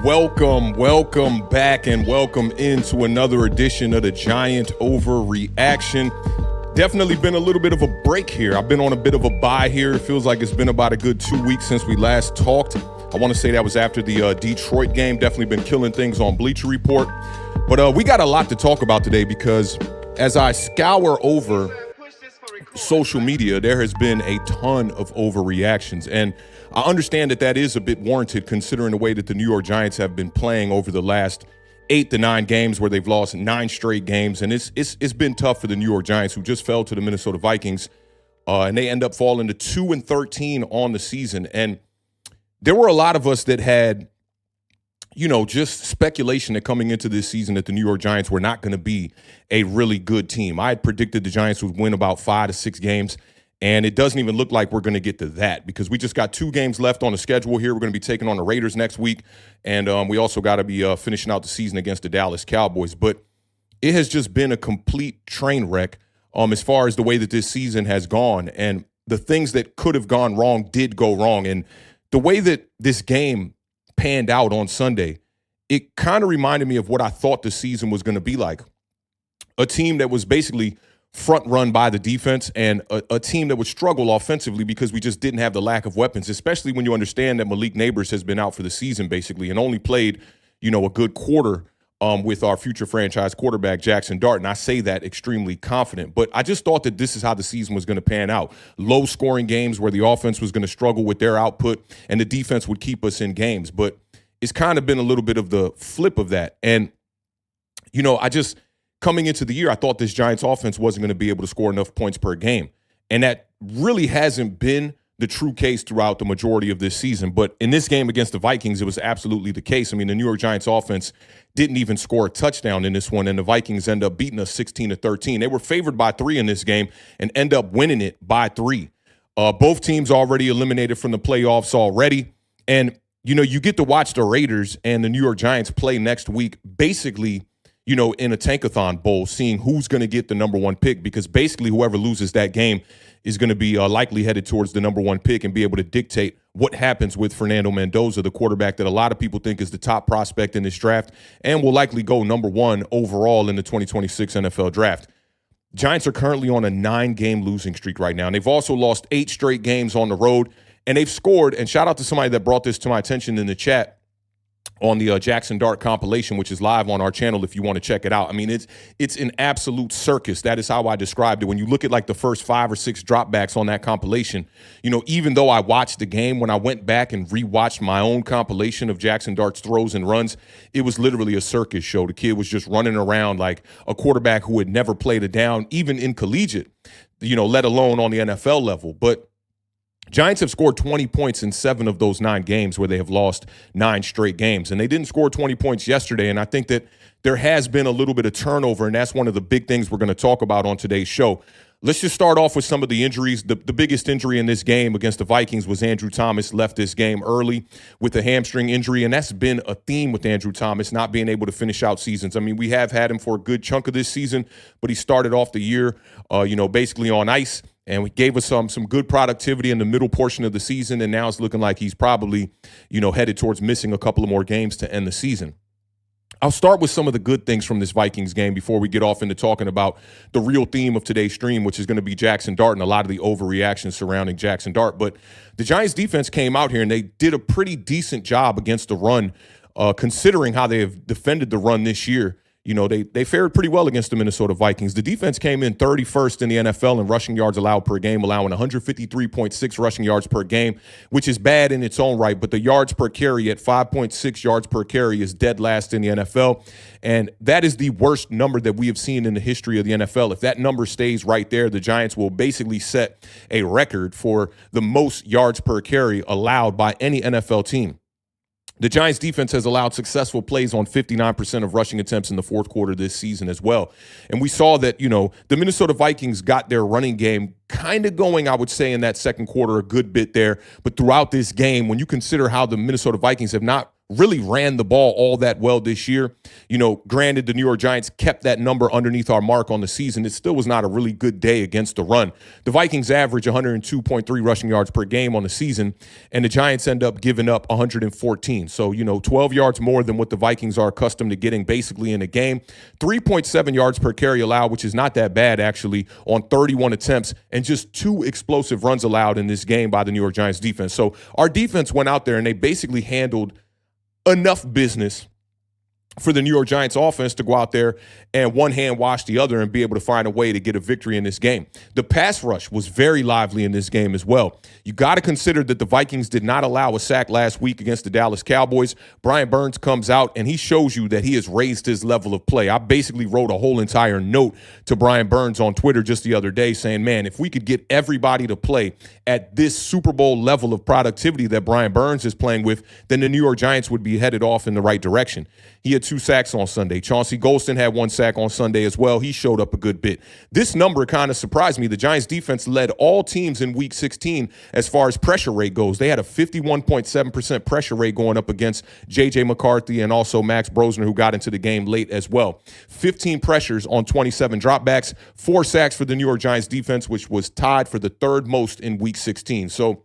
Welcome back and welcome into another edition of the Giant Overreaction. Definitely been a little bit of a break here. I've been on a bit of a bye here. It feels like it's been about a good 2 weeks since we last talked. I want to say that was after the Detroit game. Definitely been killing things on Bleacher Report. But we got a lot to talk about today because as I scour over social media, there has been a ton of overreactions. And I understand that that is a bit warranted considering the way that the New York Giants have been playing over the last 8 to 9 games where they've lost 9 straight games. And it's been tough for the New York Giants, who just fell to the Minnesota Vikings. And they end up falling to 2-13 on the season. And there were a lot of us that had, just speculation that coming into this season that the New York Giants were not going to be a really good team. I had predicted the Giants would win about 5 to 6 games. And it doesn't even look like we're going to get to that because we just got 2 games left on the schedule here. We're going to be taking on the Raiders next week. And we also got to be finishing out the season against the Dallas Cowboys. But it has just been a complete train wreck as far as the way that this season has gone. And the things that could have gone wrong did go wrong. And the way that this game panned out on Sunday, it kind of reminded me of what I thought the season was going to be like. A team that was basically front run by the defense and a team that would struggle offensively because we just didn't have the lack of weapons, especially when you understand that Malik Neighbors has been out for the season basically and only played, a good quarter with our future franchise quarterback, Jaxson Dart. And I say that extremely confident. But I just thought that this is how the season was going to pan out. Low scoring games where the offense was going to struggle with their output and the defense would keep us in games. But it's kind of been a little bit of the flip of that. And, coming into the year, I thought this Giants offense wasn't going to be able to score enough points per game. And that really hasn't been the true case throughout the majority of this season. But in this game against the Vikings, it was absolutely the case. I mean, the New York Giants offense didn't even score a touchdown in this one, and the Vikings end up beating us 16-13. They were favored by 3 in this game and end up winning it by 3. Both teams already eliminated from the playoffs already. And, you get to watch the Raiders and the New York Giants play next week basically in a tankathon bowl, seeing who's going to get the number 1 pick, because basically whoever loses that game is going to be likely headed towards the number 1 pick and be able to dictate what happens with Fernando Mendoza, the quarterback that a lot of people think is the top prospect in this draft and will likely go number 1 overall in the 2026 NFL draft. Giants are currently on a 9-game losing streak right now, and they've also lost 8 straight games on the road, and they've scored, and shout out to somebody that brought this to my attention in the chat, on the Jaxson Dart compilation, which is live on our channel if you want to check it out. I mean, it's an absolute circus. That is how I described it. When you look at like the first 5 or 6 dropbacks on that compilation, even though I watched the game, when I went back and rewatched my own compilation of Jaxson Dart's throws and runs, it was literally a circus show. The kid was just running around like a quarterback who had never played a down, even in collegiate, let alone on the NFL level. But Giants have scored 20 points in 7 of those 9 games where they have lost 9 straight games. And they didn't score 20 points yesterday. And I think that there has been a little bit of turnover, and that's one of the big things we're going to talk about on today's show. Let's just start off with some of the injuries. The biggest injury in this game against the Vikings was Andrew Thomas left this game early with a hamstring injury, and that's been a theme with Andrew Thomas, not being able to finish out seasons. I mean, we have had him for a good chunk of this season, but he started off the year, basically on ice. And we gave us some good productivity in the middle portion of the season, and now it's looking like he's probably, headed towards missing a couple of more games to end the season. I'll start with some of the good things from this Vikings game before we get off into talking about the real theme of today's stream, which is going to be Jaxson Dart and a lot of the overreactions surrounding Jaxson Dart. But the Giants defense came out here and they did a pretty decent job against the run, considering how they have defended the run this year. They fared pretty well against the Minnesota Vikings. The defense came in 31st in the NFL in rushing yards allowed per game, allowing 153.6 rushing yards per game, which is bad in its own right. But the yards per carry at 5.6 yards per carry is dead last in the NFL. And that is the worst number that we have seen in the history of the NFL. If that number stays right there, the Giants will basically set a record for the most yards per carry allowed by any NFL team. The Giants defense has allowed successful plays on 59% of rushing attempts in the fourth quarter this season as well. And we saw that, the Minnesota Vikings got their running game kind of going, I would say, in that second quarter a good bit there. But throughout this game, when you consider how the Minnesota Vikings have not really ran the ball all that well this year. Granted, the New York Giants kept that number underneath our mark on the season. It still was not a really good day against the run. The Vikings average 102.3 rushing yards per game on the season, and the Giants end up giving up 114. So, 12 yards more than what the Vikings are accustomed to getting basically in a game. 3.7 yards per carry allowed, which is not that bad actually, on 31 attempts, and just 2 explosive runs allowed in this game by the New York Giants defense. So our defense went out there and they basically handled enough business for the New York Giants offense to go out there and one hand wash the other and be able to find a way to get a victory in this game. The pass rush was very lively in this game as well. You got to consider that the Vikings did not allow a sack last week against the Dallas Cowboys. Brian Burns comes out and he shows you that he has raised his level of play. I basically wrote a whole entire note to Brian Burns on Twitter just the other day saying, man, if we could get everybody to play at this Super Bowl level of productivity that Brian Burns is playing with, then the New York Giants would be headed off in the right direction. He had 2 sacks on Sunday. Chauncey Golston had 1 sack on Sunday as well. He showed up a good bit. This number kind of surprised me. The Giants defense led all teams in Week 16 as far as pressure rate goes. They had a 51.7% pressure rate going up against J.J. McCarthy and also Max Brosner, who got into the game late as well. 15 pressures on 27 dropbacks, 4 sacks for the New York Giants defense, which was tied for the 3rd most in Week 16. So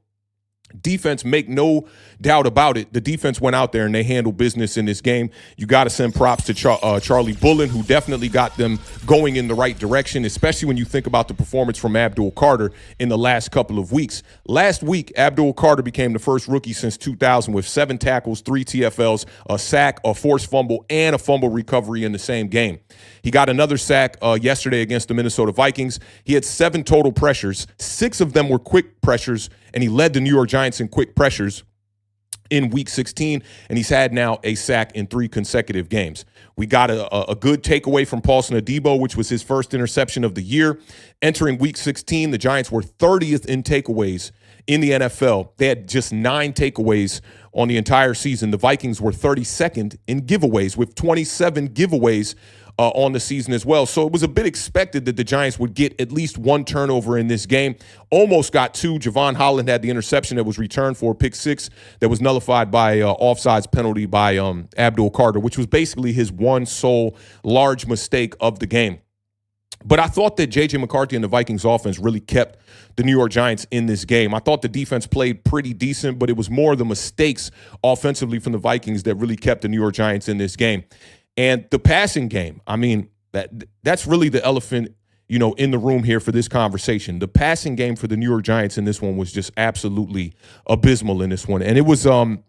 defense, make no doubt about it, the defense went out there and they handled business in this game. You got to send props to Charlie Bullen, who definitely got them going in the right direction, especially when you think about the performance from Abdul Carter in the last couple of weeks. Last week, Abdul Carter became the first rookie since 2000 with 7 tackles, 3 TFLs, a sack, a forced fumble, and a fumble recovery in the same game. He got another sack yesterday against the Minnesota Vikings. He had 7 total pressures. 6 of them were quick pressures, and he led the New York Giants in quick pressures in Week 16, and he's had now a sack in 3 consecutive games. We got a good takeaway from Paulson Daboll, which was his first interception of the year. Entering Week 16, the Giants were 30th in takeaways in the NFL. They had just 9 takeaways on the entire season. The Vikings were 32nd in giveaways with 27 giveaways on the season as well. So it was a bit expected that the Giants would get at least 1 turnover in this game. Almost got 2. Javon Holland had the interception that was returned for a pick 6 that was nullified by offsides penalty by Abdul Carter, which was basically his one sole large mistake of the game. But I thought that J.J. McCarthy and the Vikings offense really kept the New York Giants in this game. I thought the defense played pretty decent, but it was more the mistakes offensively from the Vikings that really kept the New York Giants in this game. And the passing game, I mean, that's really the elephant, in the room here for this conversation. The passing game for the New York Giants in this one was just absolutely abysmal in this one. And it was, from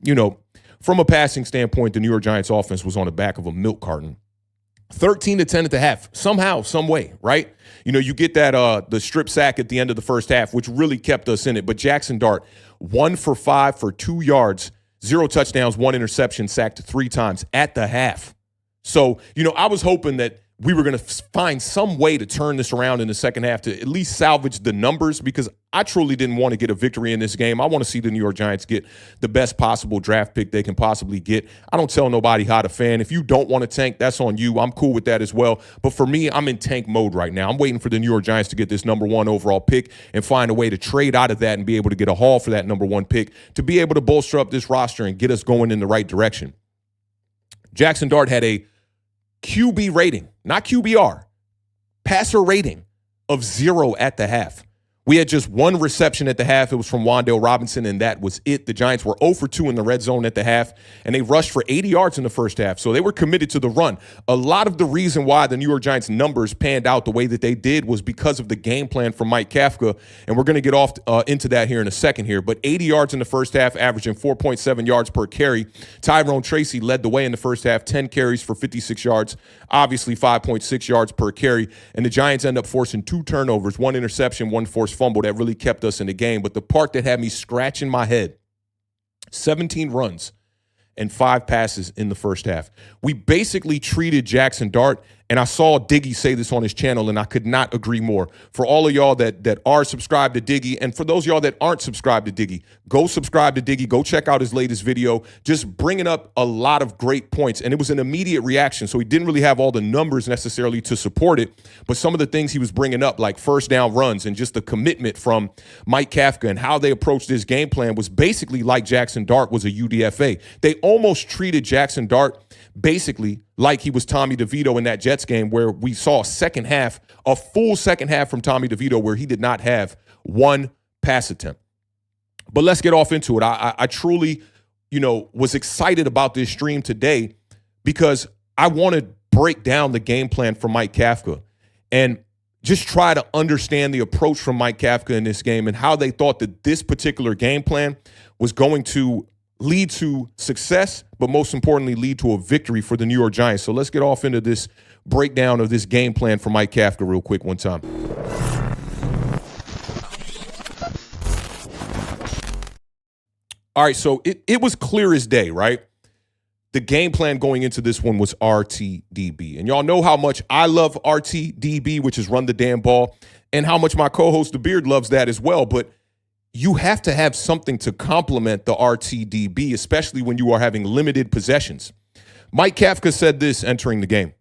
a passing standpoint, the New York Giants offense was on the back of a milk carton. 13-10 at the half, somehow, some way, right? You get that the strip sack at the end of the first half, which really kept us in it. But Jaxson Dart, 1 for 5 for 2 yards, 0 touchdowns, 1 interception, sacked 3 times at the half. So, I was hoping that we were going to find some way to turn this around in the second half to at least salvage the numbers, because I truly didn't want to get a victory in this game. I want to see the New York Giants get the best possible draft pick they can possibly get. I don't tell nobody how to fan. If you don't want to tank, that's on you. I'm cool with that as well. But for me, I'm in tank mode right now. I'm waiting for the New York Giants to get this number 1 overall pick and find a way to trade out of that and be able to get a haul for that number 1 pick to be able to bolster up this roster and get us going in the right direction. Jaxson Dart had a QB rating, not QBR, passer rating of 0 at the half. We had just 1 reception at the half. It was from Wan'Dale Robinson, and that was it. The Giants were 0 for 2 in the red zone at the half, and they rushed for 80 yards in the first half. So they were committed to the run. A lot of the reason why the New York Giants numbers panned out the way that they did was because of the game plan from Mike Kafka, and we're going to get off into that here in a second here. But 80 yards in the first half, averaging 4.7 yards per carry. Tyrone Tracy led the way in the first half, 10 carries for 56 yards, obviously 5.6 yards per carry. And the Giants end up forcing 2 turnovers, 1 interception, 1 forced fumble that really kept us in the game. But the part that had me scratching my head, 17 runs and 5 passes in the first half. We basically treated Jaxson Dart And I saw Diggy say this on his channel, and I could not agree more. For all of y'all that are subscribed to Diggy, and for those of y'all that aren't subscribed to Diggy, go subscribe to Diggy. Go check out his latest video. Just bringing up a lot of great points. And it was an immediate reaction, so he didn't really have all the numbers necessarily to support it. But some of the things he was bringing up, like first down runs and just the commitment from Mike Kafka and how they approached this game plan was basically like Jaxson Dart was a UDFA. They almost treated Jaxson Dart basically like he was Tommy DeVito in that Jets game, where we saw a full second half from Tommy DeVito where he did not have one pass attempt. But let's get off into it. I truly, was excited about this stream today because I want to break down the game plan for Mike Kafka and just try to understand the approach from Mike Kafka in this game and how they thought that this particular game plan was going to lead to success, but most importantly, lead to a victory for the New York Giants. So let's get off into this breakdown of this game plan for Mike Kafka real quick one time. All right, so it was clear as day, right? The game plan going into this one was RTDB. And y'all know how much I love RTDB, which is run the damn ball, and how much my co-host, The Beard, loves that as well. But you have to have something to complement the RTDB, especially when you are having limited possessions. Mike Kafka said this entering the game.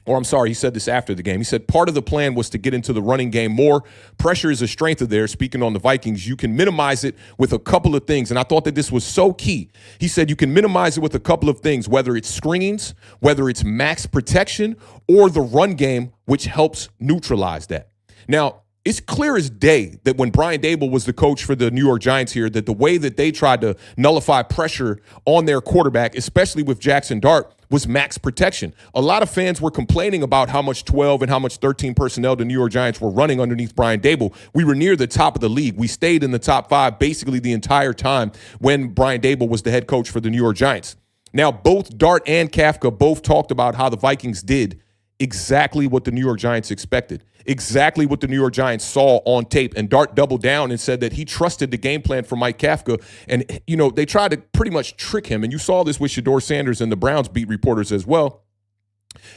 Or I'm sorry, he said this after the game. He said part of the plan was to get into the running game more. Pressure is a strength of theirs. Speaking on the Vikings, you can minimize it with a couple of things. And I thought that this was so key. He said you can minimize it with a couple of things, whether it's screens, whether it's max protection, or the run game, which helps neutralize that. Now, it's clear as day that when Brian Daboll was the coach for the New York Giants here, that the way that they tried to nullify pressure on their quarterback, especially with Jaxson Dart, was max protection. A lot of fans were complaining about how much 12 and how much 13 personnel the New York Giants were running underneath Brian Daboll. We were near the top of the league. We stayed in the top 5 basically the entire time when Brian Daboll was the head coach for the New York Giants. Now, both Dart and Kafka both talked about how the Vikings did exactly what the New York Giants expected, exactly what the New York Giants saw on tape. And Dart doubled down and said that he trusted the game plan for Mike Kafka. And, they tried to pretty much trick him. And you saw this with Shedeur Sanders and the Browns beat reporters as well.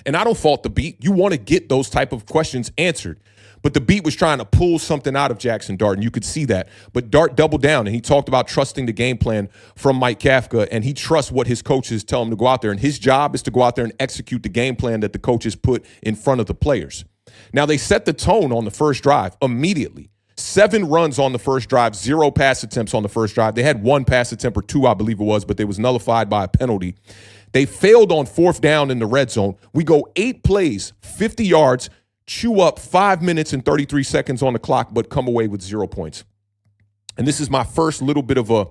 And I don't fault the beat. You want to get those type of questions answered. But the beat was trying to pull something out of Jaxson Dart, and you could see that. But Dart doubled down, and he talked about trusting the game plan from Mike Kafka, and he trusts what his coaches tell him to go out there. And his job is to go out there and execute the game plan that the coaches put in front of the players. Now, they set the tone on the first drive immediately. 7 runs on the first drive, 0 pass attempts on the first drive. They had 1 pass attempt or 2, I believe it was, but they was nullified by a penalty. They failed on 4th down in the red zone. We go 8 plays, 50 yards, chew up 5 minutes and 33 seconds on the clock, but come away with 0 points. And this is my first little bit of a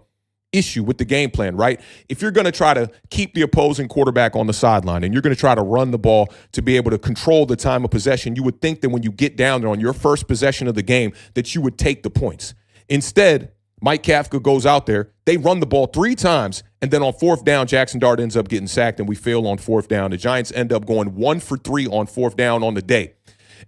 issue with the game plan, right? If you're going to try to keep the opposing quarterback on the sideline and you're going to try to run the ball to be able to control the time of possession, you would think that when you get down there on your first possession of the game that you would take the points. Instead, Mike Kafka goes out there, they run the ball 3 times, and then on 4th down, Jaxson Dart ends up getting sacked, and we fail on 4th down. The Giants end up going 1 for 3 on 4th down on the day.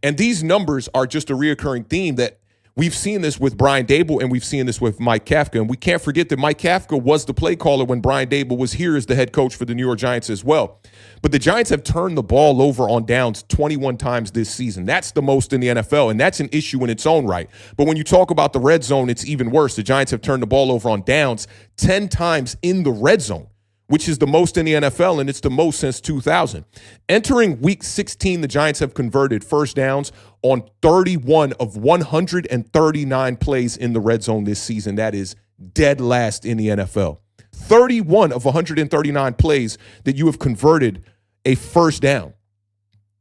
And these numbers are just a reoccurring theme that we've seen this with Brian Daboll and we've seen this with Mike Kafka. And we can't forget that Mike Kafka was the play caller when Brian Daboll was here as the head coach for the New York Giants as well. But the Giants have turned the ball over on downs 21 times this season. That's the most in the NFL, and that's an issue in its own right. But when you talk about the red zone, it's even worse. The Giants have turned the ball over on downs 10 times in the red zone, which is the most in the NFL, and it's the most since 2000. Entering Week 16, the Giants have converted first downs on 31 of 139 plays in the red zone this season. That is dead last in the NFL. 31 of 139 plays that you have converted a first down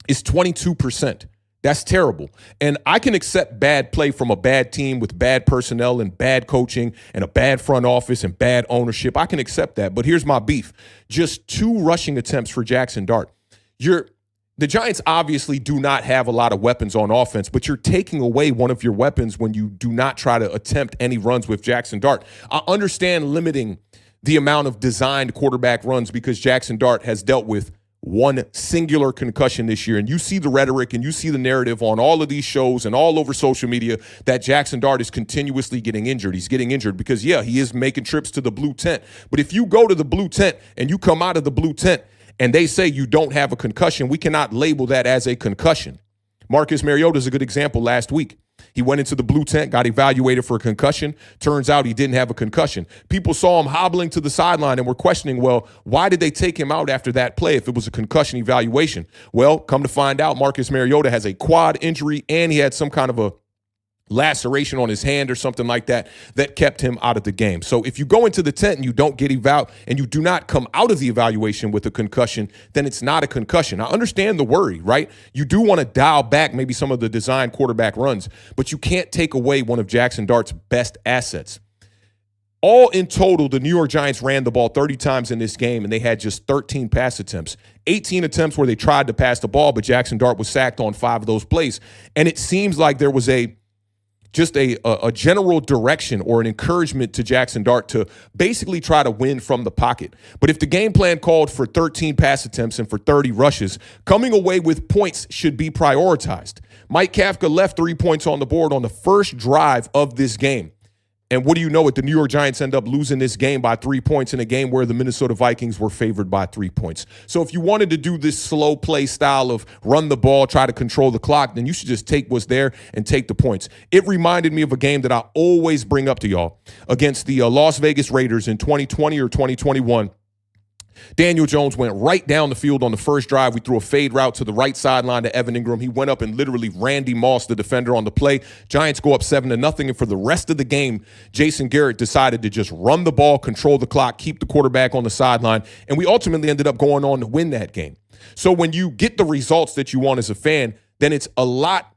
is 22%. That's terrible. And I can accept bad play from a bad team with bad personnel and bad coaching and a bad front office and bad ownership. I can accept that. But here's my beef. Just 2 rushing attempts for Jaxson Dart. The Giants obviously do not have a lot of weapons on offense, but you're taking away one of your weapons when you do not try to attempt any runs with Jaxson Dart. I understand limiting the amount of designed quarterback runs because Jaxson Dart has dealt with one singular concussion this year. And you see the rhetoric and you see the narrative on all of these shows and all over social media that Jaxson Dart is continuously getting injured. He's getting injured because, yeah, he is making trips to the blue tent. But if you go to the blue tent and you come out of the blue tent and they say you don't have a concussion, we cannot label that as a concussion. Marcus Mariota is a good example last week. He went into the blue tent, got evaluated for a concussion. Turns out he didn't have a concussion. People saw him hobbling to the sideline and were questioning, well, why did they take him out after that play if it was a concussion evaluation? Well, come to find out, Marcus Mariota has a quad injury and he had some kind of a laceration on his hand or something like that kept him out of the game. So if you go into the tent and you don't get eval and you do not come out of the evaluation with a concussion, then it's not a concussion. I understand the worry, right? You do want to dial back maybe some of the design quarterback runs, but you can't take away one of Jaxson Dart's best assets. All in total, the New York Giants ran the ball 30 times in this game, and they had just 13 pass attempts. 18 attempts where they tried to pass the ball, but Jaxson Dart was sacked on 5 of those plays. And it seems like there was a general direction or an encouragement to Jaxson Dart to basically try to win from the pocket. But if the game plan called for 13 pass attempts and for 30 rushes, coming away with points should be prioritized. Mike Kafka left 3 points on the board on the first drive of this game. And what do you know it? The New York Giants end up losing this game by 3 points in a game where the Minnesota Vikings were favored by 3 points. So if you wanted to do this slow play style of run the ball, try to control the clock, then you should just take what's there and take the points. It reminded me of a game that I always bring up to y'all against the Las Vegas Raiders in 2020 or 2021. Daniel Jones went right down the field on the first drive. We threw a fade route to the right sideline to Evan Ingram. He went up and literally Randy Moss, the defender, on the play. Giants go up 7-0. And for the rest of the game, Jason Garrett decided to just run the ball, control the clock, keep the quarterback on the sideline. And we ultimately ended up going on to win that game. So when you get the results that you want as a fan, then it's a lot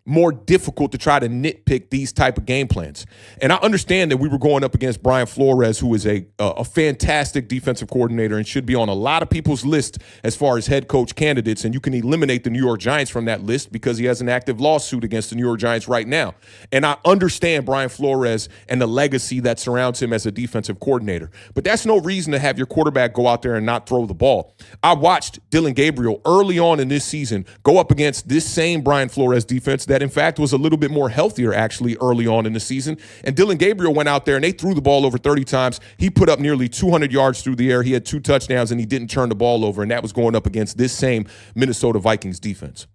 more difficult to try to nitpick these type of game plans. And I understand that we were going up against Brian Flores, who is a fantastic defensive coordinator and should be on a lot of people's list as far as head coach candidates. And you can eliminate the New York Giants from that list because he has an active lawsuit against the New York Giants right now. And I understand Brian Flores and the legacy that surrounds him as a defensive coordinator. But that's no reason to have your quarterback go out there and not throw the ball. I watched Dillon Gabriel early on in this season go up against this same Brian Flores defense that in fact was a little bit more healthier actually early on in the season. And Dillon Gabriel went out there and they threw the ball over 30 times. He put up nearly 200 yards through the air. He had 2 touchdowns and he didn't turn the ball over. And that was going up against this same Minnesota Vikings defense.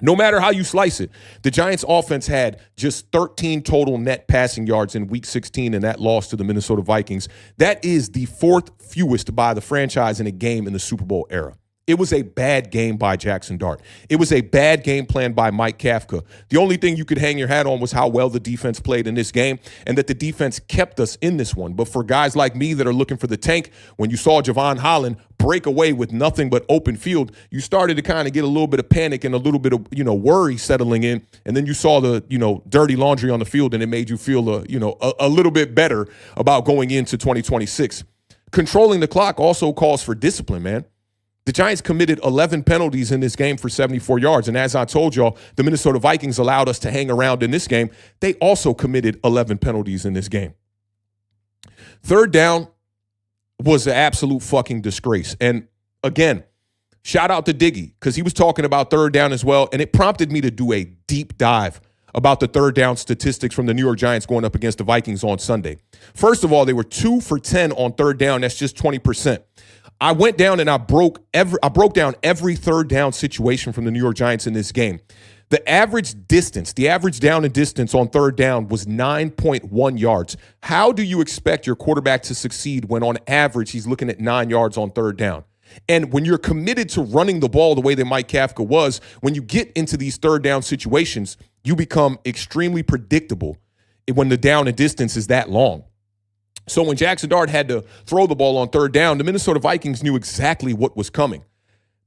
No matter how you slice it, the Giants offense had just 13 total net passing yards in week 16 in that loss to the Minnesota Vikings. That is the 4th fewest by the franchise in a game in the Super Bowl era. It was a bad game by Jaxson Dart. It was a bad game plan by Mike Kafka. The only thing you could hang your hat on was how well the defense played in this game and that the defense kept us in this one. But for guys like me that are looking for the tank, when you saw Javon Holland break away with nothing but open field, you started to kind of get a little bit of panic and a little bit of, worry settling in. And then you saw the, dirty laundry on the field and it made you feel, a little bit better about going into 2026. Controlling the clock also calls for discipline, man. The Giants committed 11 penalties in this game for 74 yards. And as I told y'all, the Minnesota Vikings allowed us to hang around in this game. They also committed 11 penalties in this game. Third down was an absolute fucking disgrace. And again, shout out to Diggy because he was talking about third down as well. And it prompted me to do a deep dive about the third down statistics from the New York Giants going up against the Vikings on Sunday. First of all, they were 2 for 10 on third down. That's just 20%. I went down and I broke down every third down situation from the New York Giants in this game. The average down and distance on third down was 9.1 yards. How do you expect your quarterback to succeed when on average he's looking at 9 yards on third down? And when you're committed to running the ball the way that Mike Kafka was, when you get into these third down situations, you become extremely predictable when the down and distance is that long. So when Jaxson Dart had to throw the ball on third down, the Minnesota Vikings knew exactly what was coming.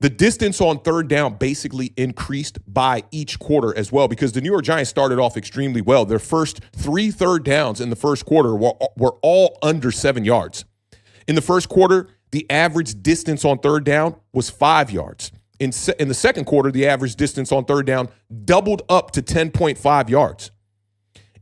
The distance on third down basically increased by each quarter as well because the New York Giants started off extremely well. Their first 3 third downs in the first quarter were all under 7 yards. In the first quarter, the average distance on third down was 5 yards. In the second quarter, the average distance on third down doubled up to 10.5 yards.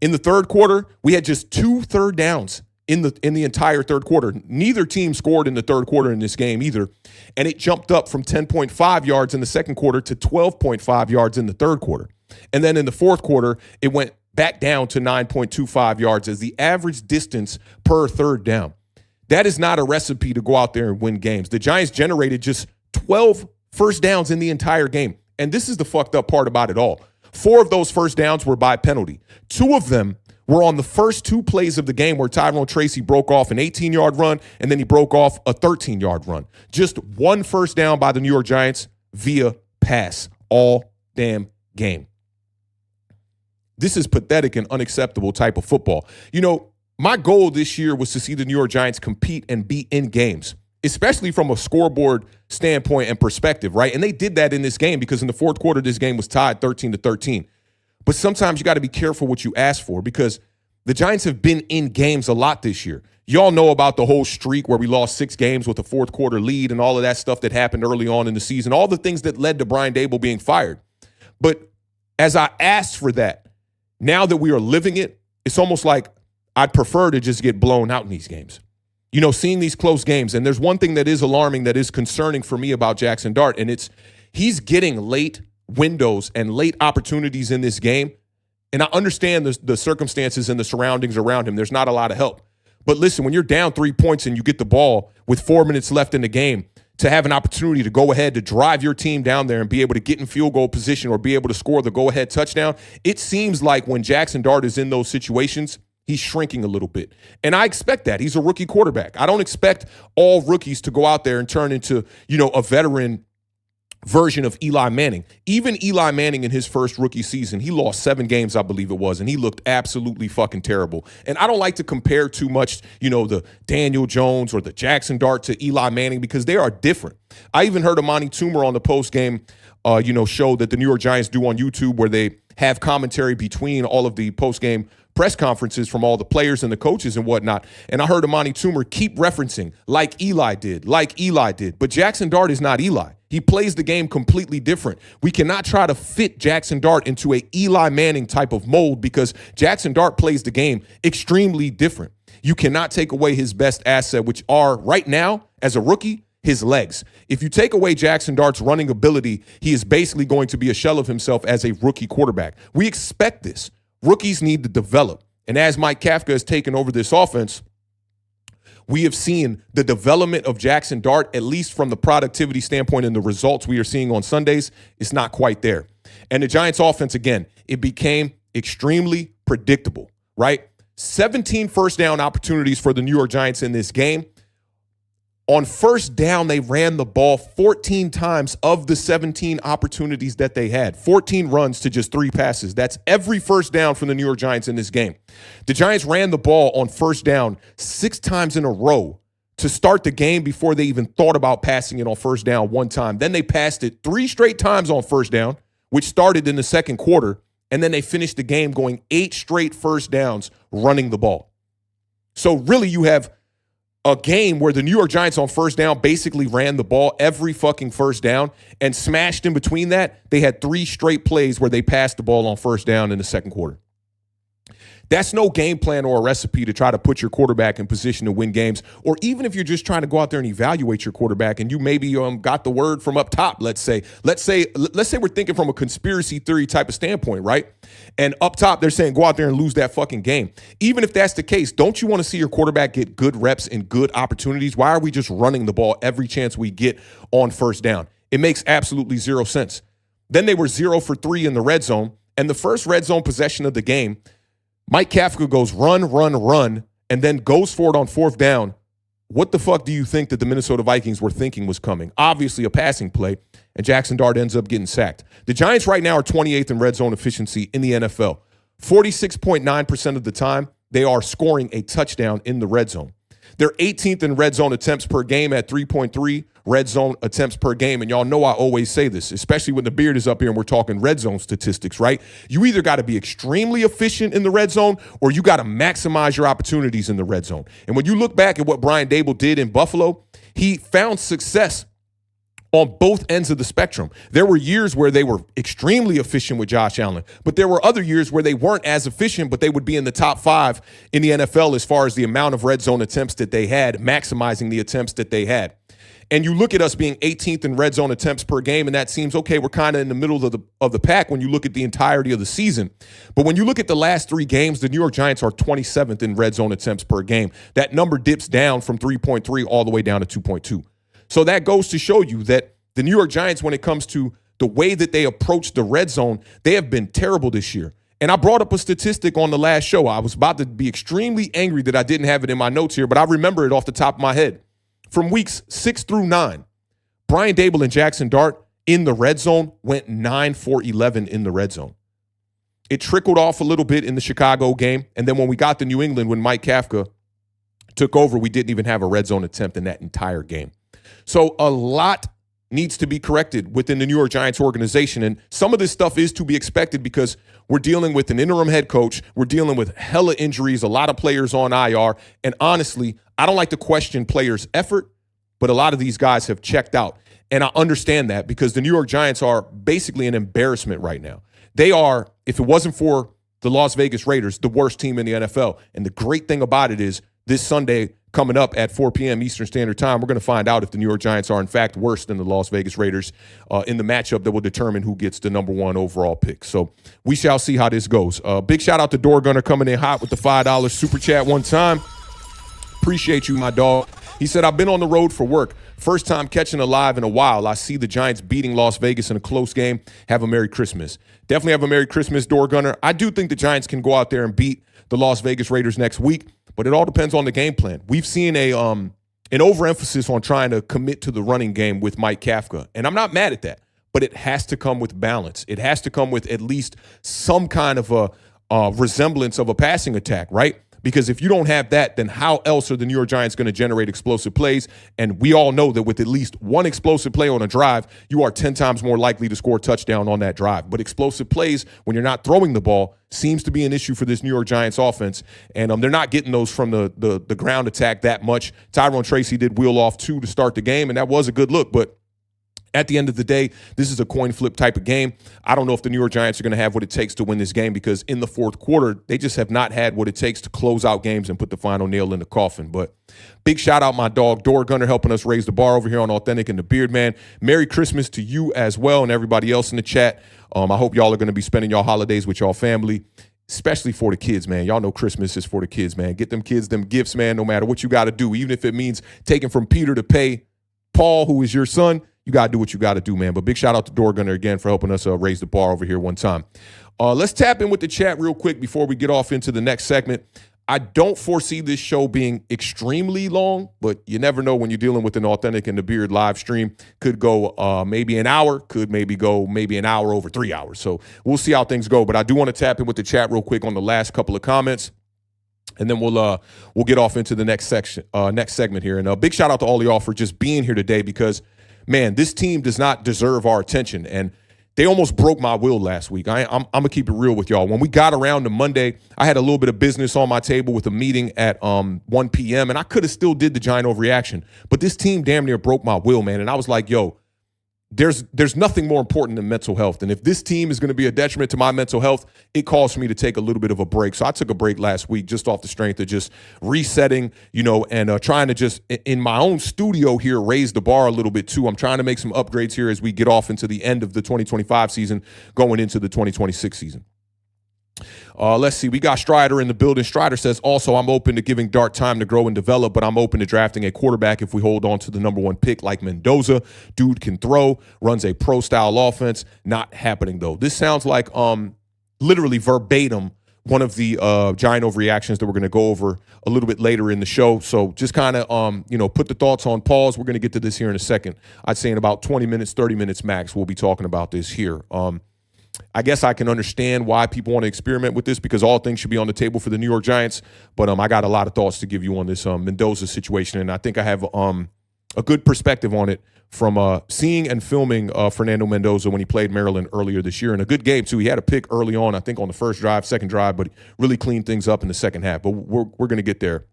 In the third quarter, we had just 2 third downs in the entire third quarter. Neither team scored in the third quarter in this game either. And it jumped up from 10.5 yards in the second quarter to 12.5 yards in the third quarter. And then in the fourth quarter, it went back down to 9.25 yards as the average distance per third down. That is not a recipe to go out there and win games. The Giants generated just 12 first downs in the entire game. And this is the fucked up part about it all. 4 of those first downs were by penalty. 2 of them were on the first 2 plays of the game where Tyrone Tracy broke off an 18-yard run and then he broke off a 13-yard run. Just 1 first down by the New York Giants via pass all damn game. This is pathetic and unacceptable type of football. You know, my goal this year was to see the New York Giants compete and be in games, especially from a scoreboard standpoint and perspective, right? And they did that in this game because in the fourth quarter, this game was tied 13-13. But sometimes you got to be careful what you ask for because the Giants have been in games a lot this year. Y'all know about the whole streak where we lost 6 games with a fourth quarter lead and all of that stuff that happened early on in the season, all the things that led to Brian Daboll being fired. But as I asked for that, now that we are living it, it's almost like I'd prefer to just get blown out in these games. You know, seeing these close games, and there's one thing that is alarming, that is concerning for me about Jaxson Dart, and it's he's getting late windows and late opportunities in this game. And I understand the circumstances and the surroundings around him. There's not a lot of help. But listen, when you're down 3 points and you get the ball with 4 minutes left in the game, to have an opportunity to go ahead to drive your team down there and be able to get in field goal position or be able to score the go-ahead touchdown, it seems like when Jaxson Dart is in those situations, he's shrinking a little bit. And I expect that. He's a rookie quarterback. I don't expect all rookies to go out there and turn into, you know, a veteran version of Eli Manning. Even Eli Manning in his first rookie season, he lost 7 games, I believe it was, and he looked absolutely fucking terrible. And I don't like to compare too much, you know, the Daniel Jones or the Jaxson Dart to Eli Manning because they are different. I even heard Amani Toomer on the post-game, show that the New York Giants do on YouTube where they have commentary between all of the post-game press conferences from all the players and the coaches and whatnot. And I heard Amani Toomer keep referencing like Eli did. But Jaxson Dart is not Eli. He plays the game completely different. We cannot try to fit Jaxson Dart into a Eli Manning type of mold because Jaxson Dart plays the game extremely different. You cannot take away his best asset, which are right now, as a rookie, his legs. If you take away Jaxson Dart's running ability, he is basically going to be a shell of himself as a rookie quarterback. We expect this. Rookies need to develop. And as Mike Kafka has taken over this offense, we have seen the development of Jaxson Dart, at least from the productivity standpoint and the results we are seeing on Sundays, is not quite there. And the Giants offense, again, it became extremely predictable, right? 17 first down opportunities for the New York Giants in this game. On first down, they ran the ball 14 times of the 17 opportunities that they had. 14 runs to just 3 passes. That's every first down from the New York Giants in this game. The Giants ran the ball on first down 6 times in a row to start the game before they even thought about passing it on first down one time. Then they passed it 3 straight times on first down, which started in the second quarter. And then they finished the game going 8 straight first downs running the ball. So really you have a game where the New York Giants on first down basically ran the ball every fucking first down and smashed in between that. They had 3 straight plays where they passed the ball on first down in the second quarter. That's no game plan or a recipe to try to put your quarterback in position to win games, or even if you're just trying to go out there and evaluate your quarterback and you maybe got the word from up top, let's say we're thinking from a conspiracy theory type of standpoint, right? And up top, they're saying go out there and lose that fucking game. Even if that's the case, don't you want to see your quarterback get good reps and good opportunities? Why are we just running the ball every chance we get on first down? It makes absolutely 0 sense. Then they were 0 for 3 in the red zone, and the first red zone possession of the game, Mike Kafka goes run, and then goes for it on fourth down. What the fuck do you think that the Minnesota Vikings were thinking was coming? Obviously a passing play, and Jaxson Dart ends up getting sacked. The Giants right now are 28th in red zone efficiency in the NFL. 46.9% of the time, they are scoring a touchdown in the red zone. They're 18th in red zone attempts per game at 3.3 red zone attempts per game. And y'all know I always say this, especially when the beard is up here and we're talking red zone statistics, right? You either got to be extremely efficient in the red zone or you got to maximize your opportunities in the red zone. And when you look back at what Brian Daboll did in Buffalo, he found success on both ends of the spectrum. There were years where they were extremely efficient with Josh Allen, but there were other years where they weren't as efficient, but they would be in the top 5 in the NFL as far as the amount of red zone attempts that they had, maximizing the attempts that they had. And you look at us being 18th in red zone attempts per game, and that seems, okay, we're kind of in the middle of the pack when you look at the entirety of the season. But when you look at the last 3 games, the New York Giants are 27th in red zone attempts per game. That number dips down from 3.3 all the way down to 2.2. So that goes to show you that the New York Giants, when it comes to the way that they approach the red zone, they have been terrible this year. And I brought up a statistic on the last show. I was about to be extremely angry that I didn't have it in my notes here, but I remember it off the top of my head. From weeks 6 through 9, Brian Daboll and Jaxson Dart in the red zone went 9 for 11 in the red zone. It trickled off a little bit in the Chicago game. And then when we got to New England, when Mike Kafka took over, we didn't even have a red zone attempt in that entire game. So a lot needs to be corrected within the New York Giants organization. And some of this stuff is to be expected because we're dealing with an interim head coach. We're dealing with hella injuries, a lot of players on IR. And honestly, I don't like to question players' effort, but a lot of these guys have checked out. And I understand that because the New York Giants are basically an embarrassment right now. They are, if it wasn't for the Las Vegas Raiders, the worst team in the NFL. And the great thing about it is this Sunday coming up at 4 p.m. Eastern Standard Time, we're going to find out if the New York Giants are, in fact, worse than the Las Vegas Raiders in the matchup that will determine who gets the number 1 overall pick. So we shall see how this goes. Big shout out to Door Gunner coming in hot with the $5 super chat one time. Appreciate you, my dog. He said, I've been on the road for work. First time catching a live in a while. I see the Giants beating Las Vegas in a close game. Have a Merry Christmas. Definitely have a Merry Christmas, Door Gunner. I do think the Giants can go out there and beat the Las Vegas Raiders next week, but it all depends on the game plan. We've seen an overemphasis on trying to commit to the running game with Mike Kafka, and I'm not mad at that, but it has to come with balance. It has to come with at least some kind of a resemblance of a passing attack, right? Because if you don't have that, then how else are the New York Giants going to generate explosive plays? And we all know that with at least one explosive play on a drive, you are 10 times more likely to score a touchdown on that drive. But explosive plays, when you're not throwing the ball, seems to be an issue for this New York Giants offense. And they're not getting those from the ground attack that much. Tyrone Tracy did wheel off 2 to start the game, and that was a good look. But at the end of the day, this is a coin flip type of game. I don't know if the New York Giants are going to have what it takes to win this game because in the fourth quarter, they just have not had what it takes to close out games and put the final nail in the coffin. But big shout out my dog, Door Gunner, helping us raise the bar over here on Authentic and the Beard Man. Merry Christmas to you as well and everybody else in the chat. I hope y'all are going to be spending y'all holidays with y'all family, especially for the kids, man. Y'all know Christmas is for the kids, man. Get them kids them gifts, man, no matter what you got to do. Even if it means taking from Peter to pay Paul, who is your son, you got to do what you got to do, man. But big shout out to Door Gunner again for helping us raise the bar over here one time. Let's tap in with the chat real quick before we get off into the next segment. I don't foresee this show being extremely long, but you never know when you're dealing with an Authentic and the Beard live stream. Could go maybe an hour, could maybe go maybe an hour over 3 hours. So we'll see how things go. But I do want to tap in with the chat real quick on the last couple of comments. And then we'll get off into the next segment here. And a big shout out to all of y'all for just being here today because, man, this team does not deserve our attention. And they almost broke my will last week. I'm going to keep it real with y'all. When we got around to Monday, I had a little bit of business on my table with a meeting at 1 p.m., and I could have still did the Giant Overreaction. But this team damn near broke my will, man. And I was like, yo, there's nothing more important than mental health. And if this team is going to be a detriment to my mental health, it calls for me to take a little bit of a break. So I took a break last week just off the strength of just resetting, and trying to just, in my own studio here, raise the bar a little bit too. I'm trying to make some upgrades here as we get off into the end of the 2025 season, going into the 2026 season. Let's see. We got Strider in the building. Strider says, also, I'm open to giving Dart time to grow and develop, but I'm open to drafting a quarterback if we hold on to the number 1 pick like Mendoza. Dude can throw, runs a pro-style offense. Not happening, though. This sounds like literally verbatim one of the Giant Overreactions that we're going to go over a little bit later in the show. So just kind of, put the thoughts on pause. We're going to get to this here in a second. I'd say in about 20 minutes, 30 minutes max, we'll be talking about this here. I guess I can understand why people want to experiment with this because all things should be on the table for the New York Giants. But I got a lot of thoughts to give you on this Mendoza situation, and I think I have a good perspective on it from seeing and filming Fernando Mendoza when he played Maryland earlier this year. And a good game, too. He had a pick early on, I think on the first drive, second drive, but really cleaned things up in the second half. But we're going to get there.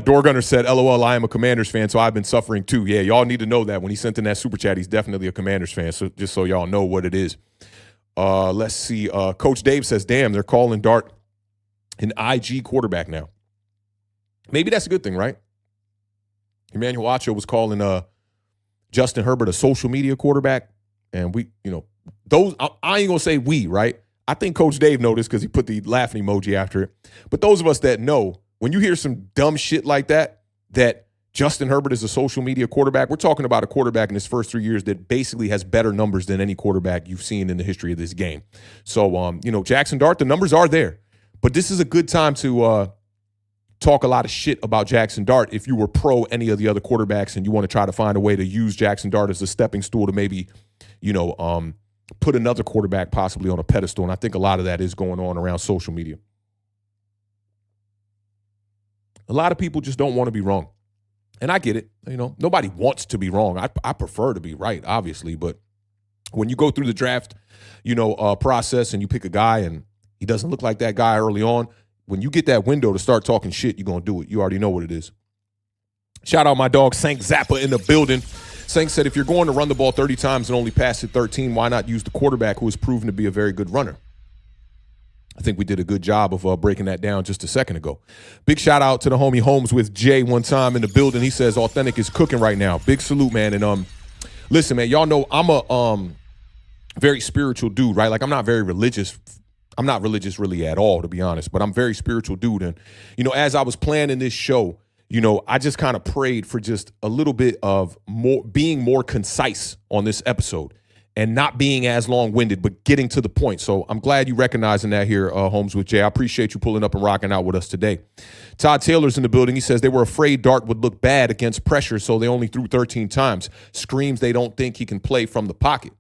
Door Gunner said, LOL, I am a Commanders fan, so I've been suffering too. Yeah, y'all need to know that. When he sent in that super chat, he's definitely a Commanders fan, so just so y'all know what it is. Let's see. Coach Dave says, damn, they're calling Dart an IG quarterback now. Maybe that's a good thing, right? Emmanuel Acho was calling Justin Herbert a social media quarterback. And we, those, I ain't going to say we, right? I think Coach Dave noticed because he put the laughing emoji after it. But those of us that know, when you hear some dumb shit like that Justin Herbert is a social media quarterback, we're talking about a quarterback in his first 3 years that basically has better numbers than any quarterback you've seen in the history of this game. So, Jaxson Dart, the numbers are there. But this is a good time to talk a lot of shit about Jaxson Dart if you were pro any of the other quarterbacks and you want to try to find a way to use Jaxson Dart as a stepping stool to maybe, put another quarterback possibly on a pedestal. And I think a lot of that is going on around social media. A lot of people just don't want to be wrong. And I get it. Nobody wants to be wrong. I prefer to be right, obviously. But when you go through the draft, process and you pick a guy and he doesn't look like that guy early on, when you get that window to start talking shit, you're going to do it. You already know what it is. Shout out my dog, Sank Zappa, in the building. Sank said, if you're going to run the ball 30 times and only pass it 13, why not use the quarterback who has proven to be a very good runner? I think we did a good job of breaking that down just a second ago. Big shout out to the homie Holmes with Jay one time in the building. He says Authentic is cooking right now. Big salute, man. And listen, man, y'all know I'm a very spiritual dude, right? Like I'm not very religious. I'm not religious really at all, to be honest, but I'm a very spiritual dude. And, as I was planning this show, I just kind of prayed for just a little bit of being more concise on this episode and not being as long-winded, but getting to the point. So I'm glad you recognizing that here, Holmes with Jay. I appreciate you pulling up and rocking out with us today. Todd Taylor's in the building. He says they were afraid Dart would look bad against pressure, so they only threw 13 times. Screams they don't think he can play from the pocket.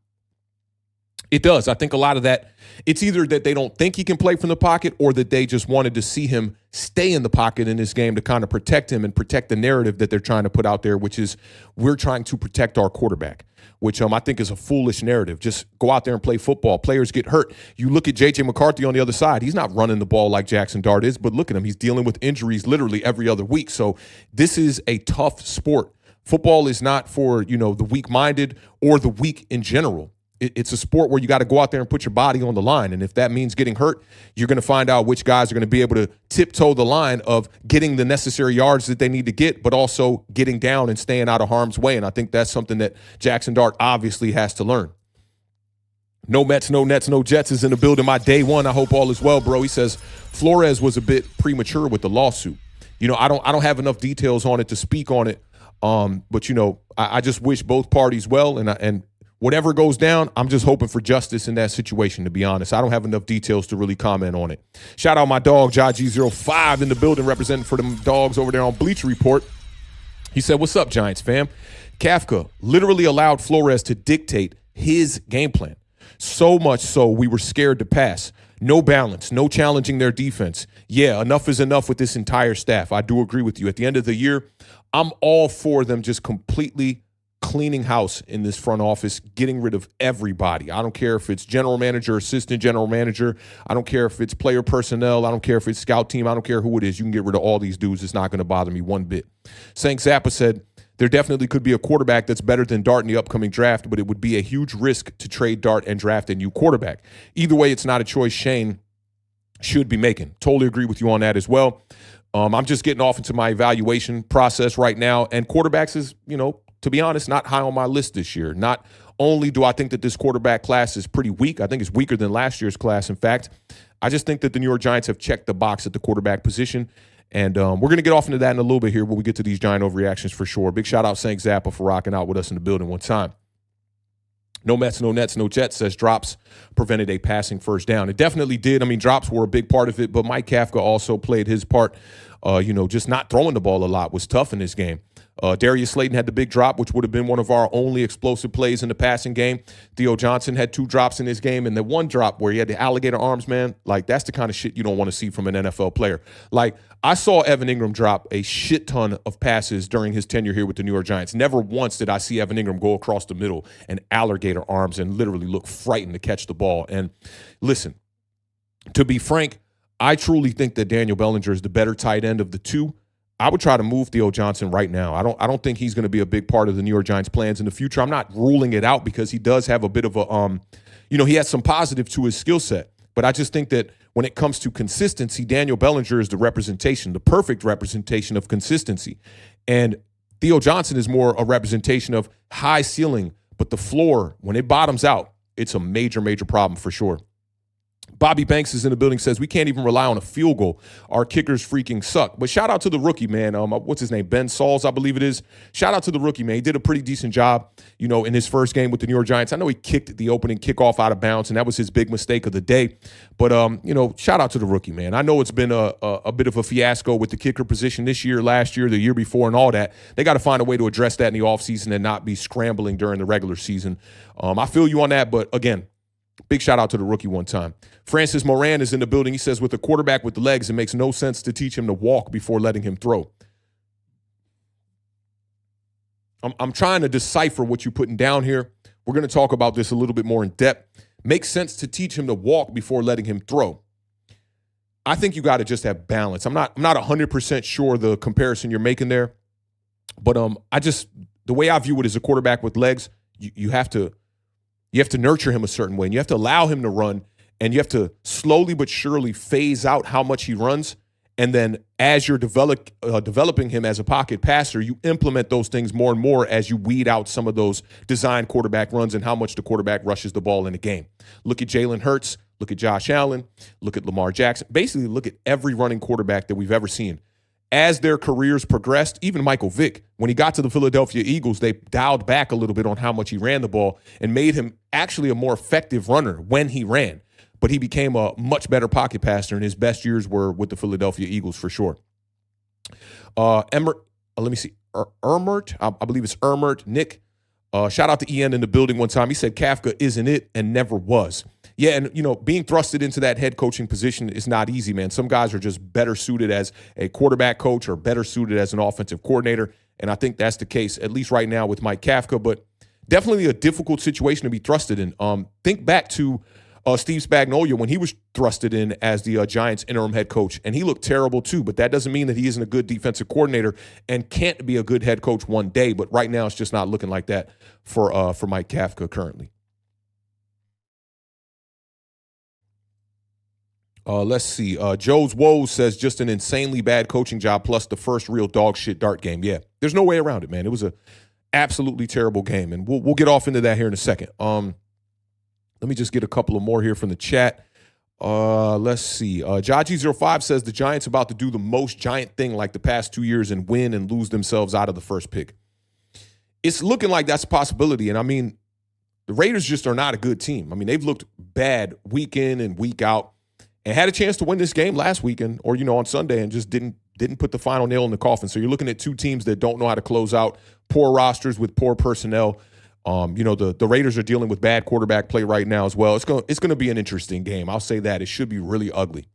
It does. I think a lot of that, it's either that they don't think he can play from the pocket or that they just wanted to see him stay in the pocket in this game to kind of protect him and protect the narrative that they're trying to put out there, which is we're trying to protect our quarterback, which I think is a foolish narrative. Just go out there and play football. Players get hurt. You look at J.J. McCarthy on the other side. He's not running the ball like Jaxson Dart is, but look at him. He's dealing with injuries literally every other week. So this is a tough sport. Football is not for, the weak-minded or the weak in general. It's a sport where you got to go out there and put your body on the line. And if that means getting hurt, you're going to find out which guys are going to be able to tiptoe the line of getting the necessary yards that they need to get, but also getting down and staying out of harm's way. And I think that's something that Jaxson Dart obviously has to learn. No Mets, no Nets, no Jets is in the building. My day one, I hope all is well, bro. He says Flores was a bit premature with the lawsuit. I don't have enough details on it to speak on it. But I just wish both parties well, and whatever goes down, I'm just hoping for justice in that situation, to be honest. I don't have enough details to really comment on it. Shout out my dog, Jaji05 in the building, representing for them dogs over there on Bleacher Report. He said, what's up, Giants fam? Kafka literally allowed Flores to dictate his game plan. So much so we were scared to pass. No balance, no challenging their defense. Yeah, enough is enough with this entire staff. I do agree with you. At the end of the year, I'm all for them just completely cleaning house in this front office, getting rid of everybody. I don't care if it's general manager, assistant general manager. I don't care if it's player personnel. I don't care if it's scout team. I don't care who it is. You can get rid of all these dudes. It's not going to bother me one bit. Sank Zappa said, there definitely could be a quarterback that's better than Dart in the upcoming draft, but it would be a huge risk to trade Dart and draft a new quarterback. Either way, it's not a choice Shane should be making. Totally agree with you on that as well. I'm just getting off into my evaluation process right now, and quarterbacks is, to be honest, not high on my list this year. Not only do I think that this quarterback class is pretty weak, I think it's weaker than last year's class. In fact, I just think that the New York Giants have checked the box at the quarterback position. And we're going to get off into that in a little bit here when we get to these Giant overreactions for sure. Big shout out Sank Zappa for rocking out with us in the building one time. No Mets, no Nets, no Jets says drops prevented a passing first down. It definitely did. I mean, drops were a big part of it, but Mike Kafka also played his part. Just not throwing the ball a lot was tough in this game. Darius Slayton had the big drop, which would have been one of our only explosive plays in the passing game. Theo Johnson had 2 drops in this game, and the one drop where he had the alligator arms, man, like that's the kind of shit you don't want to see from an NFL player. Like I saw Evan Ingram drop a shit ton of passes during his tenure here with the New York Giants. Never once did I see Evan Ingram go across the middle and alligator arms and literally look frightened to catch the ball. And listen, to be frank, I truly think that Daniel Bellinger is the better tight end of the two. I would try to move Theo Johnson right now. I don't think he's going to be a big part of the New York Giants' plans in the future. I'm not ruling it out because he does have a bit of a, he has some positive to his skill set. But I just think that when it comes to consistency, Daniel Bellinger is the representation, the perfect representation of consistency. And Theo Johnson is more a representation of high ceiling, but the floor, when it bottoms out, it's a major, major problem for sure. Bobby Banks is in the building, says we can't even rely on a field goal. Our kickers freaking suck. But shout out to the rookie, man. What's his name? Ben Sauls, I believe it is. Shout out to the rookie, man. He did a pretty decent job, in his first game with the New York Giants. I know he kicked the opening kickoff out of bounds, and that was his big mistake of the day. But, shout out to the rookie, man. I know it's been a bit of a fiasco with the kicker position this year, last year, the year before, and all that. They got to find a way to address that in the offseason and not be scrambling during the regular season. I feel you on that, but again, big shout out to the rookie one time. Francis Moran is in the building. He says, with a quarterback with the legs, it makes no sense to teach him to walk before letting him throw. I'm trying to decipher what you're putting down here. We're going to talk about this a little bit more in depth. Makes sense to teach him to walk before letting him throw. I think you got to just have balance. I'm not 100% sure the comparison you're making there, but the way I view it as a quarterback with legs, you have to nurture him a certain way, and you have to allow him to run, and you have to slowly but surely phase out how much he runs. And then as you're developing him as a pocket passer, you implement those things more and more as you weed out some of those design quarterback runs and how much the quarterback rushes the ball in a game. Look at Jalen Hurts. Look at Josh Allen. Look at Lamar Jackson. Basically, look at every running quarterback that we've ever seen. As their careers progressed, even Michael Vick, when he got to the Philadelphia Eagles, they dialed back a little bit on how much he ran the ball and made him actually a more effective runner when he ran. But he became a much better pocket passer, and his best years were with the Philadelphia Eagles for sure. Ermert, I believe it's Ermert, Nick. Shout out to Ian in the building one time. He said Kafka isn't it and never was. Yeah, and, being thrusted into that head coaching position is not easy, man. Some guys are just better suited as a quarterback coach or better suited as an offensive coordinator, and I think that's the case, at least right now with Mike Kafka, but definitely a difficult situation to be thrusted in. Think back to Steve Spagnuolo when he was thrusted in as the Giants interim head coach, and he looked terrible too, but that doesn't mean that he isn't a good defensive coordinator and can't be a good head coach one day, but right now it's just not looking like that for Mike Kafka currently. Let's see. Joe's Woes says just an insanely bad coaching job plus the first real dog shit Dart game. Yeah, there's no way around it, man. It was a absolutely terrible game, and we'll get off into that here in a second. Let me just get a couple of more here from the chat. Let's see. Jaji05 says the Giants about to do the most giant thing like the past 2 years and win and lose themselves out of the first pick. It's looking like that's a possibility, and I mean, the Raiders just are not a good team. I mean, they've looked bad week in and week out, and had a chance to win this game last weekend or, on Sunday and just didn't put the final nail in the coffin. So you're looking at two teams that don't know how to close out, poor rosters with poor personnel. The Raiders are dealing with bad quarterback play right now as well. It's going to be an interesting game. I'll say that. It should be really ugly.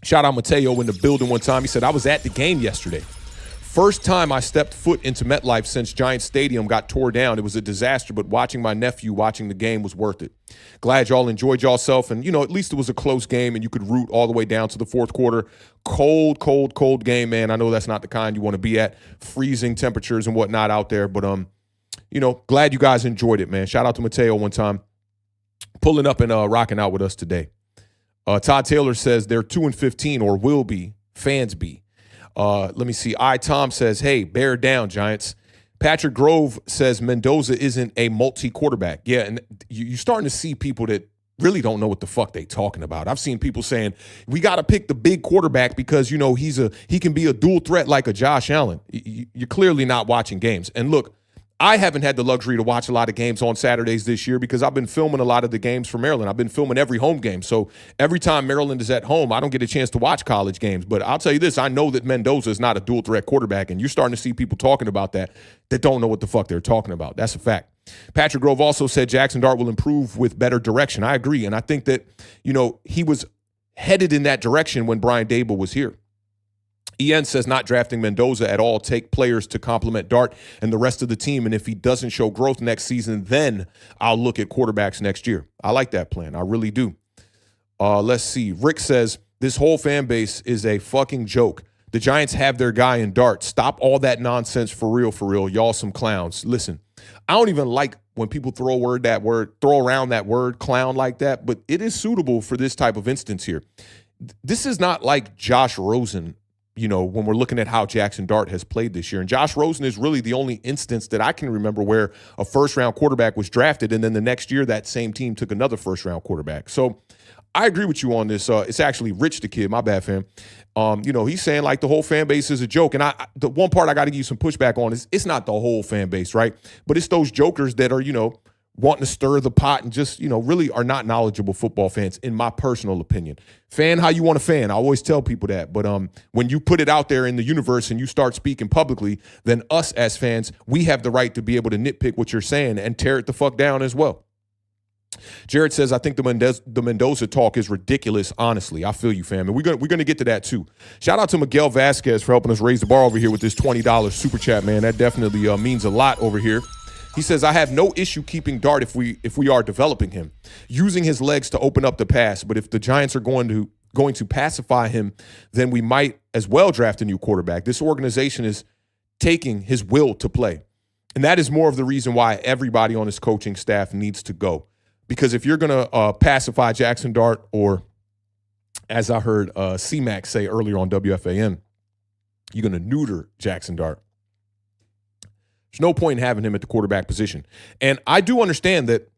Shout out Mateo in the building one time. He said, I was at the game yesterday. First time I stepped foot into MetLife since Giants Stadium got tore down. It was a disaster, but watching my nephew watching the game was worth it. Glad y'all enjoyed yourself. And, at least it was a close game and you could root all the way down to the fourth quarter. Cold, cold, cold game, man. I know that's not the kind you want to be at. Freezing temperatures and whatnot out there. But, glad you guys enjoyed it, man. Shout out to Mateo one time. Pulling up and rocking out with us today. Todd Taylor says they're 2-15 or will be. Fans be. Let me see. Tom says, hey, bear down, Giants. Patrick Grove says Mendoza isn't a multi-quarterback. Yeah, and you're starting to see people that really don't know what the fuck they talking about. I've seen people saying, we got to pick the big quarterback because, he can be a dual threat like a Josh Allen. You're clearly not watching games. And look, I haven't had the luxury to watch a lot of games on Saturdays this year because I've been filming a lot of the games for Maryland. I've been filming every home game. So every time Maryland is at home, I don't get a chance to watch college games. But I'll tell you this, I know that Mendoza is not a dual threat quarterback, and you're starting to see people talking about that don't know what the fuck they're talking about. That's a fact. Patrick Grove also said Jaxson Dart will improve with better direction. I agree. And I think that, he was headed in that direction when Brian Daboll was here. Ian says not drafting Mendoza at all. Take players to complement Dart and the rest of the team. And if he doesn't show growth next season, then I'll look at quarterbacks next year. I like that plan. I really do. Let's see. Rick says this whole fan base is a fucking joke. The Giants have their guy in Dart. Stop all that nonsense for real, for real. Y'all some clowns. Listen, I don't even like when people throw around that word clown like that, but it is suitable for this type of instance here. This is not like Josh Rosen when we're looking at how Jaxson Dart has played this year. And Josh Rosen is really the only instance that I can remember where a first-round quarterback was drafted, and then the next year that same team took another first-round quarterback. So I agree with you on this. It's actually Rich the Kid, my bad, fam. He's saying like the whole fan base is a joke. And the one part I got to give you some pushback on is it's not the whole fan base, right? But it's those jokers that are, wanting to stir the pot and just, really are not knowledgeable football fans, in my personal opinion. Fan how you want to fan. I always tell people that. But when you put it out there in the universe and you start speaking publicly, then us as fans, we have the right to be able to nitpick what you're saying and tear it the fuck down as well. Jared says, I think the Mendoza talk is ridiculous, honestly. I feel you, fam. And we're gonna get to that, too. Shout out to Miguel Vasquez for helping us raise the bar over here with this $20 super chat, man. That definitely means a lot over here. He says, I have no issue keeping Dart if we are developing him, using his legs to open up the pass. But if the Giants are going to pacify him, then we might as well draft a new quarterback. This organization is taking his will to play. And that is more of the reason why everybody on his coaching staff needs to go. Because if you're going to pacify Jaxson Dart, or as I heard C-Mac say earlier on WFAN, you're going to neuter Jaxson Dart. There's no point in having him at the quarterback position. And I do understand that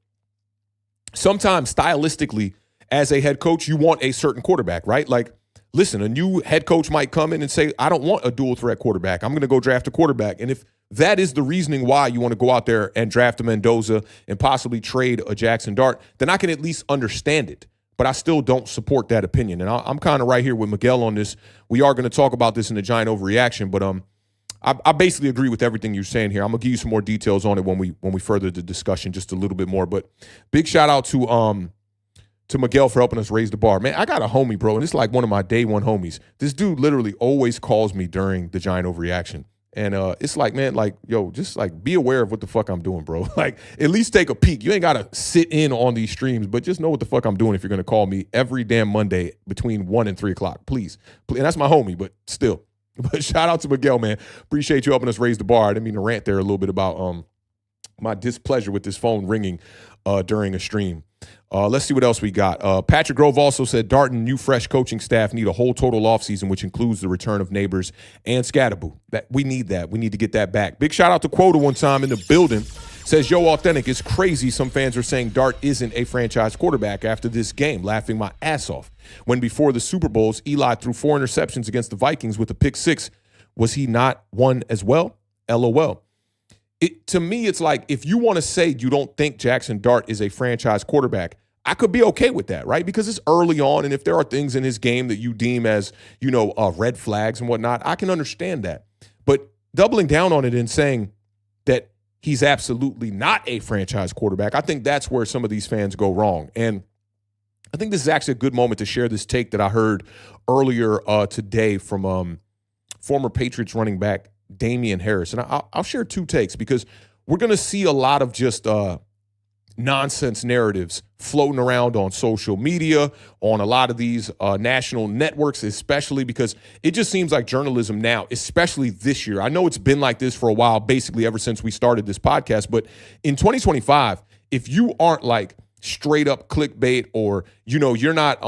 sometimes stylistically, as a head coach, you want a certain quarterback, right? Like, listen, a new head coach might come in and say, I don't want a dual threat quarterback. I'm going to go draft a quarterback. And if that is the reasoning why you want to go out there and draft a Mendoza and possibly trade a Jaxson Dart, then I can at least understand it. But I still don't support that opinion. And I'm kind of right here with Miguel on this. We are going to talk about this in the Giant Overreaction, but I basically agree with everything you're saying here. I'm gonna give you some more details on it when we further the discussion just a little bit more. But big shout out to Miguel for helping us raise the bar. Man, I got a homie, bro, and it's like one of my day one homies. This dude literally always calls me during the Giant Overreaction. And it's like, man, like, yo, just like be aware of what the fuck I'm doing, bro. Like, at least take a peek. You ain't got to sit in on these streams, but just know what the fuck I'm doing if you're going to call me every damn Monday between 1 and 3 o'clock. Please. And that's my homie, but still. But shout out to Miguel, man. Appreciate you helping us raise the bar. I didn't mean to rant there a little bit about my displeasure with this phone ringing during a stream. Let's see what else we got. Patrick Grove also said Darton, new fresh coaching staff need a whole total offseason, which includes the return of Neighbors and Scatterboo. We need that. We need to get that back. Big shout out to Quota one time in the building. Says, yo, Authentic, it's crazy some fans are saying Dart isn't a franchise quarterback after this game, laughing my ass off. When before the Super Bowls, Eli threw 4 interceptions against the Vikings with a pick 6. Was he not one as well? LOL. To me, it's like, if you want to say you don't think Jaxson Dart is a franchise quarterback, I could be okay with that, right? Because it's early on, and if there are things in his game that you deem as, red flags and whatnot, I can understand that. But doubling down on it and saying that he's absolutely not a franchise quarterback, I think that's where some of these fans go wrong. And I think this is actually a good moment to share this take that I heard earlier today from former Patriots running back Damian Harris. And I'll share 2 takes because we're going to see a lot of just nonsense narratives floating around on social media, on a lot of these national networks, especially because it just seems like journalism now, especially this year. I know it's been like this for a while, basically ever since we started this podcast. But in 2025, if you aren't like straight up clickbait, or you're not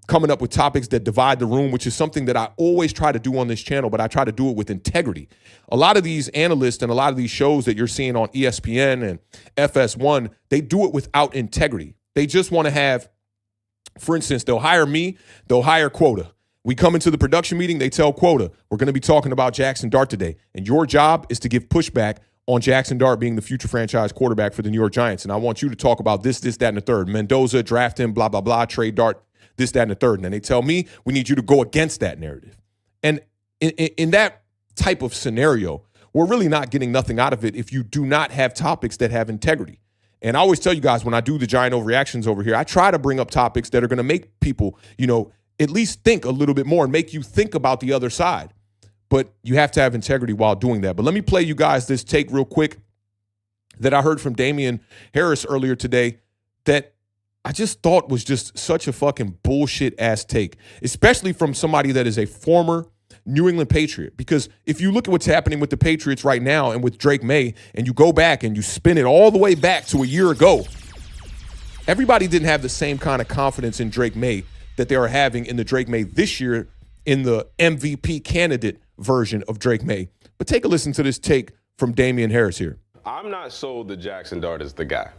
coming up with topics that divide the room, which is something that I always try to do on this channel, but I try to do it with integrity. A lot of these analysts and a lot of these shows that you're seeing on ESPN and FS1, they do it without integrity. They just want to have, for instance, they'll hire me, they'll hire Quota. We come into the production meeting, they tell Quota, we're going to be talking about Jaxson Dart today, and your job is to give pushback on Jaxson Dart being the future franchise quarterback for the New York Giants. And I want you to talk about this, that, and the third. Mendoza, draft him, blah, blah, blah, trade Dart, this, that, and the third. And then they tell me we need you to go against that narrative. And in that type of scenario, we're really not getting nothing out of it if you do not have topics that have integrity. And I always tell you guys, when I do the Giant Overreactions over here, I try to bring up topics that are going to make people, at least think a little bit more and make you think about the other side. But you have to have integrity while doing that. But let me play you guys this take real quick that I heard from Damian Harris earlier today that I just thought was just such a fucking bullshit-ass take, especially from somebody that is a former New England Patriot. Because if you look at what's happening with the Patriots right now and with Drake May, and you go back and you spin it all the way back to a year ago, everybody didn't have the same kind of confidence in Drake May that they are having in the Drake May this year in the MVP candidate version of Drake May. But take a listen to this take from Damian Harris here. I'm not sold that Jaxson Dart is the guy.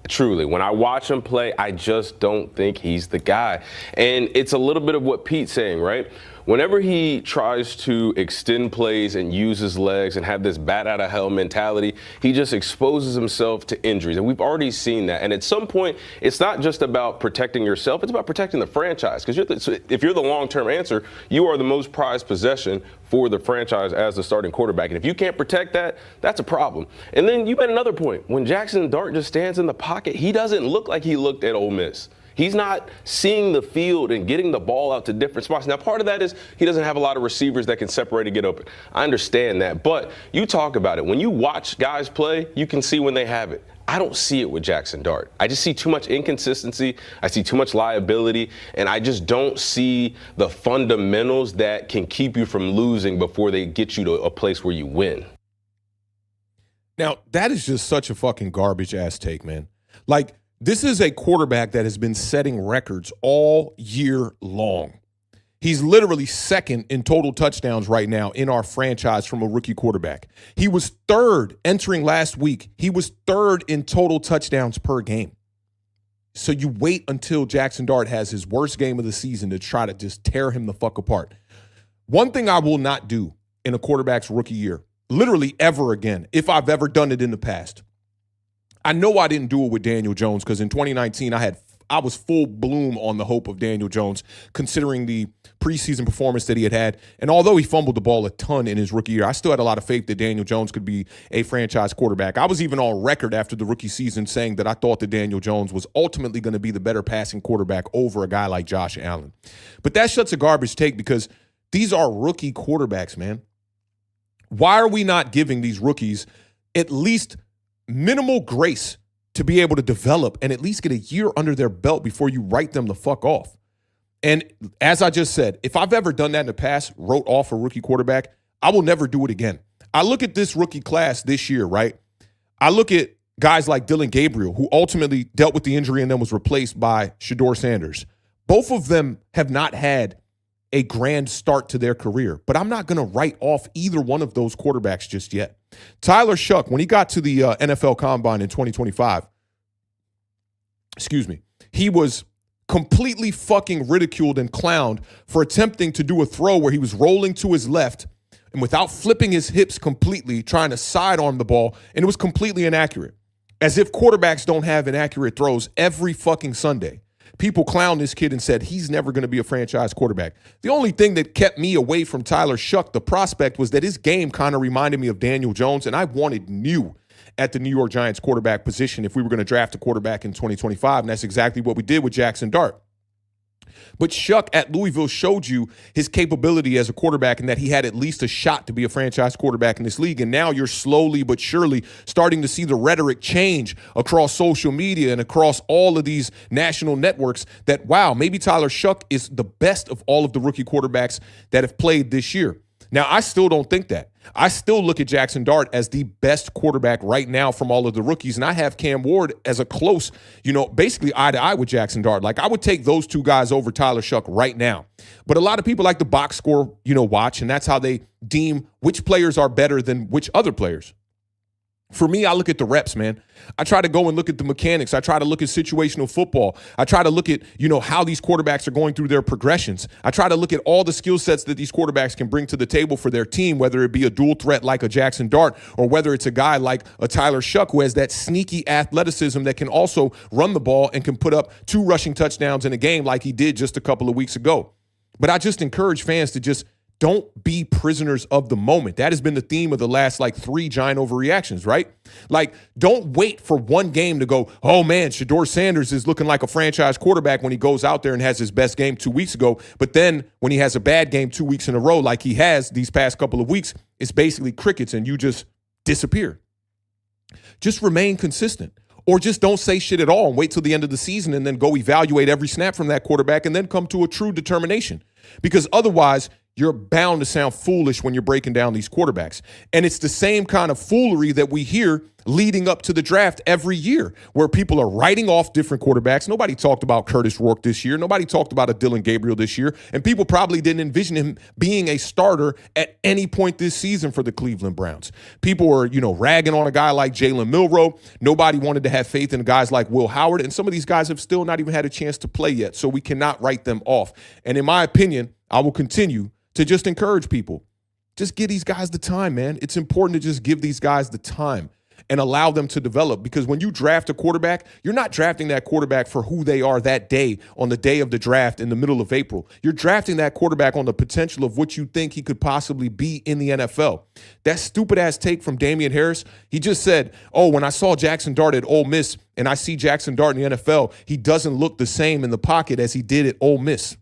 Truly, when I watch him play, I just don't think he's the guy. And it's a little bit of what Pete's saying, right? Whenever he tries to extend plays and use his legs and have this bat out of hell mentality, he just exposes himself to injuries. And we've already seen that. And at some point, it's not just about protecting yourself, it's about protecting the franchise. Because if you're the long-term answer, you are the most prized possession for the franchise as the starting quarterback. And if you can't protect that, that's a problem. And then you made another point. When Jaxson Dart just stands in the pocket, he doesn't look like he looked at Ole Miss. He's not seeing the field and getting the ball out to different spots. Now, part of that is he doesn't have a lot of receivers that can separate and get open. I understand that. But you talk about it. When you watch guys play, you can see when they have it. I don't see it with Jaxson Dart. I just see too much inconsistency. I see too much liability. And I just don't see the fundamentals that can keep you from losing before they get you to a place where you win. Now, that is just such a fucking garbage-ass take, man. Like, this is a quarterback that has been setting records all year long. He's literally second in total touchdowns right now in our franchise from a rookie quarterback. He was third entering last week. He was third in total touchdowns per game. So you wait until Jaxson Dart has his worst game of the season to try to just tear him the fuck apart. One thing I will not do in a quarterback's rookie year, literally ever again, if I've ever done it in the past, I know I didn't do it with Daniel Jones because in 2019 I was full bloom on the hope of Daniel Jones considering the preseason performance that he had. And although he fumbled the ball a ton in his rookie year, I still had a lot of faith that Daniel Jones could be a franchise quarterback. I was even on record after the rookie season saying that I thought that Daniel Jones was ultimately going to be the better passing quarterback over a guy like Josh Allen. But that's such a garbage take because these are rookie quarterbacks, man. Why are we not giving these rookies at least minimal grace to be able to develop and at least get a year under their belt before you write them the fuck off? And as I just said, if I've ever done that in the past, wrote off a rookie quarterback, I will never do it again. I look at this rookie class this year, right? I look at guys like Dylan Gabriel, who ultimately dealt with the injury and then was replaced by Shedeur Sanders. Both of them have not had a grand start to their career, but I'm not going to write off either one of those quarterbacks just yet. Tyler Shuck, when he got to the NFL Combine in 2025, he was completely fucking ridiculed and clowned for attempting to do a throw where he was rolling to his left and without flipping his hips completely, trying to sidearm the ball, and it was completely inaccurate. As if quarterbacks don't have inaccurate throws every fucking Sunday. People clowned this kid and said he's never going to be a franchise quarterback. The only thing that kept me away from Tyler Shuck, the prospect, was that his game kind of reminded me of Daniel Jones, and I wanted new at the New York Giants quarterback position if we were going to draft a quarterback in 2025, and that's exactly what we did with Jaxson Dart. But Shuck at Louisville showed you his capability as a quarterback and that he had at least a shot to be a franchise quarterback in this league. And now you're slowly but surely starting to see the rhetoric change across social media and across all of these national networks that, wow, maybe Tyler Shuck is the best of all of the rookie quarterbacks that have played this year. Now, I still don't think that. I still look at Jaxson Dart as the best quarterback right now from all of the rookies, and I have Cam Ward as a close, basically eye-to-eye with Jaxson Dart. Like, I would take those two guys over Tyler Shuck right now. But a lot of people like the box score, watch, and that's how they deem which players are better than which other players. For me, I look at the reps, man. I try to go and look at the mechanics. I try to look at situational football. I try to look at, how these quarterbacks are going through their progressions. I try to look at all the skill sets that these quarterbacks can bring to the table for their team, whether it be a dual threat like a Jaxson Dart or whether it's a guy like a Tyler Shuck who has that sneaky athleticism that can also run the ball and can put up 2 rushing touchdowns in a game like he did just a couple of weeks ago. But I just encourage fans to just don't be prisoners of the moment. That has been the theme of the last 3 giant overreactions, right? Don't wait for one game to go, oh man, Shedeur Sanders is looking like a franchise quarterback when he goes out there and has his best game 2 weeks ago. But then when he has a bad game 2 weeks in a row, like he has these past couple of weeks, it's basically crickets and you just disappear. Just remain consistent. Or just don't say shit at all and wait till the end of the season and then go evaluate every snap from that quarterback and then come to a true determination. Because otherwise, you're bound to sound foolish when you're breaking down these quarterbacks. And it's the same kind of foolery that we hear leading up to the draft every year, where people are writing off different quarterbacks. Nobody talked about Curtis Rourke this year. Nobody talked about a Dylan Gabriel this year. And people probably didn't envision him being a starter at any point this season for the Cleveland Browns. People were, ragging on a guy like Jalen Milroe. Nobody wanted to have faith in guys like Will Howard. And some of these guys have still not even had a chance to play yet. So we cannot write them off. And in my opinion, I will continue to just encourage people. Just give these guys the time, man. It's important to just give these guys the time and allow them to develop, because when you draft a quarterback, you're not drafting that quarterback for who they are that day on the day of the draft in the middle of April. You're drafting that quarterback on the potential of what you think he could possibly be in the NFL. That stupid-ass take from Damian Harris, he just said, when I saw Jaxson Dart at Ole Miss and I see Jaxson Dart in the NFL, he doesn't look the same in the pocket as he did at Ole Miss.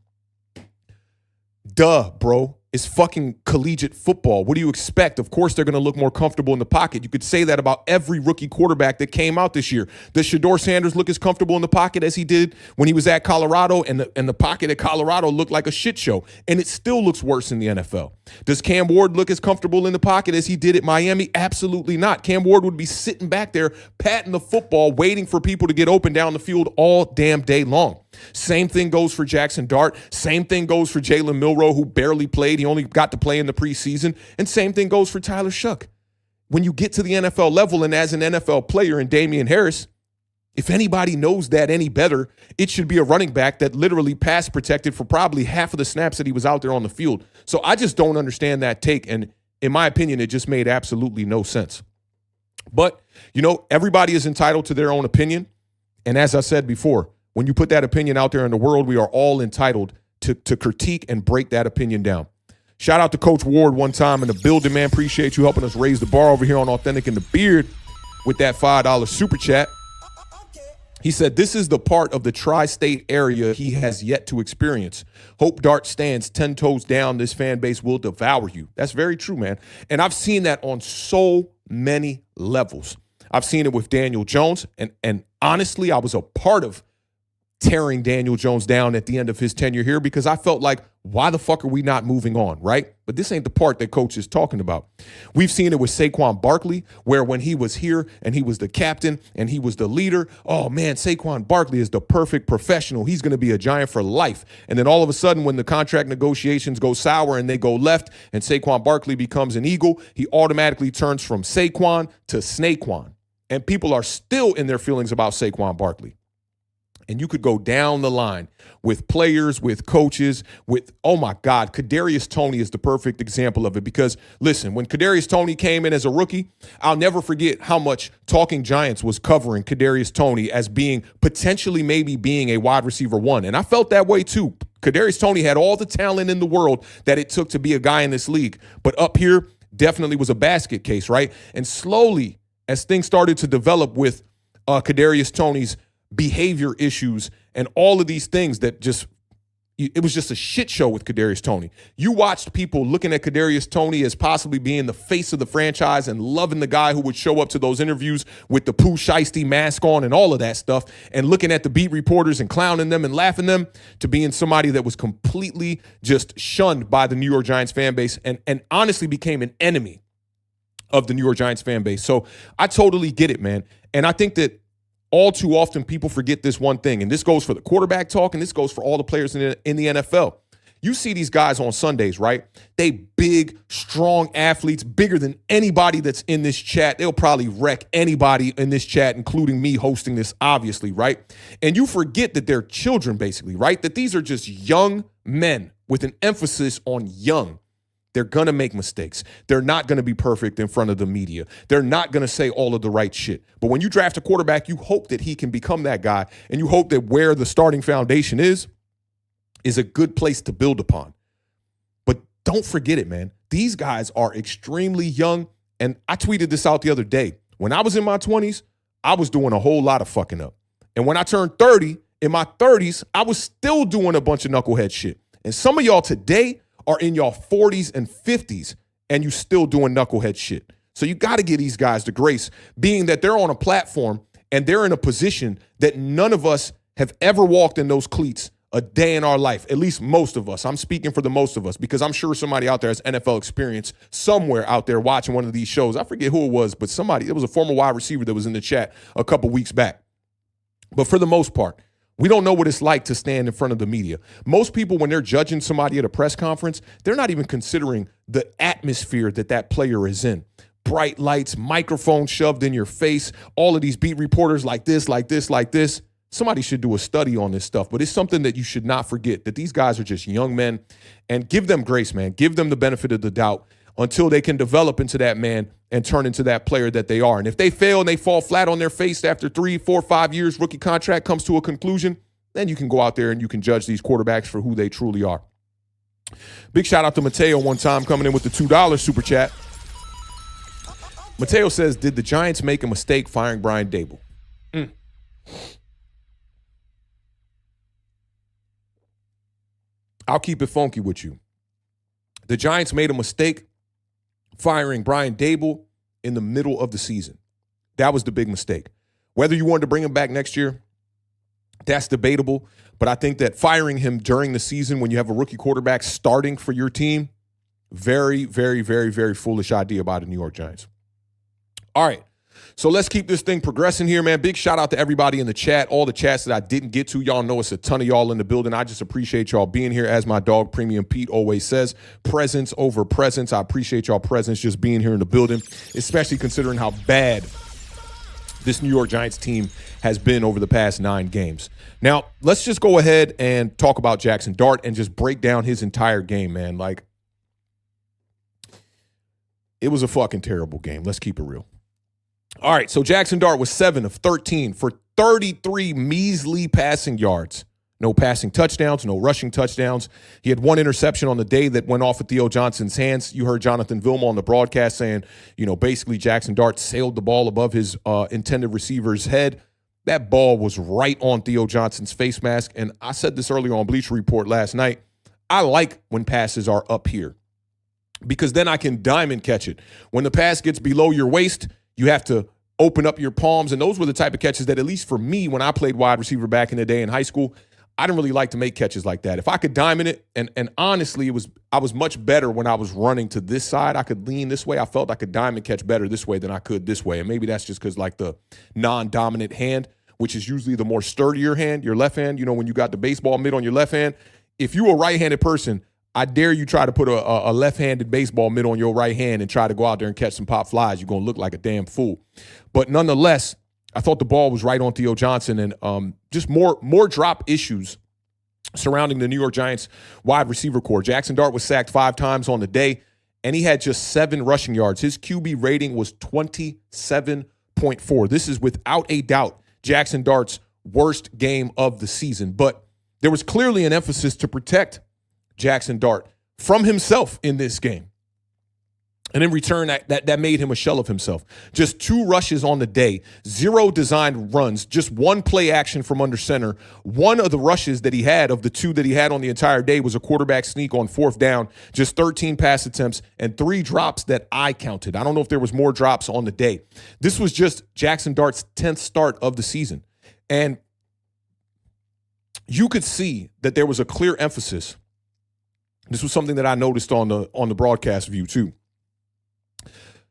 Duh, bro. It's fucking collegiate football. What do you expect? Of course, they're going to look more comfortable in the pocket. You could say that about every rookie quarterback that came out this year. Does Shedeur Sanders look as comfortable in the pocket as he did when he was at Colorado? And the pocket at Colorado looked like a shit show. And it still looks worse in the NFL. Does Cam Ward look as comfortable in the pocket as he did at Miami? Absolutely not. Cam Ward would be sitting back there, patting the football, waiting for people to get open down the field all damn day long. Same thing goes for Jaxson Dart. Same thing goes for Jalen Milroe, who barely played. He only got to play in the preseason. And same thing goes for Tyler Shuck. When you get to the NFL level, and as an NFL player in Damian Harris, if anybody knows that any better, it should be a running back that literally pass protected for probably half of the snaps that he was out there on the field. So I just don't understand that take. And in my opinion, it just made absolutely no sense. But, everybody is entitled to their own opinion. And as I said before, when you put that opinion out there in the world, we are all entitled to critique and break that opinion down. Shout out to Coach Ward one time in the building, man. Appreciate you helping us raise the bar over here on Authentic in the Beard with that $5 super chat. He said, this is the part of the tri-state area he has yet to experience. Hope Dart stands 10 toes down. This fan base will devour you. That's very true, man. And I've seen that on so many levels. I've seen it with Daniel Jones. And honestly, I was a part of tearing Daniel Jones down at the end of his tenure here, because I felt like, why the fuck are we not moving on, right? But this ain't the part that Coach is talking about. We've seen it with Saquon Barkley, where when he was here and he was the captain and he was the leader, oh man, Saquon Barkley is the perfect professional. He's going to be a Giant for life. And then all of a sudden, when the contract negotiations go sour and they go left and Saquon Barkley becomes an Eagle, he automatically turns from Saquon to Snaquan. And people are still in their feelings about Saquon Barkley. And you could go down the line with players, with coaches, with, oh my God, Kadarius Toney is the perfect example of it. Because listen, when Kadarius Toney came in as a rookie, I'll never forget how much Talking Giants was covering Kadarius Toney as being potentially maybe being a wide receiver one. And I felt that way too. Kadarius Toney had all the talent in the world that it took to be a guy in this league. But up here definitely was a basket case, right? And slowly, as things started to develop with Kadarius Toney's behavior issues and all of these things that just, it was just a shit show with Kadarius Toney. You watched people looking at Kadarius Toney as possibly being the face of the franchise and loving the guy who would show up to those interviews with the Pooh Shiesty mask on and all of that stuff, and looking at the beat reporters and clowning them and laughing them, to being somebody that was completely just shunned by the New York Giants fan base and honestly became an enemy of the New York Giants fan base. So I totally get it, man. And I think that all too often, people forget this one thing, and this goes for the quarterback talk, and this goes for all the players in the NFL. You see these guys on Sundays, right? They big, strong athletes, bigger than anybody that's in this chat. They'll probably wreck anybody in this chat, including me hosting this, obviously, right? And you forget that they're children, basically, right? That these are just young men with an emphasis on young. They're going to make mistakes. They're not going to be perfect in front of the media. They're not going to say all of the right shit. But when you draft a quarterback, you hope that he can become that guy, and you hope that where the starting foundation is a good place to build upon. But don't forget it, man. These guys are extremely young, and I tweeted this out the other day. When I was in my 20s, I was doing a whole lot of fucking up. And when I turned 30, in my 30s, I was still doing a bunch of knucklehead shit. And some of y'all today are in y'all 40s and 50s, and you still doing knucklehead shit. So you got to give these guys the grace, being that they're on a platform and they're in a position that none of us have ever walked in those cleats a day in our life, at least most of us. I'm speaking for the most of us because I'm sure somebody out there has NFL experience somewhere out there watching one of these shows. I forget who it was, but it was a former wide receiver that was in the chat a couple weeks back. But for the most part, we don't know what it's like to stand in front of the media. Most people, when they're judging somebody at a press conference, they're not even considering the atmosphere that player is in. Bright lights, microphone shoved in your face, all of these beat reporters like this, like this, like this. Somebody should do a study on this stuff, but it's something that you should not forget, that these guys are just young men, and give them grace, man. Give them the benefit of the doubt until they can develop into that man and turn into that player that they are. And if they fail and they fall flat on their face after 3, 4, 5 years, rookie contract comes to a conclusion, then you can go out there and you can judge these quarterbacks for who they truly are. Big shout out to Mateo one time coming in with the $2 super chat. Mateo says, did the Giants make a mistake firing Brian Daboll? I'll keep it funky with you. The Giants made a mistake firing Brian Daboll in the middle of the season. That was the big mistake. Whether you wanted to bring him back next year, that's debatable. But I think that firing him during the season when you have a rookie quarterback starting for your team, very, very, very, very foolish idea by the New York Giants. All right. So let's keep this thing progressing here, man. Big shout out to everybody in the chat, all the chats that I didn't get to. Y'all know it's a ton of y'all in the building. I just appreciate y'all being here. As my dog Premium Pete always says, presence over presence. I appreciate y'all presence just being here in the building, especially considering how bad this New York Giants team has been over the past 9 games. Now, let's just go ahead and talk about Jaxson Dart and just break down his entire game, man. Like, it was a fucking terrible game. Let's keep it real. All right, so Jaxson Dart was 7 of 13 for 33 measly passing yards. No passing touchdowns, no rushing touchdowns. He had 1 interception on the day that went off of Theo Johnson's hands. You heard Jonathan Vilma on the broadcast saying, basically Jaxson Dart sailed the ball above his intended receiver's head. That ball was right on Theo Johnson's face mask. And I said this earlier on Bleacher Report last night. I like when passes are up here because then I can diamond catch it. When the pass gets below your waist, you have to open up your palms. And those were the type of catches that, at least for me, when I played wide receiver back in the day in high school, I didn't really like to make catches like that. If I could diamond it, and honestly, I was much better when I was running to this side. I could lean this way. I felt I could diamond catch better this way than I could this way. And maybe that's just because, like, the non-dominant hand, which is usually the more sturdier hand, your left hand, when you got the baseball mitt on your left hand. If you're a right-handed person, I dare you try to put a left-handed baseball mitt on your right hand and try to go out there and catch some pop flies. You're going to look like a damn fool. But nonetheless, I thought the ball was right on Theo Johnson, and just more drop issues surrounding the New York Giants wide receiver core. Jaxson Dart was sacked 5 times on the day, and he had just 7 rushing yards. His QB rating was 27.4. This is without a doubt Jaxson Dart's worst game of the season. But there was clearly an emphasis to protect Jaxson Dart from himself in this game. And in return, that made him a shell of himself. Just 2 rushes on the day, 0 designed runs, just 1 play action from under center. One of the rushes that he had, of the 2 that he had on the entire day, was a quarterback sneak on 4th down, just 13 pass attempts and 3 drops that I counted. I don't know if there was more drops on the day. This was just Jaxson Dart's 10th start of the season. And you could see that there was a clear emphasis. This was something that I noticed on the broadcast view too.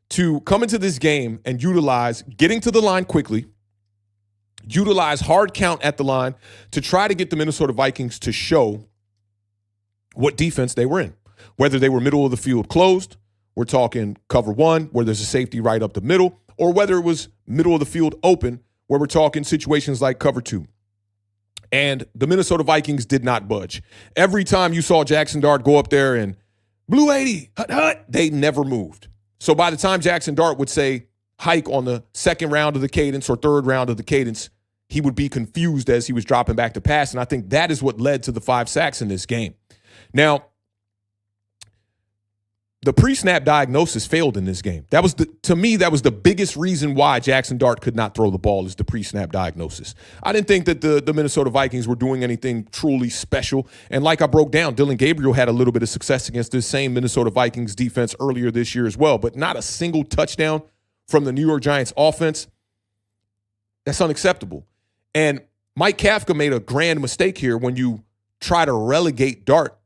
To come into this game and utilize getting to the line quickly, utilize hard count at the line to try to get the Minnesota Vikings to show what defense they were in. Whether they were middle of the field closed, we're talking cover 1, where there's a safety right up the middle, or whether it was middle of the field open, where we're talking situations like cover 2. And the Minnesota Vikings did not budge. Every time you saw Jaxson Dart go up there and blue 80, hut, hut, they never moved. So by the time Jaxson Dart would say hike on the 2nd round of the cadence or 3rd round of the cadence, he would be confused as he was dropping back to pass. And I think that is what led to the 5 sacks in this game. Now, the pre-snap diagnosis failed in this game. To me, that was the biggest reason why Jaxson Dart could not throw the ball, is the pre-snap diagnosis. I didn't think that the Minnesota Vikings were doing anything truly special. And like I broke down, Dylan Gabriel had a little bit of success against this same Minnesota Vikings defense earlier this year as well, but not a single touchdown from the New York Giants offense. That's unacceptable. And Mike Kafka made a grand mistake here when you try to relegate Dart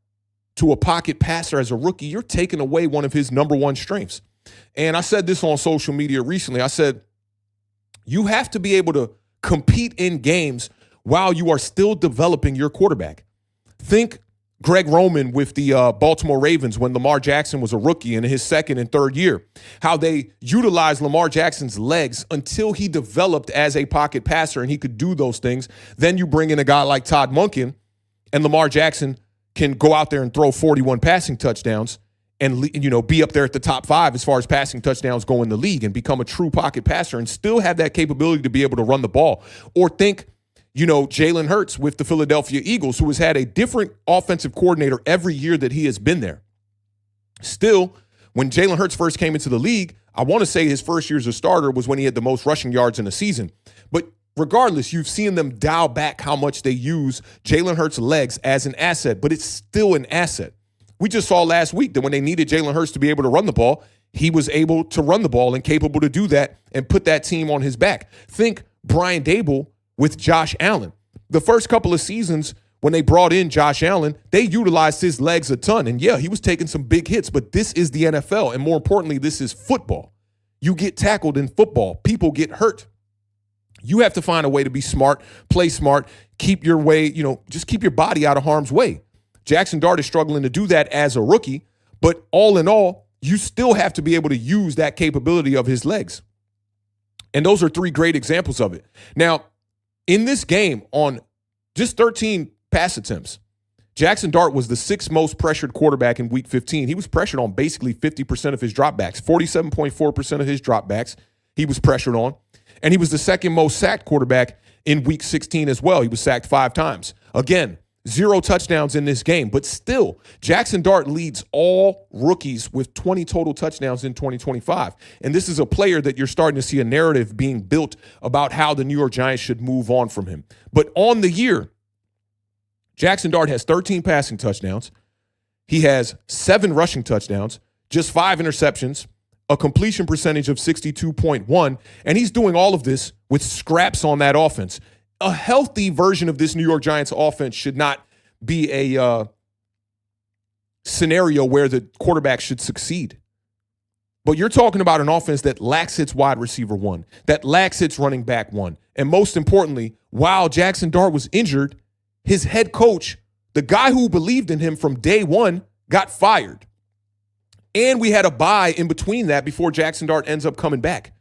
to a pocket passer as a rookie, you're taking away one of his number one strengths. And I said this on social media recently. I said, you have to be able to compete in games while you are still developing your quarterback. Think Greg Roman with the Baltimore Ravens when Lamar Jackson was a rookie in his second and third year, how they utilized Lamar Jackson's legs until he developed as a pocket passer and he could do those things. Then you bring in a guy like Todd Monken, and Lamar Jackson can go out there and throw 41 passing touchdowns and, you know, be up there at the top 5 as far as passing touchdowns go in the league and become a true pocket passer and still have that capability to be able to run the ball. Or think, you know, Jalen Hurts with the Philadelphia Eagles, who has had a different offensive coordinator every year that he has been there. Still, when Jalen Hurts first came into the league, I want to say his first year as a starter was when he had the most rushing yards in a season. But regardless, you've seen them dial back how much they use Jalen Hurts' legs as an asset, but it's still an asset. We just saw last week that when they needed Jalen Hurts to be able to run the ball, he was able to run the ball and capable to do that and put that team on his back. Think Brian Daboll with Josh Allen. The first couple of seasons when they brought in Josh Allen, they utilized his legs a ton. And yeah, he was taking some big hits, but this is the NFL. And more importantly, this is football. You get tackled in football. People get hurt. You have to find a way to be smart, play smart, keep your way, you know, just keep your body out of harm's way. Jaxson Dart is struggling to do that as a rookie, but all in all, you still have to be able to use that capability of his legs. And those are 3 great examples of it. Now, in this game, on just 13 pass attempts, Jaxson Dart was the 6th most pressured quarterback in Week 15. He was pressured on basically 50% of his dropbacks, 47.4% of his dropbacks he was pressured on. And he was the 2nd most sacked quarterback in Week 16 as well. He was sacked 5 times. Again, 0 touchdowns in this game, but still, Jaxson Dart leads all rookies with 20 total touchdowns in 2025. And this is a player that you're starting to see a narrative being built about how the New York Giants should move on from him. But on the year, Jaxson Dart has 13 passing touchdowns. He has 7 rushing touchdowns, just 5 interceptions, a completion percentage of 62.1, and he's doing all of this with scraps on that offense. A healthy version of this New York Giants offense should not be a scenario where the quarterback should succeed. But you're talking about an offense that lacks its wide receiver 1, that lacks its running back 1. And most importantly, while Jaxson Dart was injured, his head coach, the guy who believed in him from day 1, got fired. And we had a bye in between that before Jaxson Dart ends up coming back.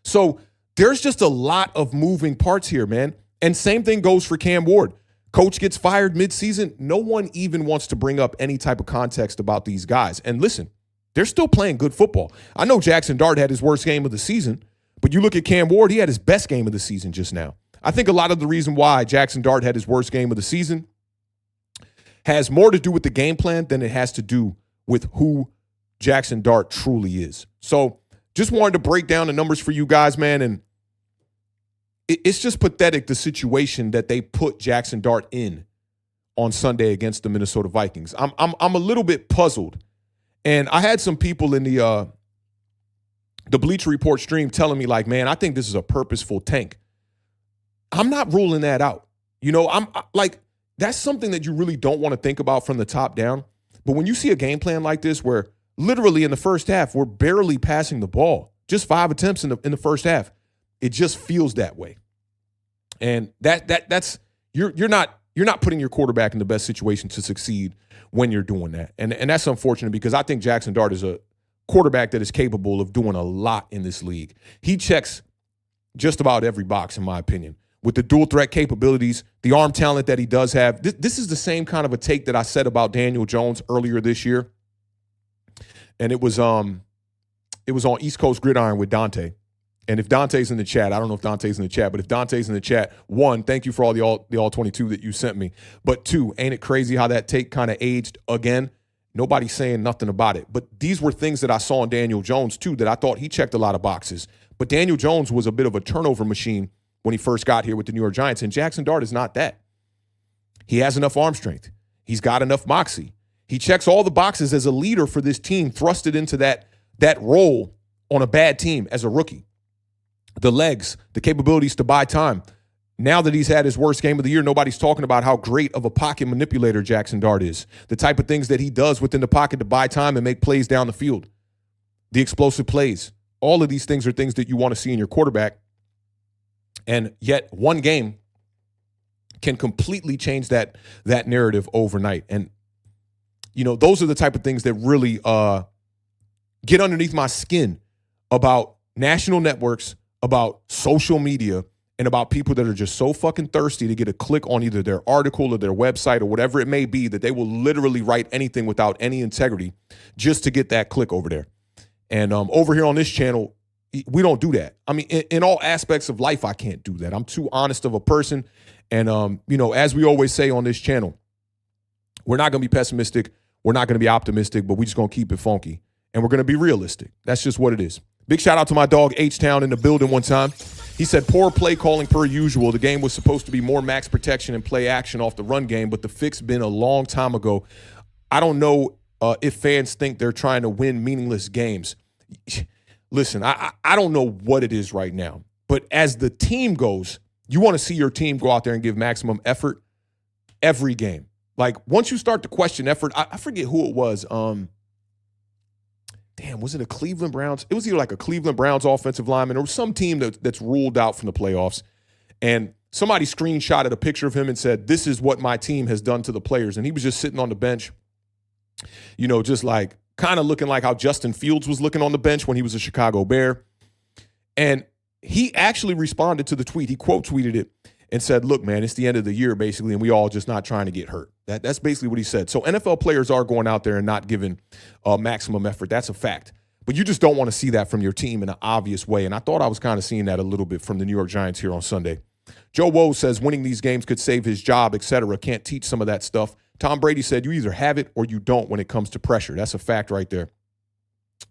So there's just a lot of moving parts here, man. And same thing goes for Cam Ward. Coach gets fired midseason. No one even wants to bring up any type of context about these guys. And listen, they're still playing good football. I know Jaxson Dart had his worst game of the season, but you look at Cam Ward, he had his best game of the season just now. I think a lot of the reason why Jaxson Dart had his worst game of the season has more to do with the game plan than it has to do with who Jaxson Dart truly is. So just wanted to break down the numbers for you guys, man. And it's just pathetic, the situation that they put Jaxson Dart in on Sunday against the Minnesota Vikings. I'm a little bit puzzled. And I had some people in the Bleacher Report stream telling me, like, man, I think this is a purposeful tank. I'm not ruling that out. You know, I'm like, that's something that you really don't want to think about from the top down. But when you see a game plan like this where literally in the first half, we're barely passing the ball, just 5 attempts in the first half, it just feels that way. And that's you're not putting your quarterback in the best situation to succeed when you're doing that. And that's unfortunate because I think Jaxson Dart is a quarterback that is capable of doing a lot in this league. He checks just about every box, in my opinion, with the dual threat capabilities, the arm talent that he does have. This is the same kind of a take that I said about Daniel Jones earlier this year. And it was on East Coast Gridiron with Dante. And if Dante's in the chat, I don't know if Dante's in the chat, but if Dante's in the chat, 1, thank you for all the all 22 that you sent me. But 2, ain't it crazy how that take kind of aged again? Nobody's saying nothing about it. But these were things that I saw in Daniel Jones, too, that I thought he checked a lot of boxes. But Daniel Jones was a bit of a turnover machine when he first got here with the New York Giants, and Jaxson Dart is not that. He has enough arm strength. He's got enough moxie. He checks all the boxes as a leader for this team, thrusted into that role on a bad team as a rookie. The legs, the capabilities to buy time. Now that he's had his worst game of the year, nobody's talking about how great of a pocket manipulator Jaxson Dart is. The type of things that he does within the pocket to buy time and make plays down the field. The explosive plays. All of these things are things that you want to see in your quarterback. And yet one game can completely change that narrative overnight. And, those are the type of things that really get underneath my skin about national networks, about social media, and about people that are just so fucking thirsty to get a click on either their article or their website or whatever it may be that they will literally write anything without any integrity just to get that click over there. And over here on this channel, we don't do that. I mean, in all aspects of life, I can't do that. I'm too honest of a person. And, as we always say on this channel, we're not going to be pessimistic. We're not going to be optimistic, but we're just going to keep it funky. And we're going to be realistic. That's just what it is. Big shout out to my dog H-Town in the building one time. He said, poor play calling per usual. The game was supposed to be more max protection and play action off the run game, but the fix been a long time ago. I don't know if fans think they're trying to win meaningless games. Listen, I don't know what it is right now, but as the team goes, you want to see your team go out there and give maximum effort every game. Like, once you start to question effort, I forget who it was. Was it a Cleveland Browns? It was either like a Cleveland Browns offensive lineman or some team that's ruled out from the playoffs. And somebody screenshotted a picture of him and said, this is what my team has done to the players. And he was just sitting on the bench, just like kind of looking like how Justin Fields was looking on the bench when he was a Chicago Bear. And he actually responded to the tweet. He quote tweeted it and said, look, man, it's the end of the year, basically, and we all just not trying to get hurt. That's basically what he said. So NFL players are going out there and not giving maximum effort. That's a fact. But you just don't want to see that from your team in an obvious way. And I thought I was kind of seeing that a little bit from the New York Giants here on Sunday. Joe Woe says winning these games could save his job, etc. Can't teach some of that stuff. Tom Brady said you either have it or you don't when it comes to pressure. That's a fact right there.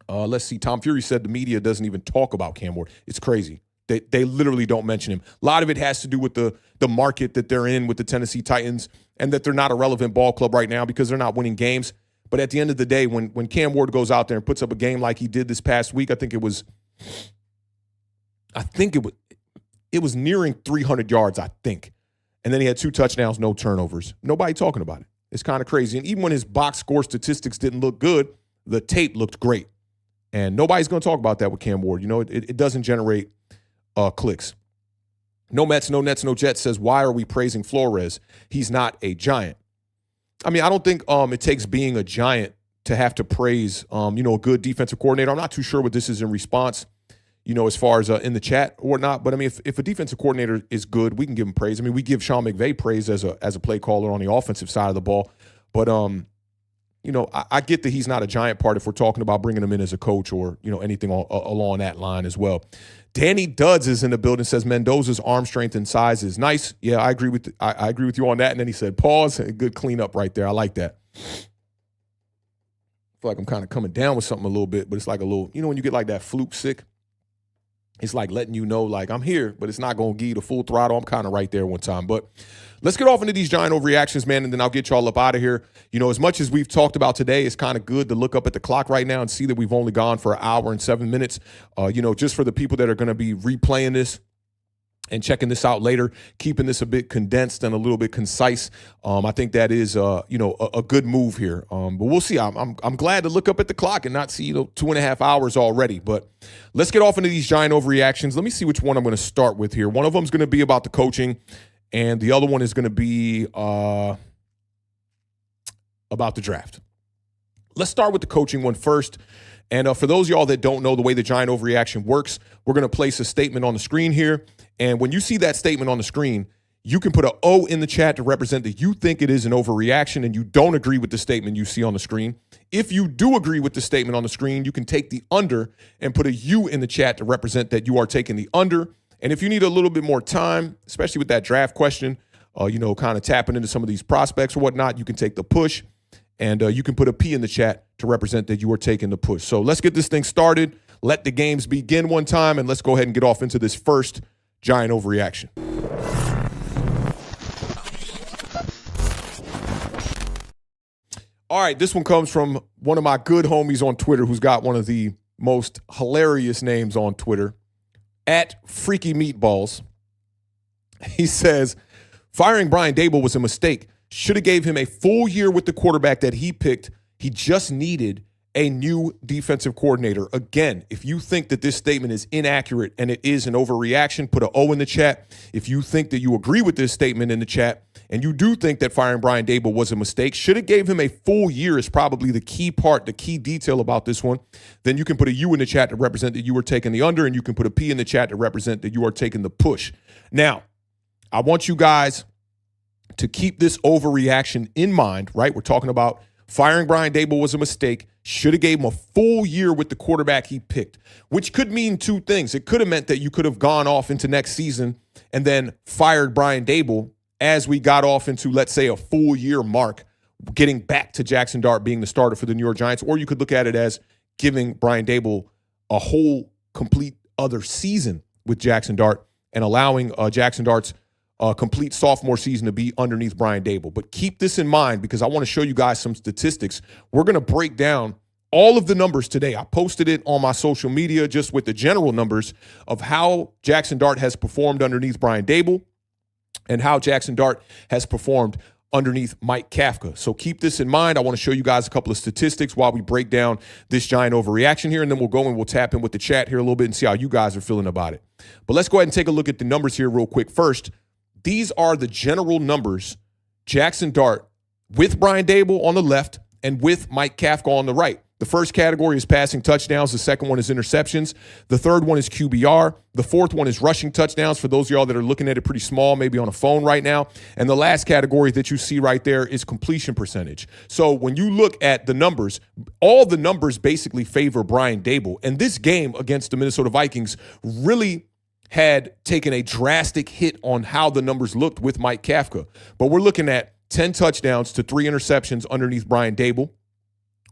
Let's see. Tom Fury said the media doesn't even talk about Cam Ward. It's crazy. They literally don't mention him. A lot of it has to do with the market that they're in with the Tennessee Titans and that they're not a relevant ball club right now because they're not winning games. But at the end of the day, when Cam Ward goes out there and puts up a game like he did this past week, I think it was nearing 300 yards, I think. And then he had 2 touchdowns, no turnovers. Nobody talking about it. It's kind of crazy. And even when his box score statistics didn't look good, the tape looked great. And nobody's going to talk about that with Cam Ward. It doesn't generate clicks. No Mets, no Nets, no Jets says, why are we praising Flores? He's not a giant. I mean, I don't think it takes being a giant to have to praise, a good defensive coordinator. I'm not too sure what this is in response, as far as in the chat or whatnot. But, I mean, if a defensive coordinator is good, we can give him praise. I mean, we give Sean McVay praise as a play caller on the offensive side of the ball. But, I get that he's not a giant part if we're talking about bringing him in as a coach or, anything along that line as well. Danny Duds is in the building, says Mendoza's arm strength and size is nice. Yeah, I agree with you on that. And then he said, pause, good cleanup right there. I like that. I feel like I'm kind of coming down with something a little bit, but it's like a little, when you get like that fluke sick, it's like letting you know, like, I'm here, but it's not going to give you the full throttle. I'm kind of right there one time. But let's get off into these giant overreactions, man, and then I'll get y'all up out of here. As much as we've talked about today, it's kind of good to look up at the clock right now and see that we've only gone for 1 hour and 7 minutes. Just for the people that are going to be replaying this and checking this out later, keeping this a bit condensed and a little bit concise. I think that is, a good move here. But we'll see. I'm glad to look up at the clock and not see 2.5 hours already. But let's get off into these giant overreactions. Let me see which one I'm going to start with here. One of them is going to be about the coaching, and the other one is going to be about the draft. Let's start with the coaching one first. And for those of y'all that don't know the way the giant overreaction works, we're going to place a statement on the screen here. And when you see that statement on the screen, you can put an O in the chat to represent that you think it is an overreaction and you don't agree with the statement you see on the screen. If you do agree with the statement on the screen, you can take the under and put a U in the chat to represent that you are taking the under. And if you need a little bit more time, especially with that draft question, kind of tapping into some of these prospects or whatnot, you can take the push. And you can put a P in the chat to represent that you are taking the push. So let's get this thing started. Let the games begin one time, and let's go ahead and get off into this first giant overreaction. All right, this one comes from one of my good homies on Twitter who's got one of the most hilarious names on Twitter, @Freaky Meatballs. He says, firing Brian Daboll was a mistake. Should have gave him a full year with the quarterback that he picked. He just needed a new defensive coordinator. Again, if you think that this statement is inaccurate and it is an overreaction, put an O in the chat. If you think that you agree with this statement in the chat and you do think that firing Brian Daboll was a mistake, should have gave him a full year is probably the key part, the key detail about this one, then you can put a U in the chat to represent that you were taking the under, and you can put a P in the chat to represent that you are taking the push. Now, I want you guys to keep this overreaction in mind, right? We're talking about firing Brian Daboll was a mistake. Should have gave him a full year with the quarterback he picked, which could mean two things. It could have meant that you could have gone off into next season and then fired Brian Daboll as we got off into, let's say, a full year mark, getting back to Jaxson Dart being the starter for the New York Giants. Or you could look at it as giving Brian Daboll a whole complete other season with Jaxson Dart and allowing Jaxson Dart's complete sophomore season to be underneath Brian Daboll. But keep this in mind because I want to show you guys some statistics. We're going to break down all of the numbers today. I posted it on my social media just with the general numbers of how Jaxson Dart has performed underneath Brian Daboll and how Jaxson Dart has performed underneath Mike Kafka. So keep this in mind. I want to show you guys a couple of statistics while we break down this giant overreaction here, and then we'll go and we'll tap in with the chat here a little bit and see how you guys are feeling about it. But let's go ahead and take a look at the numbers here real quick. First, these are the general numbers Jaxson Dart with Brian Daboll on the left and with Mike Kafka on the right. The first category is passing touchdowns. The second one is interceptions. The third one is QBR. The fourth one is rushing touchdowns for those of y'all that are looking at it pretty small, maybe on a phone right now. And the last category that you see right there is completion percentage. So when you look at the numbers, all the numbers basically favor Brian Daboll. And this game against the Minnesota Vikings really had taken a drastic hit on how the numbers looked with Mike Kafka. But we're looking at 10 touchdowns to 3 interceptions underneath Brian Daboll.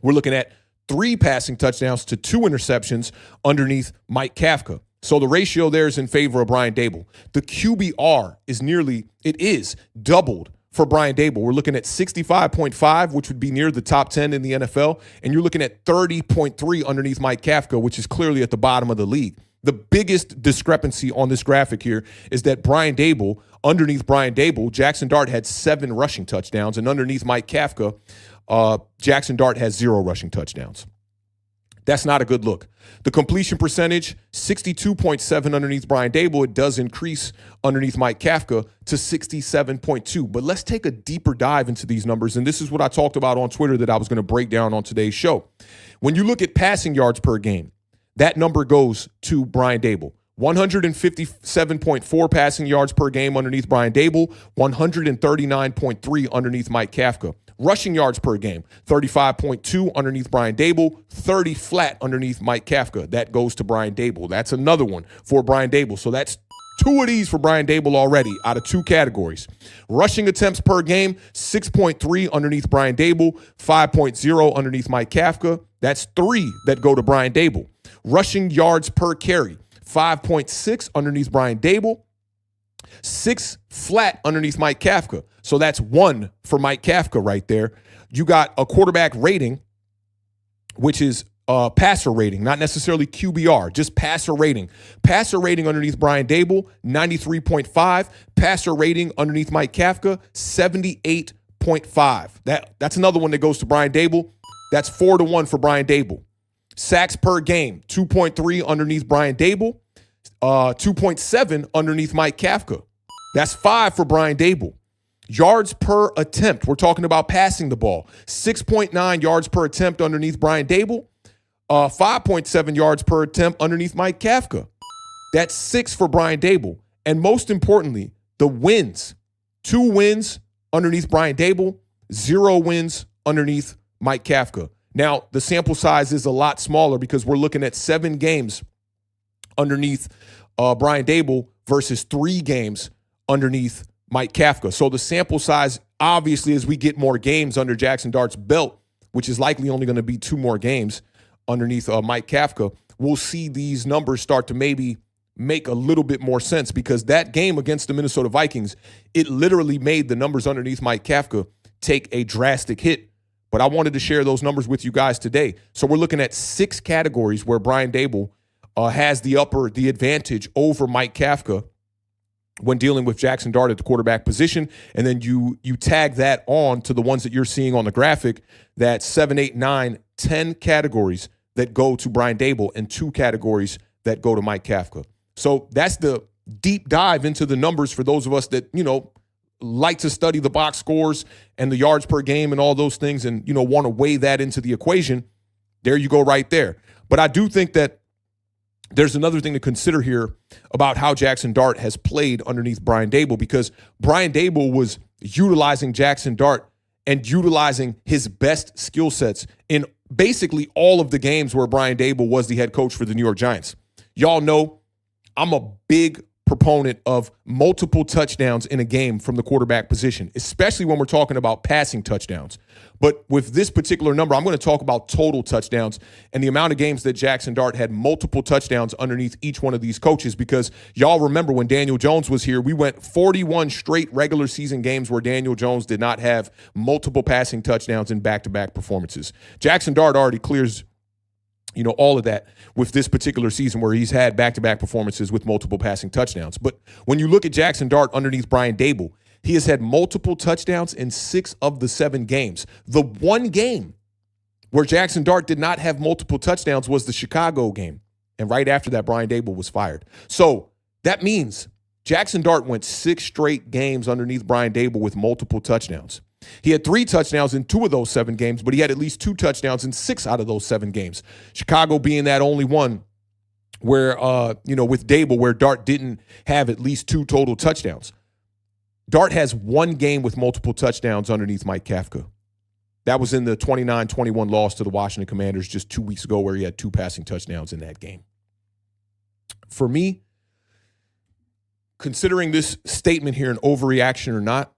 We're looking at 3 passing touchdowns to 2 interceptions underneath Mike Kafka. So the ratio there is in favor of Brian Daboll. The QBR is doubled for Brian Daboll. We're looking at 65.5, which would be near the top 10 in the NFL. And you're looking at 30.3 underneath Mike Kafka, which is clearly at the bottom of the league. The biggest discrepancy on this graphic here is that underneath Brian Daboll, Jaxson Dart had 7 rushing touchdowns, and underneath Mike Kafka, Jaxson Dart has 0 rushing touchdowns. That's not a good look. The completion percentage, 62.7 underneath Brian Daboll. It does increase underneath Mike Kafka to 67.2. But let's take a deeper dive into these numbers, and this is what I talked about on Twitter that I was going to break down on today's show. When you look at passing yards per game, that number goes to Brian Daboll. 157.4 passing yards per game underneath Brian Daboll, 139.3 underneath Mike Kafka. Rushing yards per game, 35.2 underneath Brian Daboll, 30 flat underneath Mike Kafka. That goes to Brian Daboll. That's another one for Brian Daboll. So that's 2 of these for Brian Daboll already out of 2 categories. Rushing attempts per game, 6.3 underneath Brian Daboll, 5.0 underneath Mike Kafka. That's 3 that go to Brian Daboll. Rushing yards per carry, 5.6 underneath Brian Daboll, 6 flat underneath Mike Kafka. So that's 1 for Mike Kafka right there. You got a quarterback rating, which is passer rating, not necessarily QBR, just passer rating. Passer rating underneath Brian Daboll, 93.5. Passer rating underneath Mike Kafka, 78.5. That's another one that goes to Brian Daboll. That's 4-1 for Brian Daboll. Sacks per game, 2.3 underneath Brian Daboll, 2.7 underneath Mike Kafka. That's 5 for Brian Daboll. Yards per attempt, we're talking about passing the ball, 6.9 yards per attempt underneath Brian Daboll, 5.7 yards per attempt underneath Mike Kafka. That's 6 for Brian Daboll. And most importantly, the wins, 2 wins underneath Brian Daboll, 0 wins underneath Mike Kafka. Now, the sample size is a lot smaller because we're looking at 7 games underneath Brian Daboll versus 3 games underneath Mike Kafka. So the sample size, obviously, as we get more games under Jaxson Dart's belt, which is likely only going to be 2 more games underneath Mike Kafka, we'll see these numbers start to maybe make a little bit more sense because that game against the Minnesota Vikings, it literally made the numbers underneath Mike Kafka take a drastic hit. But I wanted to share those numbers with you guys today. So we're looking at 6 categories where Brian Daboll has the advantage over Mike Kafka when dealing with Jaxson Dart at the quarterback position. And then you tag that on to the ones that you're seeing on the graphic, that 7, 8, 9, 10 categories that go to Brian Daboll and 2 categories that go to Mike Kafka. So that's the deep dive into the numbers for those of us that, like to study the box scores and the yards per game and all those things and, want to weigh that into the equation. There you go right there. But I do think that there's another thing to consider here about how Jaxson Dart has played underneath Brian Daboll, because Brian Daboll was utilizing Jaxson Dart and utilizing his best skill sets in basically all of the games where Brian Daboll was the head coach for the New York Giants. Y'all know I'm a big proponent of multiple touchdowns in a game from the quarterback position, especially when we're talking about passing touchdowns. But with this particular number, I'm going to talk about total touchdowns and the amount of games that Jaxson Dart had multiple touchdowns underneath each one of these coaches, because y'all remember when Daniel Jones was here, we went 41 straight regular season games where Daniel Jones did not have multiple passing touchdowns in back-to-back performances. Jaxson Dart already clears all of that with this particular season where he's had back-to-back performances with multiple passing touchdowns. But when you look at Jaxson Dart underneath Brian Daboll, he has had multiple touchdowns in 6 of the 7 games. The one game where Jaxson Dart did not have multiple touchdowns was the Chicago game. And right after that, Brian Daboll was fired. So that means Jaxson Dart went 6 straight games underneath Brian Daboll with multiple touchdowns. He had 3 touchdowns in 2 of those 7 games, but he had at least 2 touchdowns in 6 out of those 7 games. Chicago being that only one where, with Daboll, where Dart didn't have at least 2 total touchdowns. Dart has 1 game with multiple touchdowns underneath Mike Kafka. That was in the 29-21 loss to the Washington Commanders just 2 weeks ago, where he had 2 passing touchdowns in that game. For me, considering this statement here an overreaction or not,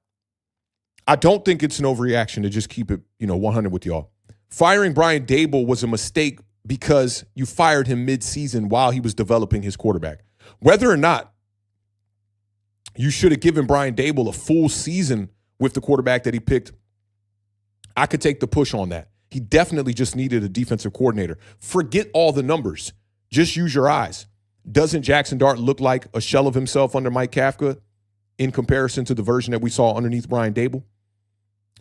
I don't think it's an overreaction to just keep it, 100 with y'all. Firing Brian Daboll was a mistake because you fired him mid-season while he was developing his quarterback. Whether or not you should have given Brian Daboll a full season with the quarterback that he picked, I could take the push on that. He definitely just needed a defensive coordinator. Forget all the numbers. Just use your eyes. Doesn't Jaxson Dart look like a shell of himself under Mike Kafka in comparison to the version that we saw underneath Brian Daboll?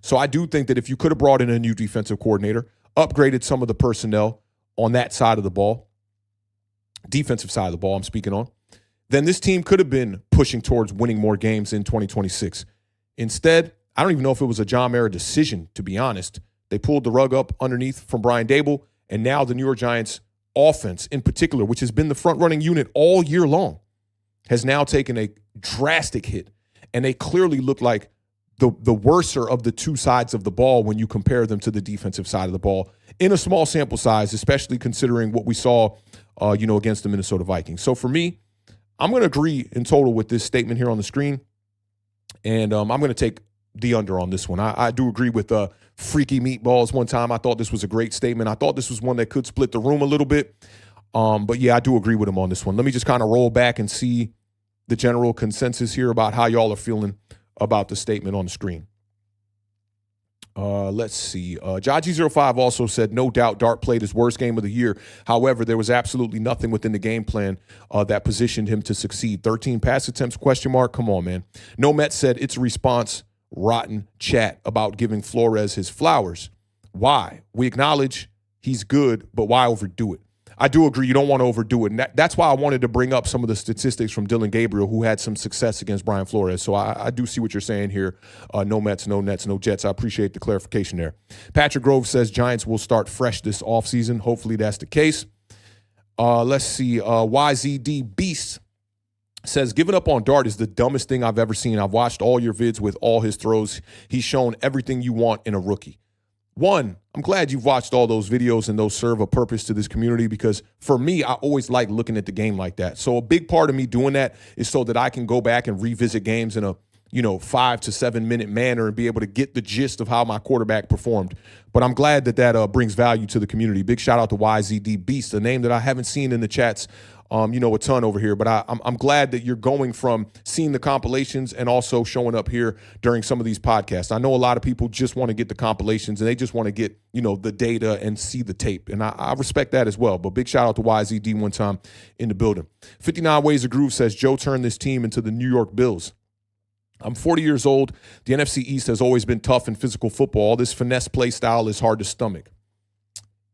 So I do think that if you could have brought in a new defensive coordinator, upgraded some of the personnel on that side of the ball, defensive side of the ball I'm speaking on, then this team could have been pushing towards winning more games in 2026. Instead, I don't even know if it was a John Mara decision, to be honest. They pulled the rug up underneath from Brian Daboll, and now the New York Giants offense in particular, which has been the front-running unit all year long, has now taken a drastic hit, and they clearly look like the worser of the 2 sides of the ball when you compare them to the defensive side of the ball in a small sample size, especially considering what we saw, against the Minnesota Vikings. So for me, I'm going to agree in total with this statement here on the screen, and I'm going to take the under on this one. I do agree with Freaky Meatballs one time. I thought this was a great statement. I thought this was one that could split the room a little bit. But yeah, I do agree with him on this one. Let me just kind of roll back and see the general consensus here about how y'all are feeling about the statement on the screen. Let's see. Jaji05 also said, no doubt Dart played his worst game of the year. However, there was absolutely nothing within the game plan that positioned him to succeed. 13 pass attempts, ? Come on, man. No Met said, it's a response, rotten chat about giving Flores his flowers. Why? We acknowledge he's good, but why overdo it? I do agree you don't want to overdo it. And that's why I wanted to bring up some of the statistics from Dylan Gabriel, who had some success against Brian Flores. So I do see what you're saying here. No Mets, no Nets, no Jets. I appreciate the clarification there. Patrick Grove says Giants will start fresh this offseason. Hopefully that's the case. Let's see. YZD Beast says, giving up on Dart is the dumbest thing I've ever seen. I've watched all your vids with all his throws. He's shown everything you want in a rookie. One, I'm glad you've watched all those videos and those serve a purpose to this community, because for me, I always like looking at the game like that. So a big part of me doing that is so that I can go back and revisit games in a 5 to 7 minute manner and be able to get the gist of how my quarterback performed. But I'm glad that brings value to the community. Big shout out to YZD Beast, a name that I haven't seen in the chats a ton over here. But I'm glad that you're going from seeing the compilations and also showing up here during some of these podcasts. I know a lot of people just want to get the compilations and they just want to get, the data and see the tape. And I respect that as well. But big shout out to YZD one time in the building. 59 Ways of Groove says, Joe turned this team into the New York Bills. I'm 40 years old. The NFC East has always been tough in physical football. All this finesse play style is hard to stomach.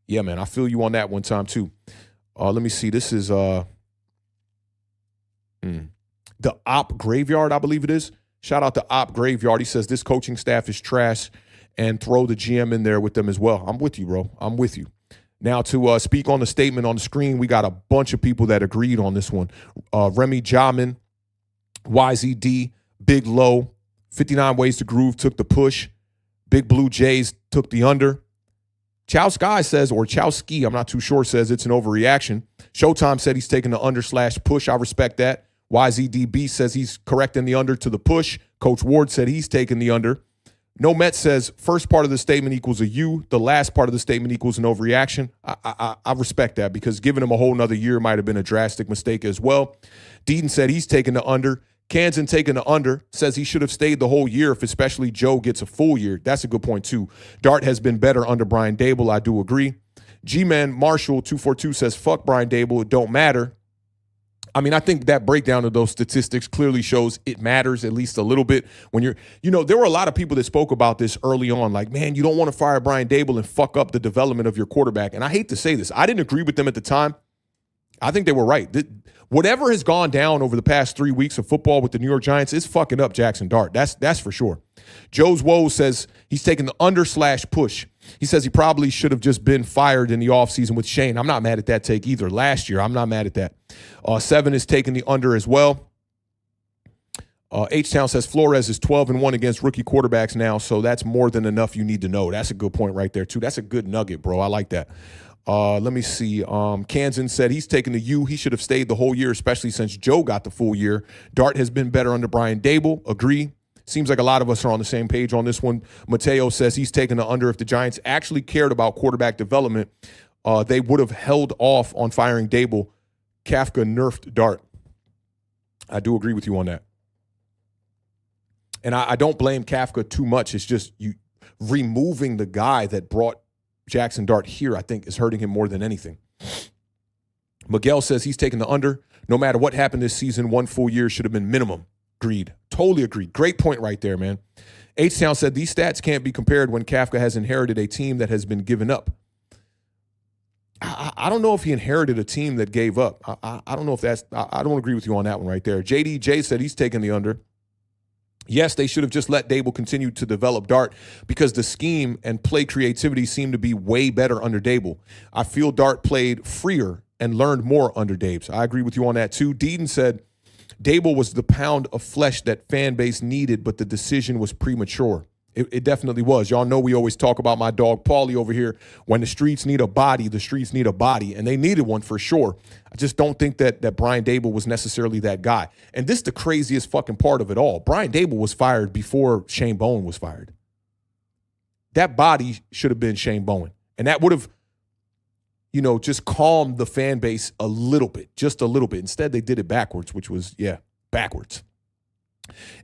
Yeah, man, I feel you on that one time too. Let me see. This is the Op Graveyard, I believe it is. Shout out to Op Graveyard. He says this coaching staff is trash and throw the GM in there with them as well. I'm with you, bro. I'm with you. Now to speak on the statement on the screen, we got a bunch of people that agreed on this one. Remy Jamin, YZD, Big Low, 59 Ways to Groove took the push. Big Blue Jays took the under. Chow Sky says, or Chow Ski, I'm not too sure, says it's an overreaction. Showtime said he's taking the under/push. I respect that. YZDB says he's correcting the under to the push. Coach Ward said he's taking the under. No Met says first part of the statement equals a U. The last part of the statement equals an overreaction. I respect that because giving him a whole nother year might have been a drastic mistake as well. Deaton said he's taking the under. Kansan taking the under, says he should have stayed the whole year if especially Joe gets a full year. That's a good point, too. Dart has been better under Brian Daboll. I do agree. G-Man Marshall 242 says, fuck Brian Daboll. It don't matter. I mean, I think that breakdown of those statistics clearly shows it matters at least a little bit. When you're, there were a lot of people that spoke about this early on, like, man, you don't want to fire Brian Daboll and fuck up the development of your quarterback. And I hate to say this. I didn't agree with them at the time. I think they were right. Whatever has gone down over the past 3 weeks of football with the New York Giants is fucking up Jaxson Dart. That's for sure. Joe's Woe says he's taking the under/push. He says he probably should have just been fired in the offseason with Shane. I'm not mad at that take either. Last year, I'm not mad at that. 7 is taking the under as well. H-Town says Flores is 12-1 against rookie quarterbacks now, so that's more than enough you need to know. That's a good point right there, too. That's a good nugget, bro. I like that. Let me see. Kansan said he's taking the U. He should have stayed the whole year, especially since Joe got the full year. Dart has been better under Brian Daboll. Agree. Seems like a lot of us are on the same page on this one. Mateo says he's taking the under. If the Giants actually cared about quarterback development, they would have held off on firing Daboll. Kafka nerfed Dart. I do agree with you on that. And I don't blame Kafka too much. It's just you removing the guy that brought Jaxson Dart here, I think, is hurting him more than anything. Miguel says he's taking the under. No matter what happened this season, 1 full year should have been minimum. Agreed. Totally agreed. Great point right there, man. H-Town said these stats can't be compared when Kafka has inherited a team that has been given up. I don't know if he inherited a team that gave up. I don't know if that's – I don't agree with you on that one right there. JDJ said he's taking the under. Yes, they should have just let Daboll continue to develop Dart because the scheme and play creativity seem to be way better under Daboll. I feel Dart played freer and learned more under Dabes. I agree with you on that too. Deaton said Daboll was the pound of flesh that fan base needed, but the decision was premature. It definitely was. Y'all know we always talk about my dog Paulie over here. When the streets need a body, the streets need a body, and they needed one for sure. I just don't think that Brian Daboll was necessarily that guy. And this is the craziest fucking part of it all. Brian Daboll was fired before Shane Bowen was fired. That body should have been Shane Bowen. And that would have, just calmed the fan base a little bit, just a little bit. Instead, they did it backwards, which was, backwards.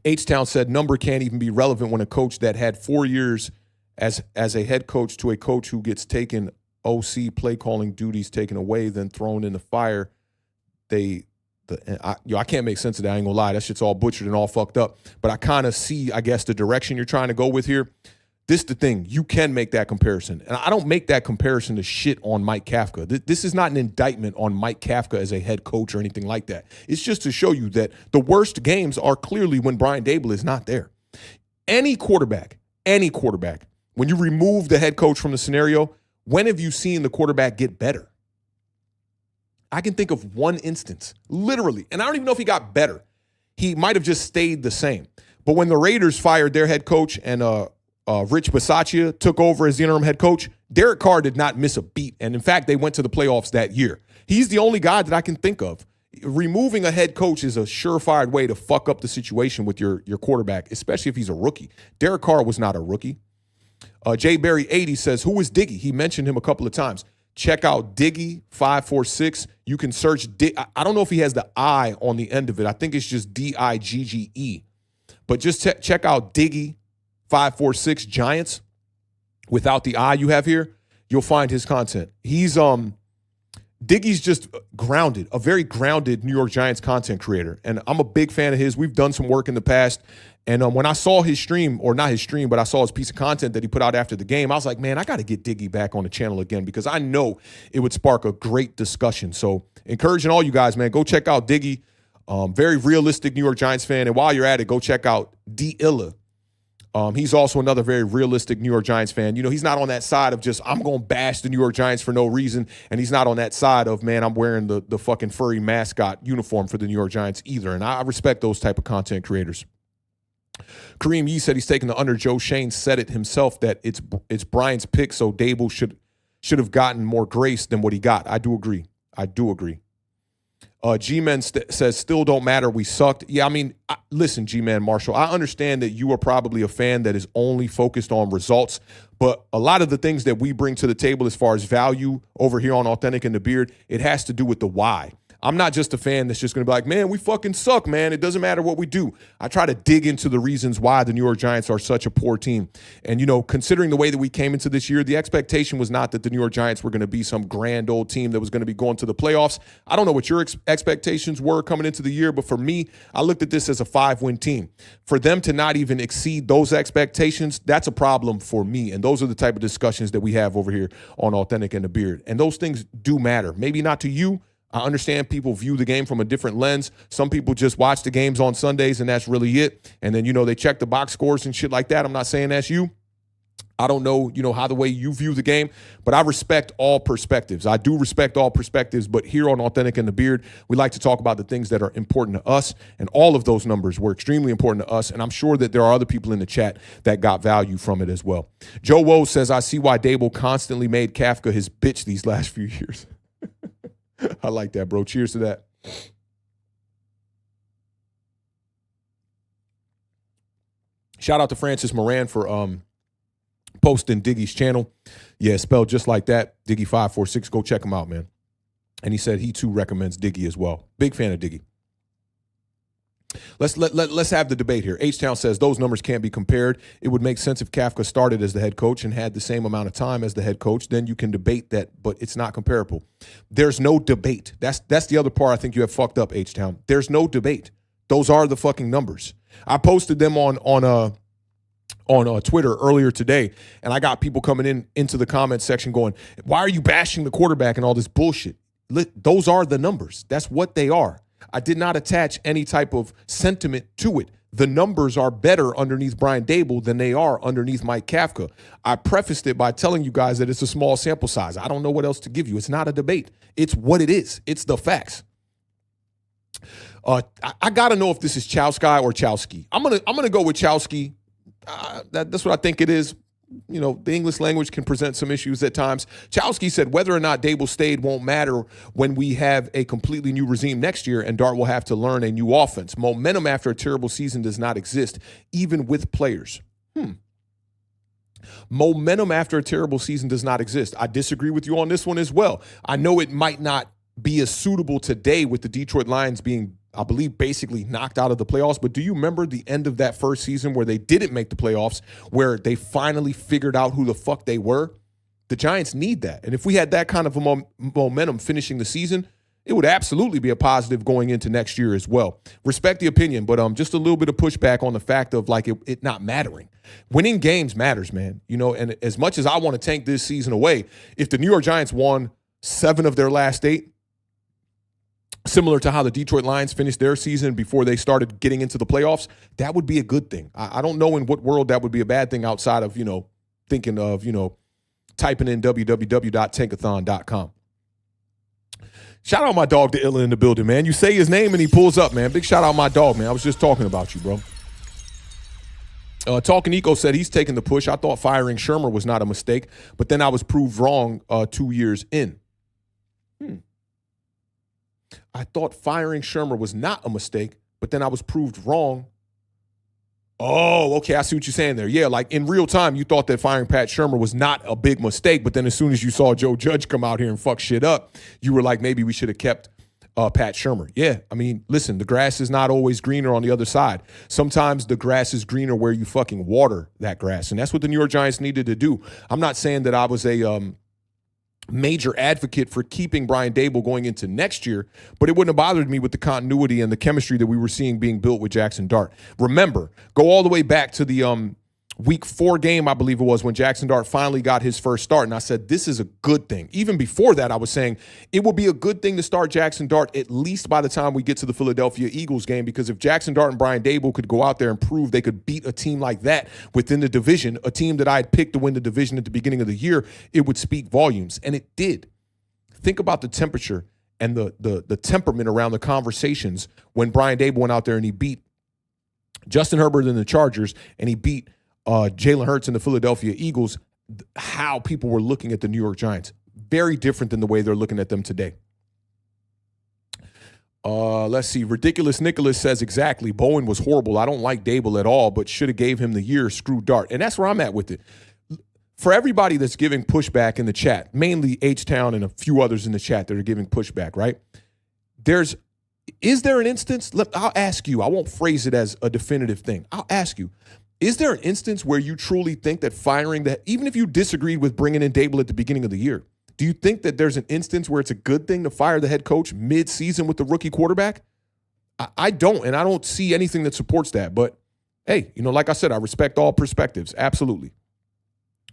H-Town said number can't even be relevant when a coach that had 4 years as a head coach to a coach who gets taken OC play calling duties taken away, then thrown in the fire. I can't make sense of that. I ain't gonna lie. That shit's all butchered and all fucked up. But I kind of see, I guess, the direction you're trying to go with here. This is the thing. You can make that comparison. And I don't make that comparison to shit on Mike Kafka. This is not an indictment on Mike Kafka as a head coach or anything like that. It's just to show you that the worst games are clearly when Brian Daboll is not there. Any quarterback, when you remove the head coach from the scenario, when have you seen the quarterback get better? I can think of one instance, literally, and I don't even know if he got better. He might have just stayed the same. But when the Raiders fired their head coach and Rich Bisaccia took over as the interim head coach, Derek Carr did not miss a beat. And in fact, they went to the playoffs that year. He's the only guy that I can think of. Removing a head coach is a surefire way to fuck up the situation with your quarterback, especially if he's a rookie. Derek Carr was not a rookie. Jay Berry 80 says, who is Diggy? He mentioned him a couple of times. Check out Diggy546. You can search. I don't know if he has the I on the end of it. I think it's just Digge. But just check out Diggy546 Giants without the I you have here. You'll find his content. Diggy's just grounded, a very grounded New York Giants content creator. And I'm a big fan of his. We've done some work in the past. And when I saw his stream, or not his stream, but I saw his piece of content that he put out after the game, I was like, man, I got to get Diggy back on the channel again because I know it would spark a great discussion. So encouraging all you guys, man, go check out Diggy. Very realistic New York Giants fan. And while you're at it, go check out D Illa. He's also another very realistic New York Giants fan. You know, he's not on that side of just, I'm going to bash the New York Giants for no reason. And he's not on that side of, man, I'm wearing the fucking furry mascot uniform for the New York Giants either. And I respect those type of content creators. Kareem Yee said he's taking the under. Joe Shane said it himself that it's Brian's pick, so Daboll should have gotten more grace than what he got. I do agree. G-Man says, still don't matter. We sucked. Yeah, I mean, listen, G-Man Marshall, I understand that you are probably a fan that is only focused on results, but a lot of the things that we bring to the table as far as value over here on Authentic and the Beard, it has to do with the why. I'm not just a fan that's just going to be like, man, we fucking suck, man. It doesn't matter what we do. I try to dig into the reasons why the New York Giants are such a poor team. And, you know, considering the way that we came into this year, the expectation was not that the New York Giants were going to be some grand old team that was going to be going to the playoffs. I don't know what your expectations were coming into the year, but for me, I looked at this as a 5-win team. For them to not even exceed those expectations, that's a problem for me. And those are the type of discussions that we have over here on Authentic and the Beard. And those things do matter. Maybe not to you. I understand people view the game from a different lens. Some people just watch the games on Sundays and that's really it. And then, you know, they check the box scores and shit like that. I'm not saying that's you. I don't know, you know, how the way you view the game, but I respect all perspectives. I do respect all perspectives, but here on Authentic and the Beard, we like to talk about the things that are important to us, and all of those numbers were extremely important to us, and I'm sure that there are other people in the chat that got value from it as well. Joe Woe says, I see why Daboll constantly made Kafka his bitch these last few years. I like that, bro. Cheers to that. Shout out to Francis Moran for posting Diggy's channel. Yeah, spelled just like that. Diggy546. Go check him out, man. And he said he too recommends Diggy as well. Big fan of Diggy. Let's have the debate here. H-Town says those numbers can't be compared. It would make sense if Kafka started as the head coach and had the same amount of time as the head coach. Then you can debate that, but it's not comparable. There's no debate. That's the other part I think you have fucked up, H-Town. There's no debate. Those are the fucking numbers. I posted them on Twitter earlier today, and I got people coming into the comment section going, why are you bashing the quarterback and all this bullshit? Those are the numbers. That's what they are. I did not attach any type of sentiment to it. The numbers are better underneath Brian Daboll than they are underneath Mike Kafka. I prefaced it by telling you guys that it's a small sample size. I don't know what else to give you. It's not a debate. It's what it is. It's the facts. I got to know if this is Chowsky or Chowski. I'm gonna go with Chowski. That's what I think it is. You know, the English language can present some issues at times. Chowsky said whether or not Daboll stayed won't matter when we have a completely new regime next year and Dart will have to learn a new offense. Momentum after a terrible season does not exist, even with players. Momentum after a terrible season does not exist. I disagree with you on this one as well. I know it might not be as suitable today with the Detroit Lions being, I believe, basically knocked out of the playoffs. But do you remember the end of that first season where they didn't make the playoffs, where they finally figured out who the fuck they were? The Giants need that. And if we had that kind of a momentum finishing the season, it would absolutely be a positive going into next year as well. Respect the opinion, but just a little bit of pushback on the fact of like it not mattering. Winning games matters, man. You know, and as much as I want to tank this season away, if the New York Giants won 7 of their last 8, similar to how the Detroit Lions finished their season before they started getting into the playoffs, that would be a good thing. I don't know in what world that would be a bad thing outside of, you know, thinking of, you know, typing in www.tankathon.com. Shout out my dog, the Illa in the building, man. You say his name and he pulls up, man. Big shout out my dog, man. I was just talking about you, bro. Talking Eco said he's taking the push. I thought firing Shermer was not a mistake, but then I was proved wrong 2 years in. I thought firing Shermer was not a mistake, but then I was proved wrong Oh, okay. I see what you're saying there. Yeah, like in real time, you thought that firing Pat Shurmur was not a big mistake, but then as soon as you saw Joe Judge come out here and fuck shit up, you were like, maybe we should have kept Pat Shurmur. Yeah, I mean, listen, the grass is not always greener on the other side. Sometimes the grass is greener where you fucking water that grass, and that's what the New York Giants needed to do. I'm not saying that I was a major advocate for keeping Brian Daboll going into next year, but it wouldn't have bothered me with the continuity and the chemistry that we were seeing being built with Jaxson Dart. Remember, go all the way back to the week 4 game, I believe it was, when Jaxson Dart finally got his first start, and I said, this is a good thing. Even before that, I was saying it would be a good thing to start Jaxson Dart at least by the time we get to the Philadelphia Eagles game, because if Jaxson Dart and Brian Daboll could go out there and prove they could beat a team like that within the division, a team that I had picked to win the division at the beginning of the year, it would speak volumes, and it did. Think about the temperature and the temperament around the conversations when Brian Daboll went out there and he beat Justin Herbert and the Chargers, and he beat Jalen Hurts and the Philadelphia Eagles, how people were looking at the New York Giants. Very different than the way they're looking at them today. Let's see. Ridiculous Nicholas says, exactly, Bowen was horrible. I don't like Daboll at all, but should have gave him the year. Screw Dart. And that's where I'm at with it. For everybody that's giving pushback in the chat, mainly H-Town and a few others in the chat that are giving pushback, right? Is there an instance? I'll ask you. I won't phrase it as a definitive thing. I'll ask you. Is there an instance where you truly think that firing that, even if you disagreed with bringing in Daboll at the beginning of the year, do you think that there's an instance where it's a good thing to fire the head coach mid-season with the rookie quarterback? I don't, and I don't see anything that supports that. But, hey, like I said, I respect all perspectives. Absolutely.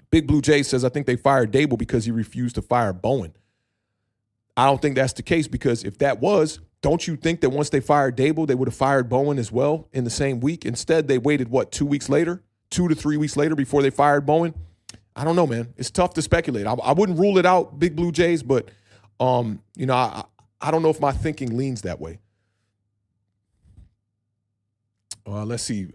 Big Blue Jay says, I think they fired Daboll because he refused to fire Bowen. I don't think that's the case, because if that was, don't you think that once they fired Daboll, they would have fired Bowen as well in the same week? Instead, they waited, 2 weeks later, 2 to 3 weeks later before they fired Bowen? I don't know, man. It's tough to speculate. I wouldn't rule it out, Big Blue Jays, but, I don't know if my thinking leans that way. Let's see.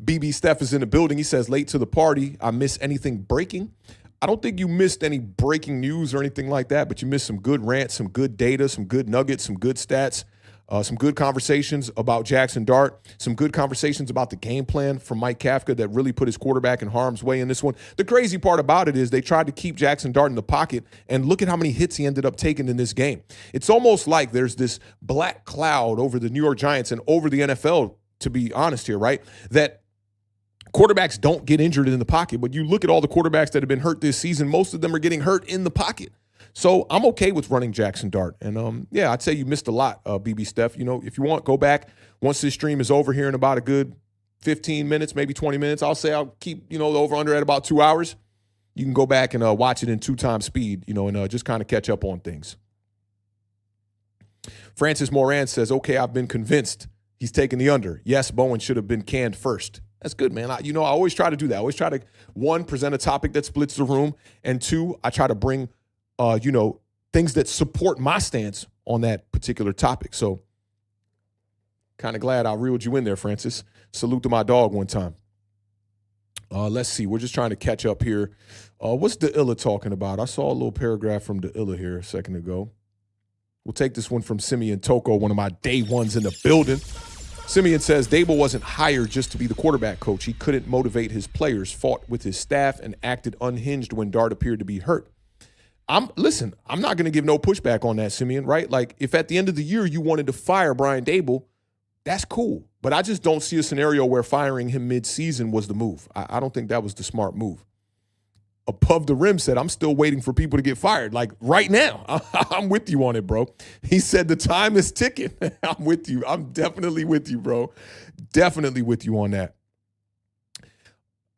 BB Steph is in the building. He says, late to the party. I miss anything breaking. I don't think you missed any breaking news or anything like that, but you missed some good rants, some good data, some good nuggets, some good stats, some good conversations about Jaxson Dart, some good conversations about the game plan from Mike Kafka that really put his quarterback in harm's way in this one. The crazy part about it is they tried to keep Jaxson Dart in the pocket, and look at how many hits he ended up taking in this game. It's almost like there's this black cloud over the New York Giants and over the NFL, to be honest here, right? That quarterbacks don't get injured in the pocket, but you look at all the quarterbacks that have been hurt this season, most of them are getting hurt in the pocket. So I'm okay with running Jaxson Dart. And, I'd say you missed a lot, BB Steph. If you want, go back once this stream is over here in about a good 15 minutes, maybe 20 minutes. I'll say I'll keep, the over-under at about 2 hours. You can go back and watch it in 2x speed, and just kind of catch up on things. Francis Moran says, okay, I've been convinced he's taking the under. Yes, Bowen should have been canned first. That's good, man. I always try to do that. I always try to, 1, present a topic that splits the room, and 2, I try to bring, things that support my stance on that particular topic. So kind of glad I reeled you in there, Francis. Salute to my dog one time. Let's see. We're just trying to catch up here. What's Dilla talking about? I saw a little paragraph from Dilla here a second ago. We'll take this one from Simeon Toko, one of my day ones in the building. Simeon says, Daboll wasn't hired just to be the quarterback coach. He couldn't motivate his players, fought with his staff, and acted unhinged when Dart appeared to be hurt. I'm not going to give no pushback on that, Simeon, right? Like, if at the end of the year you wanted to fire Brian Daboll, that's cool. But I just don't see a scenario where firing him mid-season was the move. I don't think that was the smart move. Above the Rim said, I'm still waiting for people to get fired. Like, right now. I'm with you on it, bro. He said the time is ticking. I'm with you. I'm definitely with you, bro. Definitely with you on that.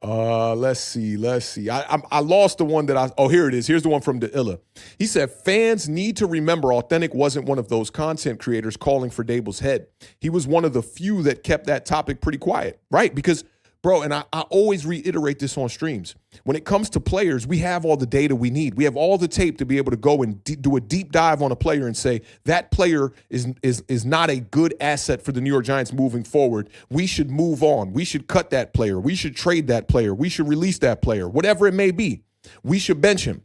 Let's see. I lost the one that here it is. Here's the one from Dilla. He said, fans need to remember Authentic wasn't one of those content creators calling for Daboll's head. He was one of the few that kept that topic pretty quiet, right? Because, bro, and I always reiterate this on streams. When it comes to players, we have all the data we need. We have all the tape to be able to go and do a deep dive on a player and say, that player is not a good asset for the New York Giants moving forward. We should move on. We should cut that player. We should trade that player. We should release that player, whatever it may be. We should bench him.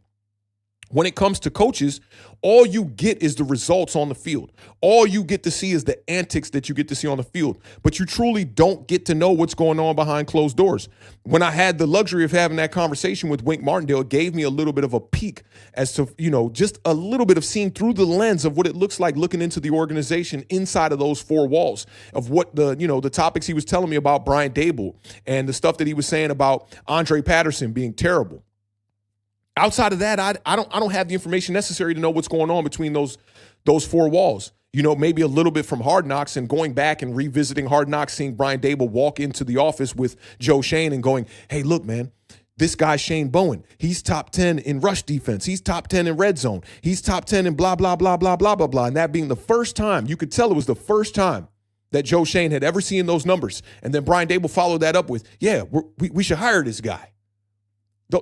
When it comes to coaches, all you get is the results on the field. All you get to see is the antics that you get to see on the field. But you truly don't get to know what's going on behind closed doors. When I had the luxury of having that conversation with Wink Martindale, it gave me a little bit of a peek as to, just a little bit of seeing through the lens of what it looks like looking into the organization inside of those four walls, of what the topics he was telling me about Brian Daboll and the stuff that he was saying about Andre Patterson being terrible. Outside of that, I don't have the information necessary to know what's going on between those four walls. Maybe a little bit from Hard Knocks and going back and revisiting Hard Knocks, seeing Brian Daboll walk into the office with Joe Schoen and going, hey, look, man, this guy Shane Bowen, he's top 10 in rush defense. He's top 10 in red zone. He's top 10 in blah, blah, blah, blah, blah, blah, blah. And that being the first time, you could tell it was the first time that Joe Schoen had ever seen those numbers. And then Brian Daboll followed that up with, yeah, we should hire this guy.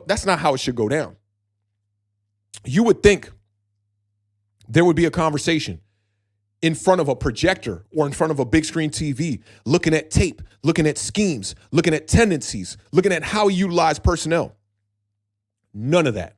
That's not how it should go down. You would think there would be a conversation in front of a projector or in front of a big screen TV, looking at tape, looking at schemes, looking at tendencies, looking at how you utilize personnel. None of that.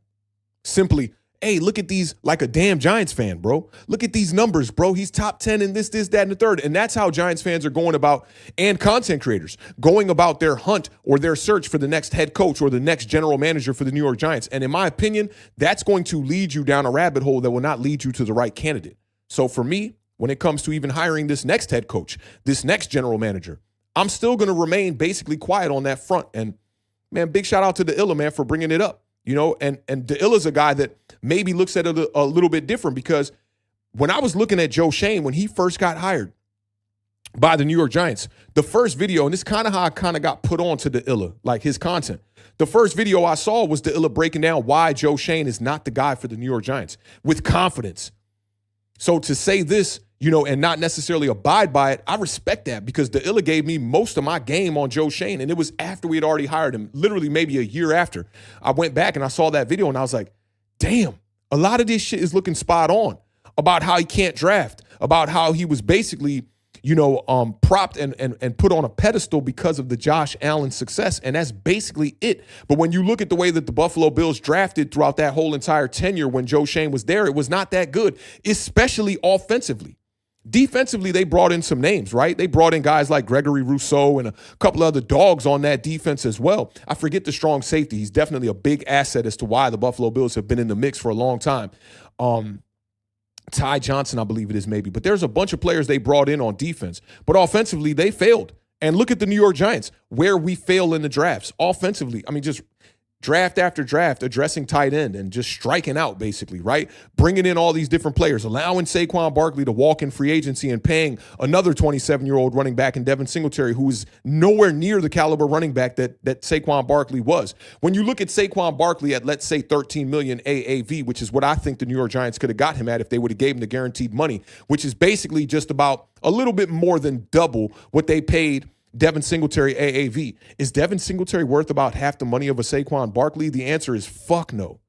Simply, hey, look at these, like a damn Giants fan, bro. Look at these numbers, bro. He's top 10 in this, that, and the third. And that's how Giants fans are going about, and content creators, going about their hunt or their search for the next head coach or the next general manager for the New York Giants. And in my opinion, that's going to lead you down a rabbit hole that will not lead you to the right candidate. So for me, when it comes to even hiring this next head coach, this next general manager, I'm still going to remain basically quiet on that front. And, man, big shout out to the Illa, man, for bringing it up. And the Illa's a guy that maybe looks at it a little bit different, because when I was looking at Joe Schoen, when he first got hired by the New York Giants, the first video, and this is kind of how I kind of got put on to the Illa, like his content. The first video I saw was the Illa breaking down why Joe Schoen is not the guy for the New York Giants with confidence. So to say this, and not necessarily abide by it, I respect that, because the Illa gave me most of my game on Joe Schoen, and it was after we had already hired him, literally maybe a year after. I went back and I saw that video and I was like, damn, a lot of this shit is looking spot on about how he can't draft, about how he was basically, propped and put on a pedestal because of the Josh Allen success. And that's basically it. But when you look at the way that the Buffalo Bills drafted throughout that whole entire tenure when Joe Schoen was there, it was not that good, especially offensively. Defensively, they brought in some names, right? They brought in guys like Gregory Rousseau and a couple of other dogs on that defense as well. I forget the strong safety. He's definitely a big asset as to why the Buffalo Bills have been in the mix for a long time. Ty Johnson, I believe it is, maybe. But there's a bunch of players they brought in on defense. But offensively, they failed. And look at the New York Giants, where we fail in the drafts. Offensively, I mean, just draft after draft, addressing tight end and just striking out, basically, right? Bringing in all these different players, allowing Saquon Barkley to walk in free agency and paying another 27-year-old running back in Devin Singletary, who is nowhere near the caliber running back that Saquon Barkley was. When you look at Saquon Barkley at, let's say, $13 million AAV, which is what I think the New York Giants could have got him at if they would have gave him the guaranteed money, which is basically just about a little bit more than double what they paid Devin Singletary AAV. Is Devin Singletary worth about half the money of a Saquon Barkley? The answer is fuck no.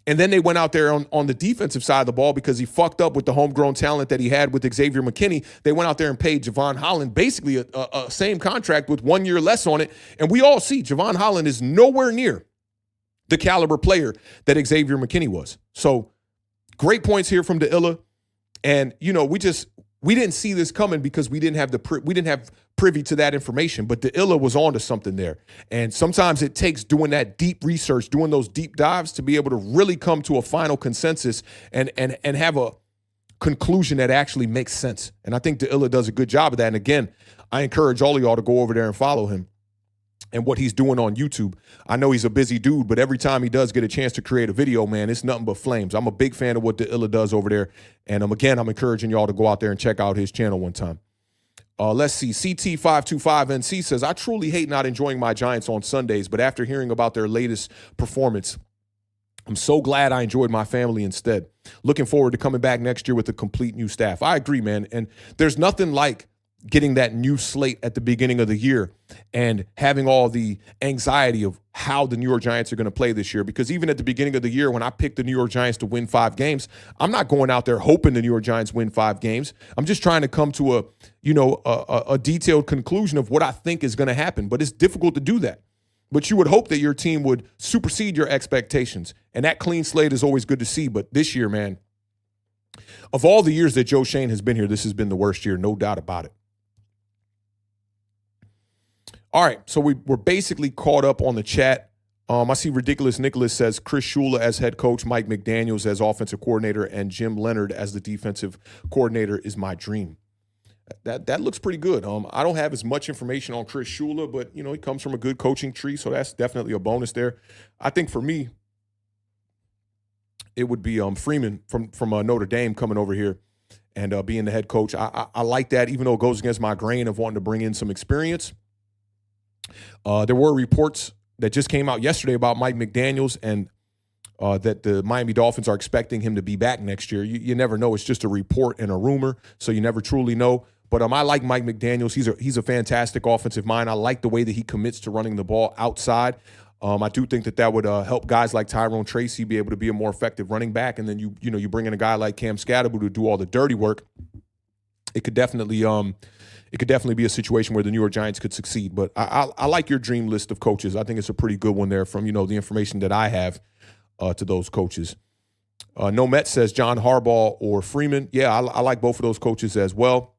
And then they went out there on the defensive side of the ball, because he fucked up with the homegrown talent that he had with Xavier McKinney. They went out there and paid Javon Holland basically a same contract with 1 year less on it. And we all see Javon Holland is nowhere near the caliber player that Xavier McKinney was. So great points here from the Illa. And, we didn't see this coming because we didn't have privy to that information, but the Illa was onto something there. And sometimes it takes doing that deep research, doing those deep dives to be able to really come to a final consensus and have a conclusion that actually makes sense. And I think the Illa does a good job of that. And again, I encourage all of y'all to go over there and follow him and what he's doing on YouTube. I know he's a busy dude, but every time he does get a chance to create a video, man, it's nothing but flames. I'm a big fan of what the Illa does over there. And again, I'm encouraging y'all to go out there and check out his channel one time. Let's see. CT525NC says, I truly hate not enjoying my Giants on Sundays, but after hearing about their latest performance, I'm so glad I enjoyed my family instead. Looking forward to coming back next year with a complete new staff. I agree, man. And there's nothing like getting that new slate at the beginning of the year and having all the anxiety of how the New York Giants are going to play this year. Because even at the beginning of the year, when I picked the New York Giants to win 5 games, I'm not going out there hoping the New York Giants win 5 games. I'm just trying to come to a detailed conclusion of what I think is going to happen. But it's difficult to do that. But you would hope that your team would supersede your expectations. And that clean slate is always good to see. But this year, man, Of all the years that Joe Schoen has been here, this has been the worst year, no doubt about it. All right, so we're basically caught up on the chat. I see Ridiculous Nicholas says Chris Shula as head coach, Mike McDaniels as offensive coordinator, and Jim Leonard as the defensive coordinator is my dream. That looks pretty good. I don't have as much information on Chris Shula, but he comes from a good coaching tree, so that's definitely a bonus there. I think for me, it would be Freeman from Notre Dame coming over here and being the head coach. I like that, even though it goes against my grain of wanting to bring in some experience. There were reports that just came out yesterday about Mike McDaniels and that the Miami Dolphins are expecting him to be back next year. You never know. It's just a report and a rumor, so you never truly know. But I like Mike McDaniels. He's a fantastic offensive mind. I like the way that he commits to running the ball outside. I do think that would help guys like Tyrone Tracy be able to be a more effective running back. And then you bring in a guy like Cam Scatterbo to do all the dirty work. It could definitely be a situation where the New York Giants could succeed. But I like your dream list of coaches. I think it's a pretty good one there from the information that I have to those coaches. No Met says John Harbaugh or Freeman. Yeah, I like both of those coaches as well.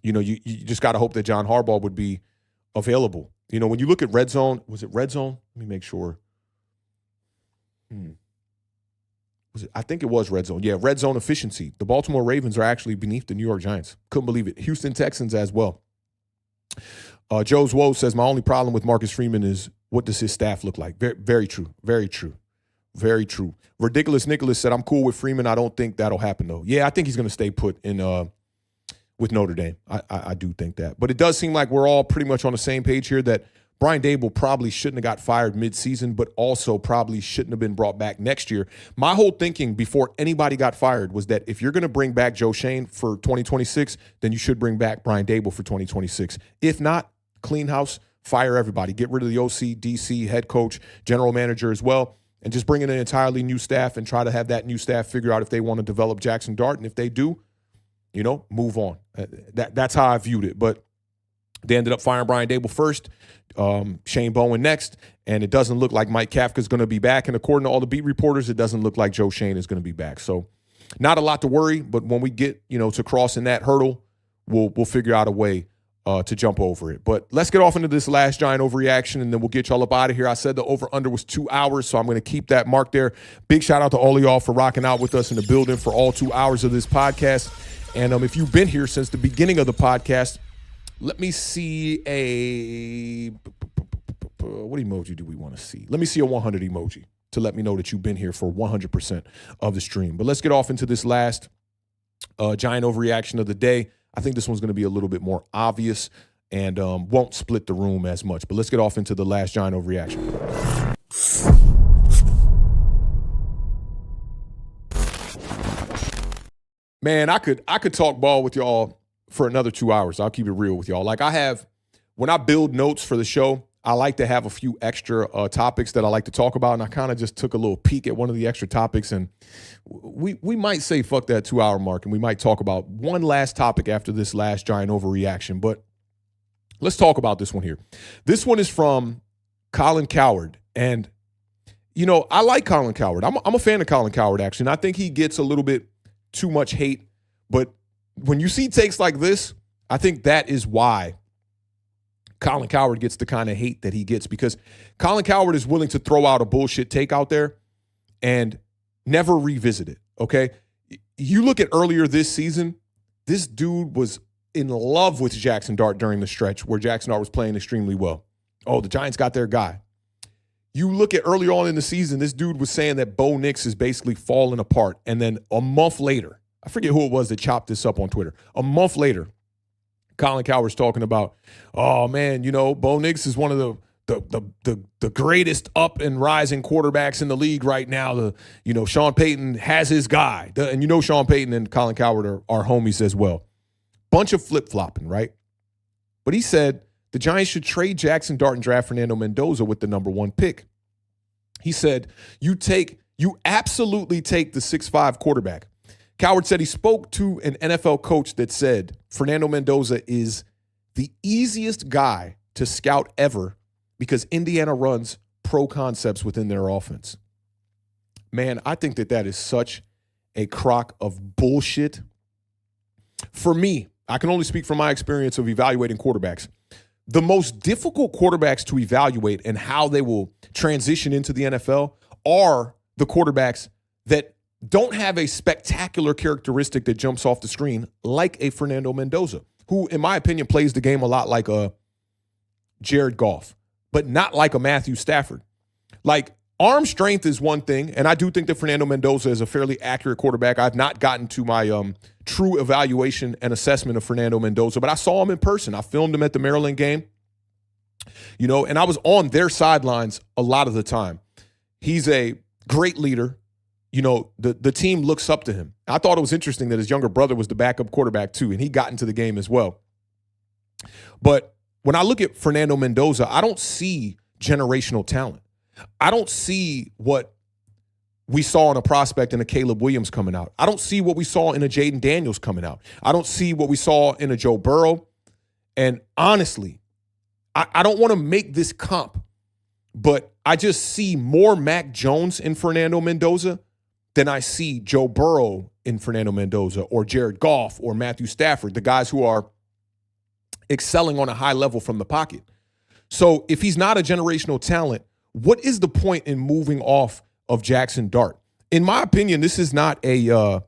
You just got to hope that John Harbaugh would be available. When you look at Red Zone, was it Red Zone? Let me make sure. I think it was Red Zone. Yeah, Red Zone efficiency. The Baltimore Ravens are actually beneath the New York Giants. Couldn't believe it. Houston Texans as well. Joe's Woe says, my only problem with Marcus Freeman is what does his staff look like? Very, very true. Very true. Very true. Ridiculous Nicholas said, I'm cool with Freeman. I don't think that'll happen, though. Yeah, I think he's going to stay put in with Notre Dame. I do think that. But it does seem like we're all pretty much on the same page here that Brian Daboll probably shouldn't have got fired midseason, but also probably shouldn't have been brought back next year. My whole thinking before anybody got fired was that if you're going to bring back Joe Schoen for 2026, then you should bring back Brian Daboll for 2026. If not, clean house, fire everybody. Get rid of the OC, DC, head coach, general manager as well, and just bring in an entirely new staff and try to have that new staff figure out if they want to develop Jaxson Dart. And if they do, move on. That's how I viewed it. But they ended up firing Brian Daboll first, Shane Bowen next, and it doesn't look like Mike Kafka is going to be back. And according to all the beat reporters, it doesn't look like Joe Schoen is going to be back. So not a lot to worry, but when we get, to crossing that hurdle, we'll figure out a way to jump over it. But let's get off into this last giant overreaction, and then we'll get y'all up out of here. I said the over-under was 2 hours, so I'm going to keep that mark there. Big shout-out to all of y'all for rocking out with us in the building for all 2 hours of this podcast. And if you've been here since the beginning of the podcast, let me see what emoji do we want to see? Let me see a 100 emoji to let me know that you've been here for 100% of the stream. But let's get off into this last giant overreaction of the day. I think this one's going to be a little bit more obvious and won't split the room as much. But let's get off into the last giant overreaction. Man, I could talk ball with y'all for another 2 hours. I'll keep it real with y'all. Like when I build notes for the show, I like to have a few extra topics that I like to talk about. And I kind of just took a little peek at one of the extra topics. And we might say fuck that 2 hour mark. And we might talk about one last topic after this last giant overreaction. But let's talk about this one here. This one is from Colin Coward. And, I like Colin Coward. I'm a fan of Colin Coward, actually. And I think he gets a little bit too much hate. But when you see takes like this, I think that is why Colin Coward gets the kind of hate that he gets, because Colin Coward is willing to throw out a bullshit take out there and never revisit it, okay? You look at earlier this season, this dude was in love with Jaxson Dart during the stretch where Jaxson Dart was playing extremely well. Oh, the Giants got their guy. You look at earlier on in the season, this dude was saying that Bo Nix is basically falling apart. And then a month later, I forget who it was that chopped this up on Twitter. A month later, Colin Coward's talking about, oh man, Bo Nix is one of the greatest up and rising quarterbacks in the league right now. Sean Payton has his guy. And Sean Payton and Colin Coward are homies as well. Bunch of flip-flopping, right? But he said the Giants should trade Jaxson Dart and draft Fernando Mendoza with the number 1 pick. He said, you absolutely take the 6'5" quarterback. Coward said he spoke to an NFL coach that said Fernando Mendoza is the easiest guy to scout ever because Indiana runs pro concepts within their offense. Man, I think that is such a crock of bullshit. For me, I can only speak from my experience of evaluating quarterbacks. The most difficult quarterbacks to evaluate and how they will transition into the NFL are the quarterbacks that don't have a spectacular characteristic that jumps off the screen like a Fernando Mendoza, who, in my opinion, plays the game a lot like a Jared Goff, but not like a Matthew Stafford. Like, arm strength is one thing, and I do think that Fernando Mendoza is a fairly accurate quarterback. I've not gotten to my true evaluation and assessment of Fernando Mendoza, but I saw him in person. I filmed him at the Maryland game, and I was on their sidelines a lot of the time. He's a great leader. The team looks up to him. I thought it was interesting that his younger brother was the backup quarterback too, and he got into the game as well. But when I look at Fernando Mendoza, I don't see generational talent. I don't see what we saw in a prospect in a Caleb Williams coming out. I don't see what we saw in a Jaden Daniels coming out. I don't see what we saw in a Joe Burrow. And honestly, I don't want to make this comp, but I just see more Mac Jones in Fernando Mendoza than I see Joe Burrow in Fernando Mendoza or Jared Goff or Matthew Stafford, the guys who are excelling on a high level from the pocket. So if he's not a generational talent, what is the point in moving off of Jaxson Dart? In my opinion, this is not a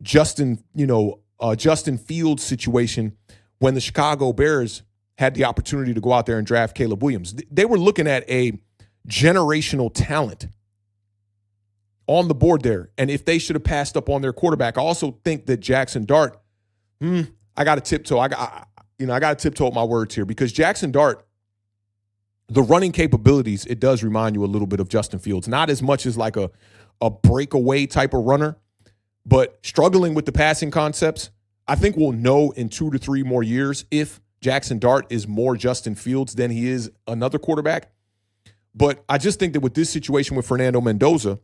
Justin Fields situation when the Chicago Bears had the opportunity to go out there and draft Caleb Williams. They were looking at a generational talent on the board there. And if they should have passed up on their quarterback, I also think that Jaxson Dart, I got to tiptoe. I got to tiptoe at my words here because Jaxson Dart, the running capabilities, it does remind you a little bit of Justin Fields. Not as much as like a breakaway type of runner, but struggling with the passing concepts. I think we'll know in 2 to 3 more years if Jaxson Dart is more Justin Fields than he is another quarterback. But I just think that with this situation with Fernando Mendoza,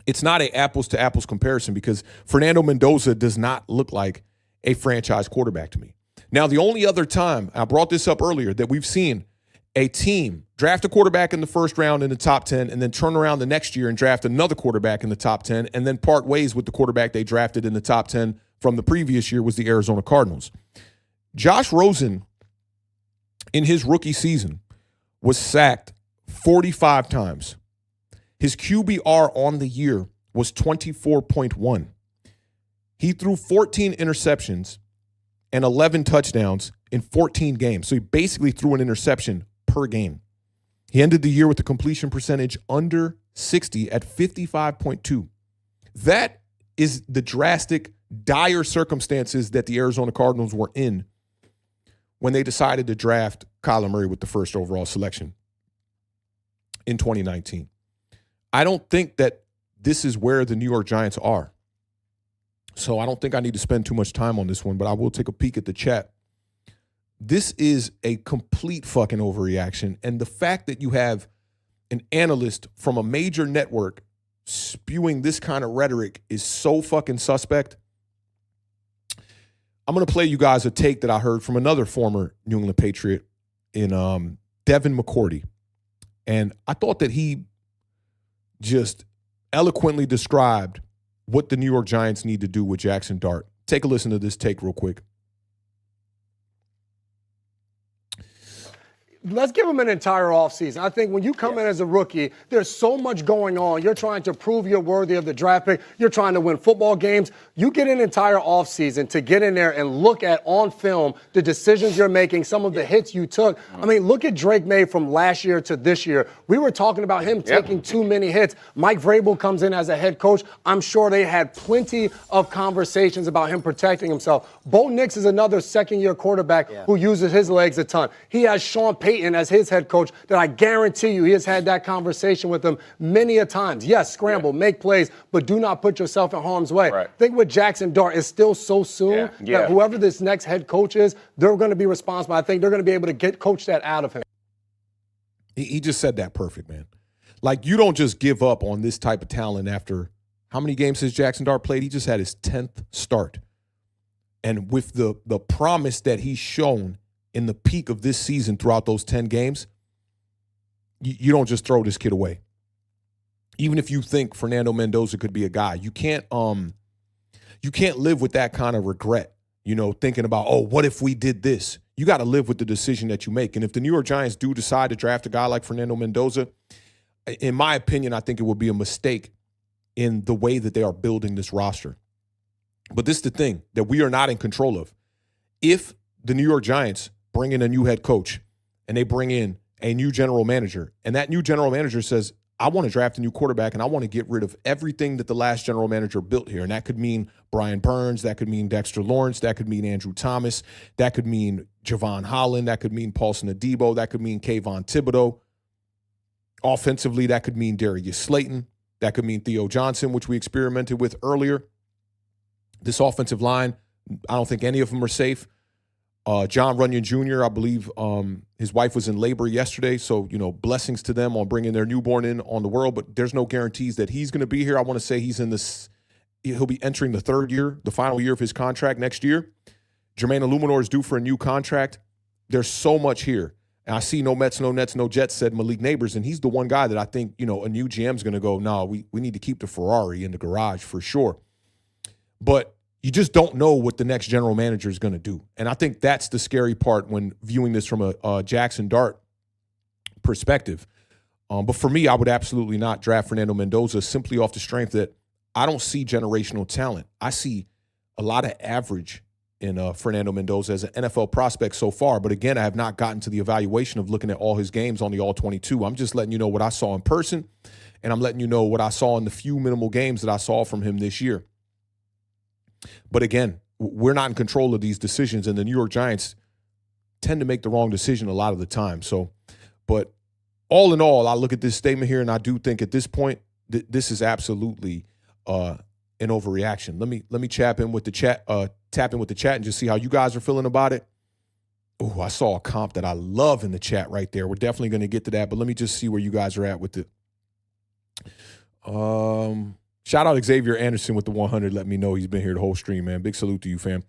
it's not a apples to apples comparison because Fernando Mendoza does not look like a franchise quarterback to me. Now, the only other time, I brought this up earlier, that we've seen a team draft a quarterback in the first round in the top 10 and then turn around the next year and draft another quarterback in the top 10 and then part ways with the quarterback they drafted in the top 10 from the previous year was the Arizona Cardinals. Josh Rosen, in his rookie season, was sacked 45 times. His QBR on the year was 24.1. He threw 14 interceptions and 11 touchdowns in 14 games. So he basically threw an interception per game. He ended the year with a completion percentage under 60 at 55.2. That is the drastic, dire circumstances that the Arizona Cardinals were in when they decided to draft Kyler Murray with the first overall selection in 2019. I don't think that this is where the New York Giants are. So I don't think I need to spend too much time on this one, but I will take a peek at the chat. This is a complete fucking overreaction. And the fact that you have an analyst from a major network spewing this kind of rhetoric is so fucking suspect. I'm going to play you guys a take that I heard from another former New England Patriot in Devin McCourty. And I thought that he just eloquently described what the New York Giants need to do with Jaxson Dart. Take a listen to this take real quick. Let's give him an entire offseason. I think when you come in as a rookie, there's so much going on. You're trying to prove you're worthy of the draft pick. You're trying to win football games. You get an entire offseason to get in there and look at on film the decisions you're making, some of the hits you took. I mean, look at Drake May from last year to this year. We were talking about him taking too many hits. Mike Vrabel comes in as a head coach. I'm sure they had plenty of conversations about him protecting himself. Bo Nix is another second-year quarterback who uses his legs a ton. He has Sean Payton as his head coach that I guarantee you he has had that conversation with him many a times. Yes, scramble, make plays, but do not put yourself in harm's way. Right. I think with Jaxson Dart, it's still so soon that whoever this next head coach is, they're going to be responsible. I think they're going to be able to coach that out of him. He just said that perfect, man. Like, you don't just give up on this type of talent after how many games has Jaxson Dart played? He just had his 10th start. And with the promise that he's shown in the peak of this season throughout those 10 games, you don't just throw this kid away. even if you think Fernando Mendoza could be a guy, you can't live with that kind of regret, thinking about, oh, what if we did this? You got to live with the decision that you make. And if the New York Giants do decide to draft a guy like Fernando Mendoza, in my opinion, I think it would be a mistake in the way that they are building this roster. But this is the thing that we are not in control of. If the New York Giants bring in a new head coach and they bring in a new general manager, and that new general manager says, I want to draft a new quarterback and I want to get rid of everything that the last general manager built here. And that could mean Brian Burns. That could mean Dexter Lawrence. That could mean Andrew Thomas. That could mean Javon Holland. That could mean Paulson Adebo. That could mean Kayvon Thibodeau. Offensively, that could mean Darius Slayton. That could mean Theo Johnson, which we experimented with earlier. This offensive line, I don't think any of them are safe. John Runyon Jr., I believe his wife was in labor yesterday. So, blessings to them on bringing their newborn in on the world. But there's no guarantees that he's going to be here. I want to say he'll be entering the final year of his contract next year. Jermaine Illuminor is due for a new contract. There's so much here. And I see no Mets, no Nets, no Jets, said Malik Neighbors. And he's the one guy that I think, a new GM's going to go, no, we need to keep the Ferrari in the garage for sure. But you just don't know what the next general manager is going to do. And I think that's the scary part when viewing this from a Jaxson Dart perspective. But for me, I would absolutely not draft Fernando Mendoza simply off the strength that I don't see generational talent. I see a lot of average in Fernando Mendoza as an NFL prospect so far. But again, I have not gotten to the evaluation of looking at all his games on the All-22. I'm just letting you know what I saw in person, and I'm letting you know what I saw in the few minimal games that I saw from him this year. But again, we're not in control of these decisions, and the New York Giants tend to make the wrong decision a lot of the time. So, but all in all, I look at this statement here, and I do think at this point, this is absolutely an overreaction. Let me tap in with the chat, and just see how you guys are feeling about it. Oh, I saw a comp that I love in the chat right there. We're definitely going to get to that, but let me just see where you guys are at with it. Shout out Xavier Anderson with the 100. Let me know he's been here the whole stream, man. Big salute to you, fam.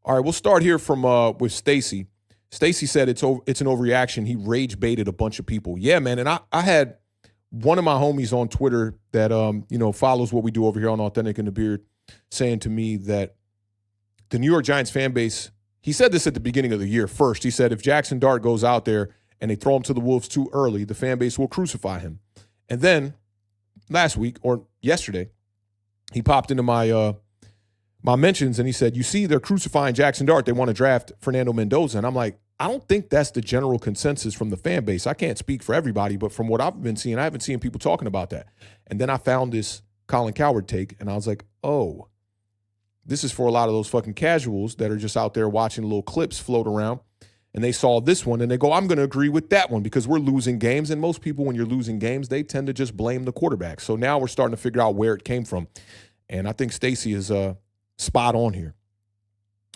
All right, we'll start here from with Stacy. Stacy said it's an overreaction. He rage baited a bunch of people. Yeah, man. And I had one of my homies on Twitter that follows what we do over here on Authentic in the Beard saying to me that the New York Giants fan base, he said this at the beginning of the year first. He said if Jaxson Dart goes out there and they throw him to the Wolves too early, the fan base will crucify him. And then last week or yesterday, he popped into my mentions and he said, you see, they're crucifying Jaxson Dart. They want to draft Fernando Mendoza. And I'm like, I don't think that's the general consensus from the fan base. I can't speak for everybody, but from what I've been seeing, I haven't seen people talking about that. And then I found this Colin Cowherd take, and I was like, oh, this is for a lot of those fucking casuals that are just out there watching little clips float around. And they saw this one and they go, I'm going to agree with that one because we're losing games. And most people, when you're losing games, they tend to just blame the quarterback. So now we're starting to figure out where it came from. And I think Stacy is spot on here.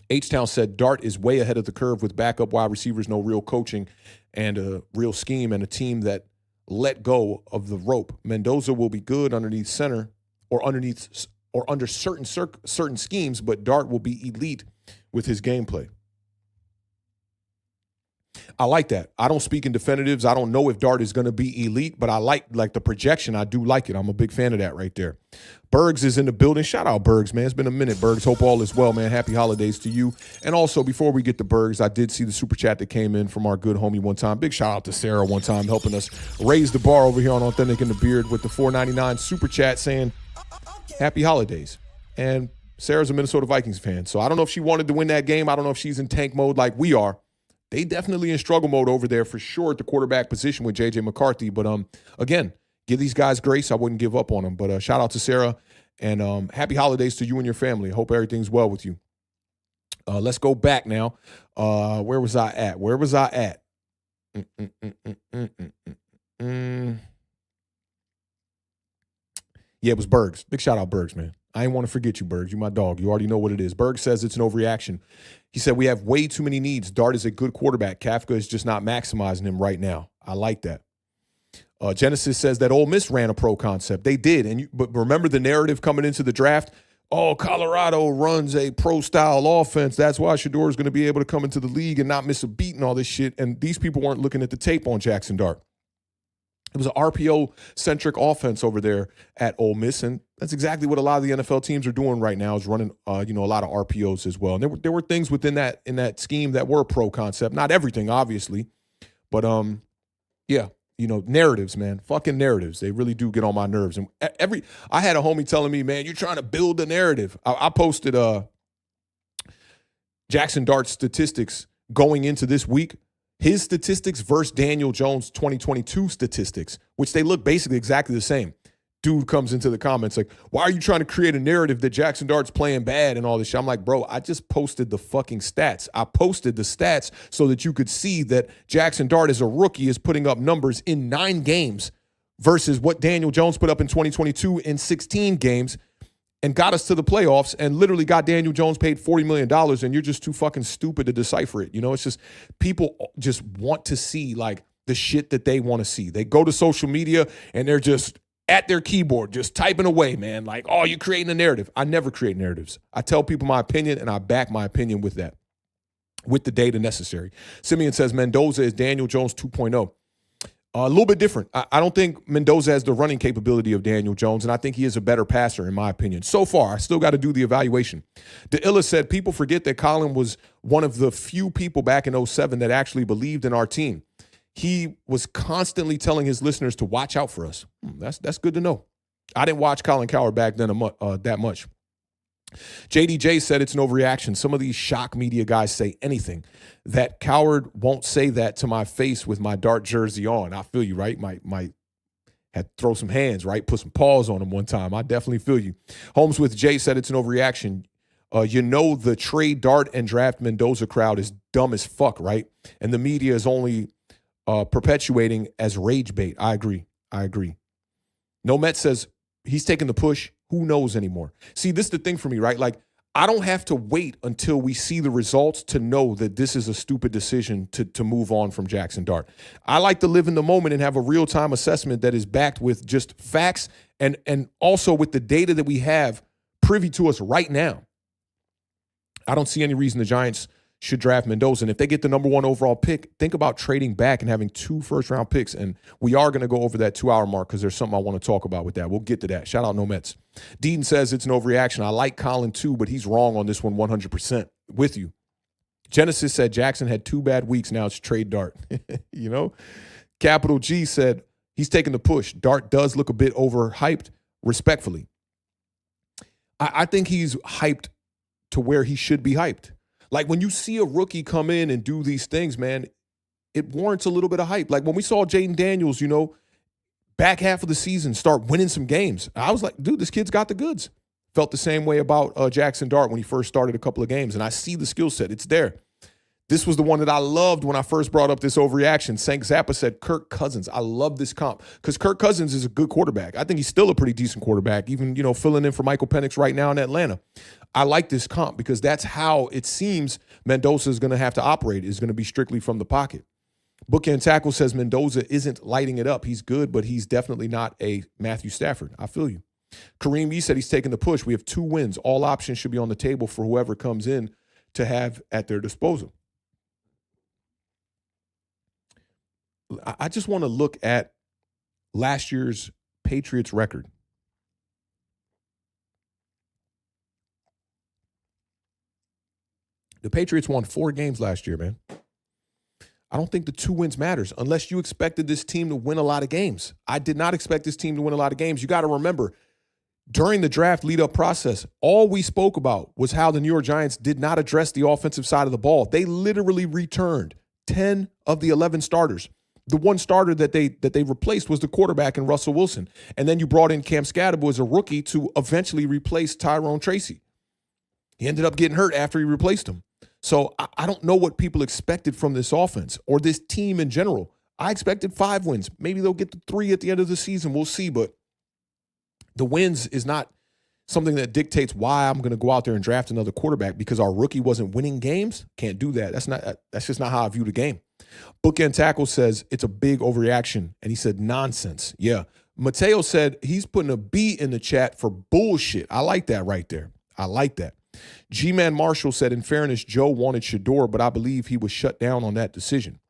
H-Town said Dart is way ahead of the curve with backup wide receivers, no real coaching and a real scheme and a team that let go of the rope. Mendoza will be good underneath center or under certain schemes, but Dart will be elite with his gameplay. I like that. I don't speak in definitives. I don't know if Dart is going to be elite, but I like the projection. I do like it. I'm a big fan of that right there. Bergs is in the building. Shout out Bergs, man. It's been a minute, Bergs. Hope all is well, man. Happy holidays to you. And also, before we get to Bergs, I did see the super chat that came in from our good homie one time. Big shout out to Sarah one time helping us raise the bar over here on Authentic in the Beard with the $4.99 super chat saying happy holidays. And Sarah's a Minnesota Vikings fan. So I don't know if she wanted to win that game. I don't know if she's in tank mode like we are. They definitely in struggle mode over there for sure at the quarterback position with J.J. McCarthy. But, again, give these guys grace. I wouldn't give up on them. But shout out to Sarah, and happy holidays to you and your family. Hope everything's well with you. Let's go back now. Where was I at? Yeah, it was Bergs. Big shout out Bergs, man. I ain't want to forget you, Bergs. You my dog. You already know what it is. Berg says it's an overreaction. He said we have way too many needs. Dart is a good quarterback. Kafka is just not maximizing him right now. I like that. Genesis says that Ole Miss ran a pro concept. They did. But remember the narrative coming into the draft? Oh, Colorado runs a pro-style offense. That's why Shador is going to be able to come into the league and not miss a beat and all this shit. And these people weren't looking at the tape on Jaxson Dart. It was an RPO-centric offense over there at Ole Miss, and that's exactly what a lot of the NFL teams are doing right now is running, a lot of RPOs as well. And there were things within that scheme that were pro concept. Not everything, obviously, but narratives, man, fucking narratives. They really do get on my nerves. And I had a homie telling me, man, you're trying to build a narrative. I posted Jaxson Dart's statistics going into this week. His statistics versus Daniel Jones' 2022 statistics, which they look basically exactly the same. Dude comes into the comments like, why are you trying to create a narrative that Jaxson Dart's playing bad and all this shit? I'm like, bro, I just posted the fucking stats. I posted the stats so that you could see that Jaxson Dart as a rookie is putting up numbers in 9 games versus what Daniel Jones put up in 2022 in 16 games and got us to the playoffs and literally got Daniel Jones paid $40 million and you're just too fucking stupid to decipher it. It's just people just want to see like the shit that they want to see. They go to social media and they're just at their keyboard, just typing away, man. Like, oh, you're creating a narrative. I never create narratives. I tell people my opinion and I back my opinion with that, with the data necessary. Simeon says Mendoza is Daniel Jones 2.0. A little bit different. I don't think Mendoza has the running capability of Daniel Jones, and I think he is a better passer, in my opinion. So far, I still got to do the evaluation. DeIlla said, people forget that Colin was one of the few people back in 2007 that actually believed in our team. He was constantly telling his listeners to watch out for us. That's good to know. I didn't watch Colin Cowherd back then that much. JDJ said it's an overreaction. Some of these shock media guys say anything. That Cowherd won't say that to my face with my Dart jersey on. I feel you, right? Might had to throw some hands, right? Put some paws on him one time. I definitely feel you. Holmes with Jay said it's an overreaction. The trade Dart and draft Mendoza crowd is dumb as fuck, right? And the media is only perpetuating as rage bait. I agree. No Met says he's taking the push. Who knows anymore? See, this is the thing for me, right? Like, I don't have to wait until we see the results to know that this is a stupid decision to move on from Jaxson Dart. I like to live in the moment and have a real-time assessment that is backed with just facts and also with the data that we have privy to us right now. I don't see any reason the Giants should draft Mendoza. And if they get the number 1 overall pick, think about trading back and having 2 first-round picks. And we are going to go over that 2-hour mark because there's something I want to talk about with that. We'll get to that. Shout out No Mets. Dean says it's an overreaction. I like Colin too, but he's wrong on this one 100% with you. Genesis said Jaxson had 2 bad weeks. Now it's trade Dart. Capital G said he's taking the push. Dart does look a bit overhyped, respectfully. I think he's hyped to where he should be hyped. Like when you see a rookie come in and do these things, man, it warrants a little bit of hype. Like when we saw Jaden Daniels, back half of the season start winning some games. I was like, dude, this kid's got the goods. Felt the same way about Jaxson Dart when he first started a couple of games, and I see the skill set. It's there. This was the one that I loved when I first brought up this overreaction. Sank Zappa said Kirk Cousins. I love this comp because Kirk Cousins is a good quarterback. I think he's still a pretty decent quarterback, even, filling in for Michael Penix right now in Atlanta. I like this comp because that's how it seems Mendoza is going to have to operate, is going to be strictly from the pocket. Bookend Tackle says Mendoza isn't lighting it up. He's good, but he's definitely not a Matthew Stafford. I feel you. Kareem E said he's taking the push. We have 2 wins. All options should be on the table for whoever comes in to have at their disposal. I just want to look at last year's Patriots record. The Patriots won 4 games last year, man. I don't think the 2 wins matters unless you expected this team to win a lot of games. I did not expect this team to win a lot of games. You got to remember, during the draft lead-up process, all we spoke about was how the New York Giants did not address the offensive side of the ball. They literally returned 10 of the 11 starters. The one starter that they replaced was the quarterback in Russell Wilson. And then you brought in Cam Scadaboo as a rookie to eventually replace Tyrone Tracy. He ended up getting hurt after he replaced him. So I don't know what people expected from this offense or this team in general. I expected 5 wins. Maybe they'll get to 3 at the end of the season. We'll see. But the wins is not something that dictates why I'm going to go out there and draft another quarterback because our rookie wasn't winning games. Can't do that. That's just not how I view the game. Bookend Tackle says it's a big overreaction, and he said nonsense. Yeah. Mateo said he's putting a B in the chat for bullshit. I like that right there. I like that. G-Man Marshall said, in fairness, Joe wanted Shador, but I believe he was shut down on that decision.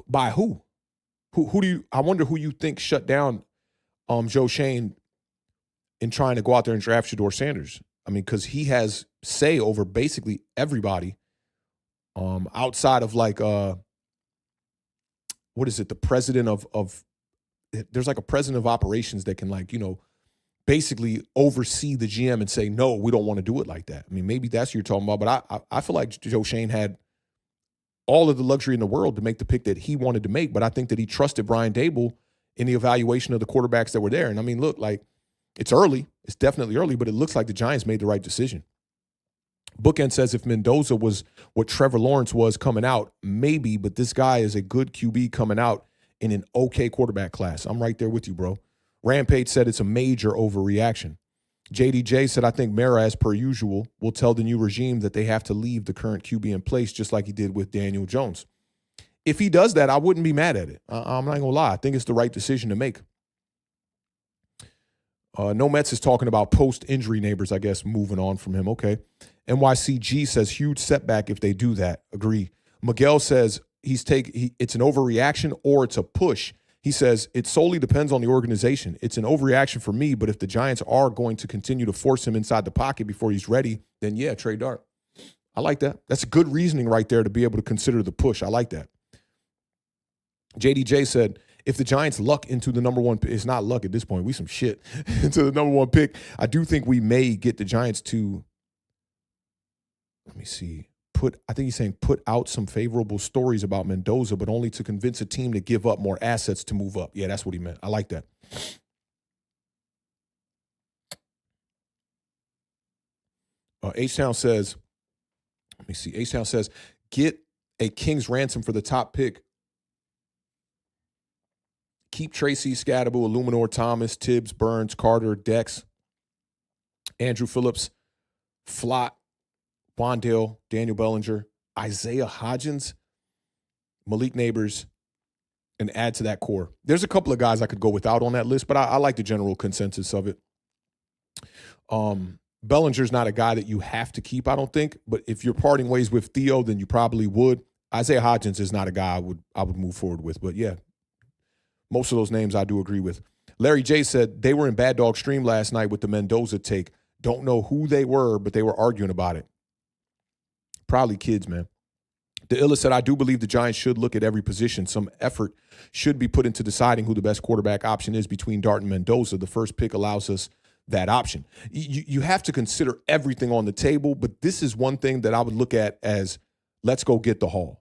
By who? Who do you? I wonder who you think shut down Joe Shane in trying to go out there and draft Shedeur Sanders. I mean, because he has say over basically everybody outside of like what is it? The president of there's like a president of operations that can like, basically oversee the GM and say, no, we don't want to do it like that. I mean, maybe that's what you're talking about, but I feel like Joe Shane had all of the luxury in the world to make the pick that he wanted to make, but I think that he trusted Brian Daboll in the evaluation of the quarterbacks that were there. And I mean, look, like it's early. It's definitely early, but it looks like the Giants made the right decision. Bookend says if Mendoza was what Trevor Lawrence was coming out, maybe, but this guy is a good QB coming out in an okay quarterback class. I'm right there with you, bro. Rampage said it's a major overreaction. JDJ said, I think Mara, as per usual, will tell the new regime that they have to leave the current QB in place, just like he did with Daniel Jones. If he does that, I wouldn't be mad at it. I'm not going to lie. I think it's the right decision to make. No Mets is talking about post-injury neighbors, I guess, moving on from him. Okay. NYCG says huge setback if they do that. Agree. Miguel says it's an overreaction or it's a push. He says it solely depends on the organization. It's an overreaction for me, but if the Giants are going to continue to force him inside the pocket before he's ready, then yeah, trade Dart. I like that. That's good reasoning right there to be able to consider the push. I like that. JDJ said, if the Giants luck into the number one pick, it's not luck at this point, we some shit, into the number one pick, I do think we may get the Giants to, let me see, I think he's saying put out some favorable stories about Mendoza, but only to convince a team to give up more assets to move up. Yeah, that's what he meant. I like that. H-Town says, let me see, H-Town says, get a king's ransom for the top pick. Keep Tracy, Scadaboo, Illuminor, Thomas, Tibbs, Burns, Carter, Dex, Andrew Phillips, Flott, Wandale, Daniel Bellinger, Isaiah Hodgins, Malik Neighbors, and add to that core. There's a couple of guys I could go without on that list, but I like the general consensus of it. Bellinger's not a guy that you have to keep, I don't think, but if you're parting ways with Theo, then you probably would. Isaiah Hodgins is not a guy I would move forward with, but yeah, most of those names I do agree with. Larry J said they were in Bad Dog Stream last night with the Mendoza take. Don't know who they were, but they were arguing about it. Probably kids, man. The Illa said, I do believe the Giants should look at every position. Some effort should be put into deciding who the best quarterback option is between Dart and Mendoza. The first pick allows us that option. You have to consider everything on the table, but this is one thing that I would look at as let's go get the haul.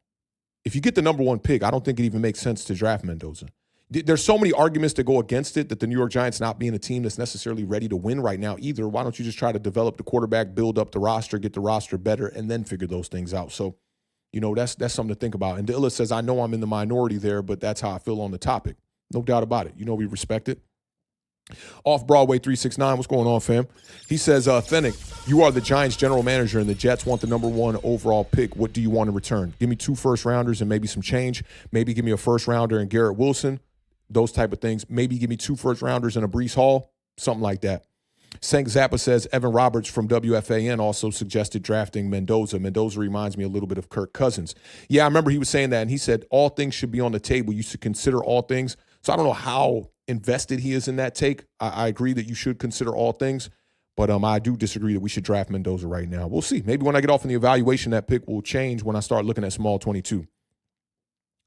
If you get the number one pick, I don't think it even makes sense to draft Mendoza. There's so many arguments that go against it, that the New York Giants not being a team that's necessarily ready to win right now either. Why don't you just try to develop the quarterback, build up the roster, get the roster better, and then figure those things out? So, that's something to think about. And Dilla says, I know I'm in the minority there, but that's how I feel on the topic. No doubt about it. We respect it. Off Broadway 369, what's going on, fam? He says, Fennec, you are the Giants general manager and the Jets want the number one overall pick. What do you want in return? Give me 2 first-rounders and maybe some change. Maybe give me a first-rounder and Garrett Wilson. Those type of things. Maybe give me 2 first-rounders and a Breece Hall, something like that. Sank Zappa says Evan Roberts from WFAN also suggested drafting Mendoza. Mendoza reminds me a little bit of Kirk Cousins. Yeah, I remember he was saying that, and he said all things should be on the table. You should consider all things. So I don't know how invested he is in that take. I agree that you should consider all things, but I do disagree that we should draft Mendoza right now. We'll see. Maybe when I get off in the evaluation, that pick will change when I start looking at small 22.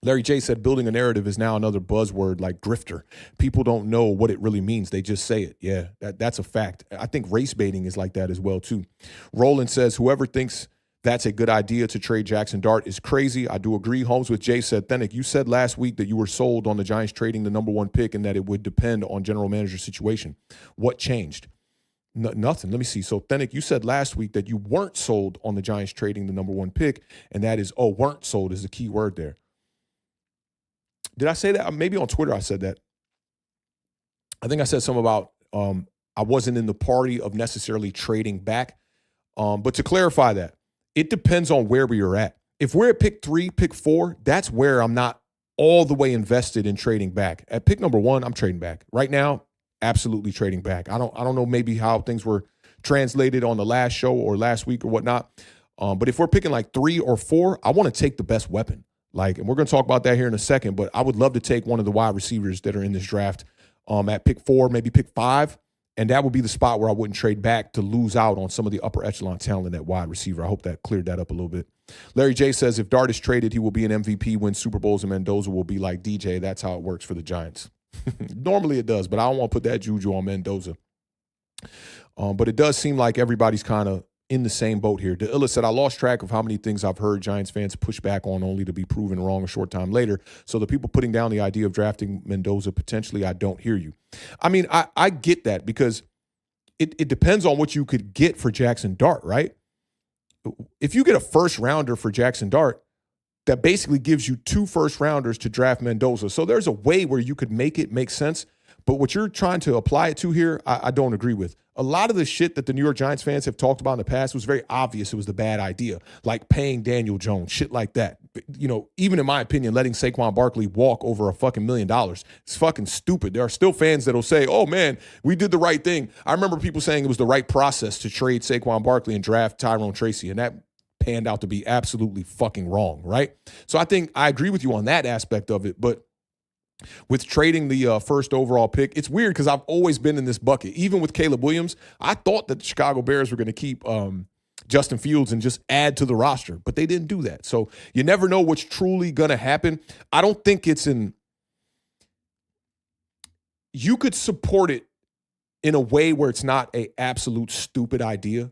Larry J said building a narrative is now another buzzword like grifter. People don't know what it really means. They just say it. Yeah, that's a fact. I think race baiting is like that as well, too. Roland says whoever thinks that's a good idea to trade Jaxson Dart is crazy. I do agree. Holmes with Jay said, Thenick, you said last week that you were sold on the Giants trading the number one pick and that it would depend on general manager situation. What changed? Nothing. Let me see. So, Thenick, you said last week that you weren't sold on the Giants trading the number one pick, and that is, weren't sold is the key word there. Did I say that? Maybe on Twitter I said that. I think I said something about I wasn't in the party of necessarily trading back. But to clarify that, it depends on where we are at. If we're at pick 3, pick 4, that's where I'm not all the way invested in trading back. At pick number 1, I'm trading back. Right now, absolutely trading back. I don't know maybe how things were translated on the last show or last week or whatnot. But if we're picking like 3 or 4, I want to take the best weapon. Like, and we're going to talk about that here in a second, but I would love to take one of the wide receivers that are in this draft at pick 4, maybe pick 5. And that would be the spot where I wouldn't trade back to lose out on some of the upper echelon talent at wide receiver. I hope that cleared that up a little bit. Larry J says, if Dart is traded, he will be an MVP, win Super Bowls, and Mendoza will be like DJ. That's how it works for the Giants. Normally it does, but I don't want to put that juju on Mendoza. But it does seem like everybody's kind of in the same boat here. DeIlla said, I lost track of how many things I've heard Giants fans push back on only to be proven wrong a short time later. So the people putting down the idea of drafting Mendoza potentially, I don't hear you. I mean, I get that because it depends on what you could get for Jaxson Dart, right? If you get a first rounder for Jaxson Dart, that basically gives you 2 first rounders to draft Mendoza. So there's a way where you could make it make sense. But what you're trying to apply it to here, I don't agree with. A lot of the shit that the New York Giants fans have talked about in the past was very obvious it was the bad idea, like paying Daniel Jones, shit like that. You know, even in my opinion, letting Saquon Barkley walk over a fucking $1 million, it's fucking stupid. There are still fans that'll say, oh, man, we did the right thing. I remember people saying it was the right process to trade Saquon Barkley and draft Tyrone Tracy, and that panned out to be absolutely fucking wrong, right? So I think I agree with you on that aspect of it, but with trading the first overall pick, it's weird because I've always been in this bucket. Even with Caleb Williams, I thought that the Chicago Bears were going to keep Justin Fields and just add to the roster, but they didn't do that. So you never know what's truly going to happen. I don't think it's you could support it in a way where it's not an absolute stupid idea.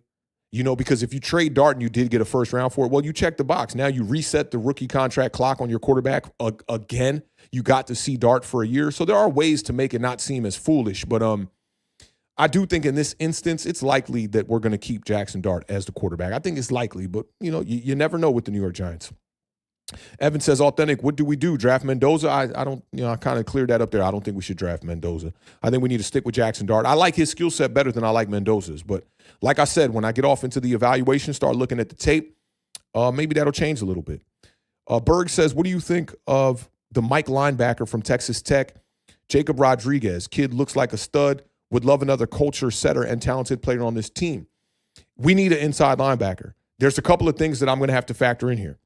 You know, because if you trade Dart and you did get a first round for it, well, you check the box. Now you reset the rookie contract clock on your quarterback again. You got to see Dart for a year. So there are ways to make it not seem as foolish. But I do think in this instance, it's likely that we're going to keep Jaxson Dart as the quarterback. I think it's likely, but, you know, you never know with the New York Giants. Evan says, authentic, what do we do? Draft Mendoza? I don't, you know, I kind of cleared that up there. I don't think we should draft Mendoza. I think we need to stick with Jaxson Dart. I like his skill set better than I like Mendoza's. But like I said, when I get off into the evaluation, start looking at the tape, maybe that'll change a little bit. Berg says, what do you think of the Mike linebacker from Texas Tech, Jacob Rodriguez? Kid looks like a stud. Would love another culture setter and talented player on this team. We need an inside linebacker. There's a couple of things that I'm going to have to factor in here.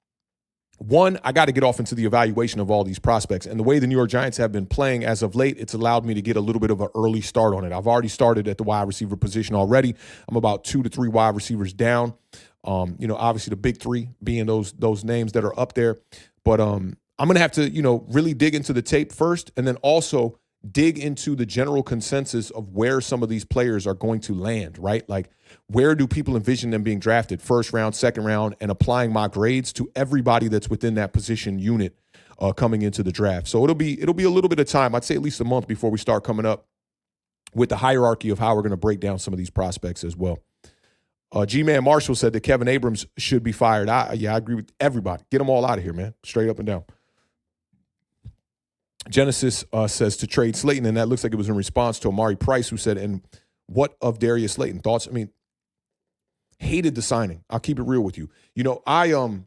One, I got to get off into the evaluation of all these prospects. And the way the New York Giants have been playing as of late, it's allowed me to get a little bit of an early start on it. I've already started at the wide receiver position already. I'm about 2 to 3 wide receivers down. You know, obviously the big 3 being those names that are up there. But I'm going to have to, you know, really dig into the tape first and then also dig into the general consensus of where some of these players are going to land, right? Like, where do people envision them being drafted? First round, second round, and applying my grades to everybody that's within that position unit coming into the draft. So it'll be a little bit of time. I'd say at least a month before we start coming up with the hierarchy of how we're going to break down some of these prospects as well. G-Man Marshall said that Kevin Abrams should be fired. I agree with everybody. Get them all out of here, man. Straight up and down. Genesis says to trade Slayton, and that looks like it was in response to Amari Price, who said, and what of Darius Slayton? Thoughts? I mean, hated the signing. I'll keep it real with you. You know, I'm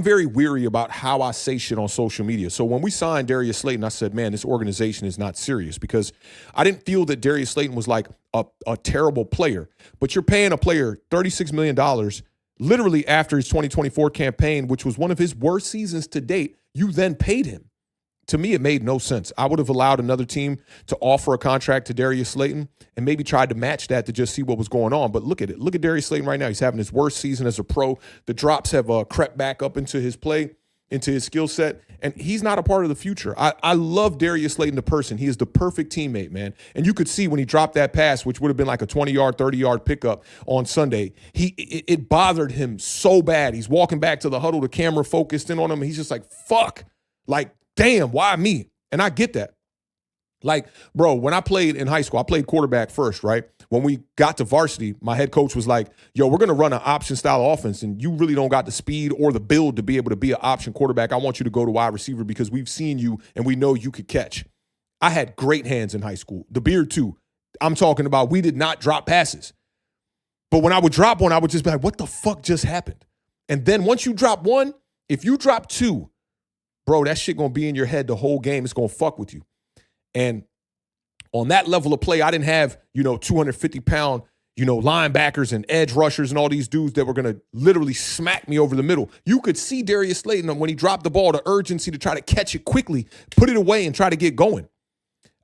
very weary about how I say shit on social media. So when we signed Darius Slayton, I said, man, this organization is not serious, because I didn't feel that Darius Slayton was like a terrible player. But you're paying a player $36 million literally after his 2024 campaign, which was one of his worst seasons to date. You then paid him. To me, it made no sense. I would have allowed another team to offer a contract to Darius Slayton and maybe tried to match that to just see what was going on. But look at it. Look at Darius Slayton right now. He's having his worst season as a pro. The drops have crept back up into his play, into his skill set, and he's not a part of the future. I love Darius Slayton, the person. He is the perfect teammate, man. And you could see when he dropped that pass, which would have been like a 20-yard, 30-yard pickup on Sunday, it bothered him so bad. He's walking back to the huddle, the camera focused in on him, and he's just like, fuck, like, damn, why me? And I get that. Like, bro, when I played in high school, I played quarterback first, right? When we got to varsity, my head coach was like, yo, we're going to run an option style offense, and you really don't got the speed or the build to be able to be an option quarterback. I want you to go to wide receiver because we've seen you and we know you could catch. I had great hands in high school. The beard too. I'm talking about we did not drop passes. But when I would drop one, I would just be like, what the fuck just happened? And then once you drop one, if you drop two, bro, that shit going to be in your head the whole game. It's going to fuck with you. And on that level of play, I didn't have, 250-pound, linebackers and edge rushers and all these dudes that were going to literally smack me over the middle. You could see Darius Slayton when he dropped the ball, the urgency to try to catch it quickly, put it away, and try to get going.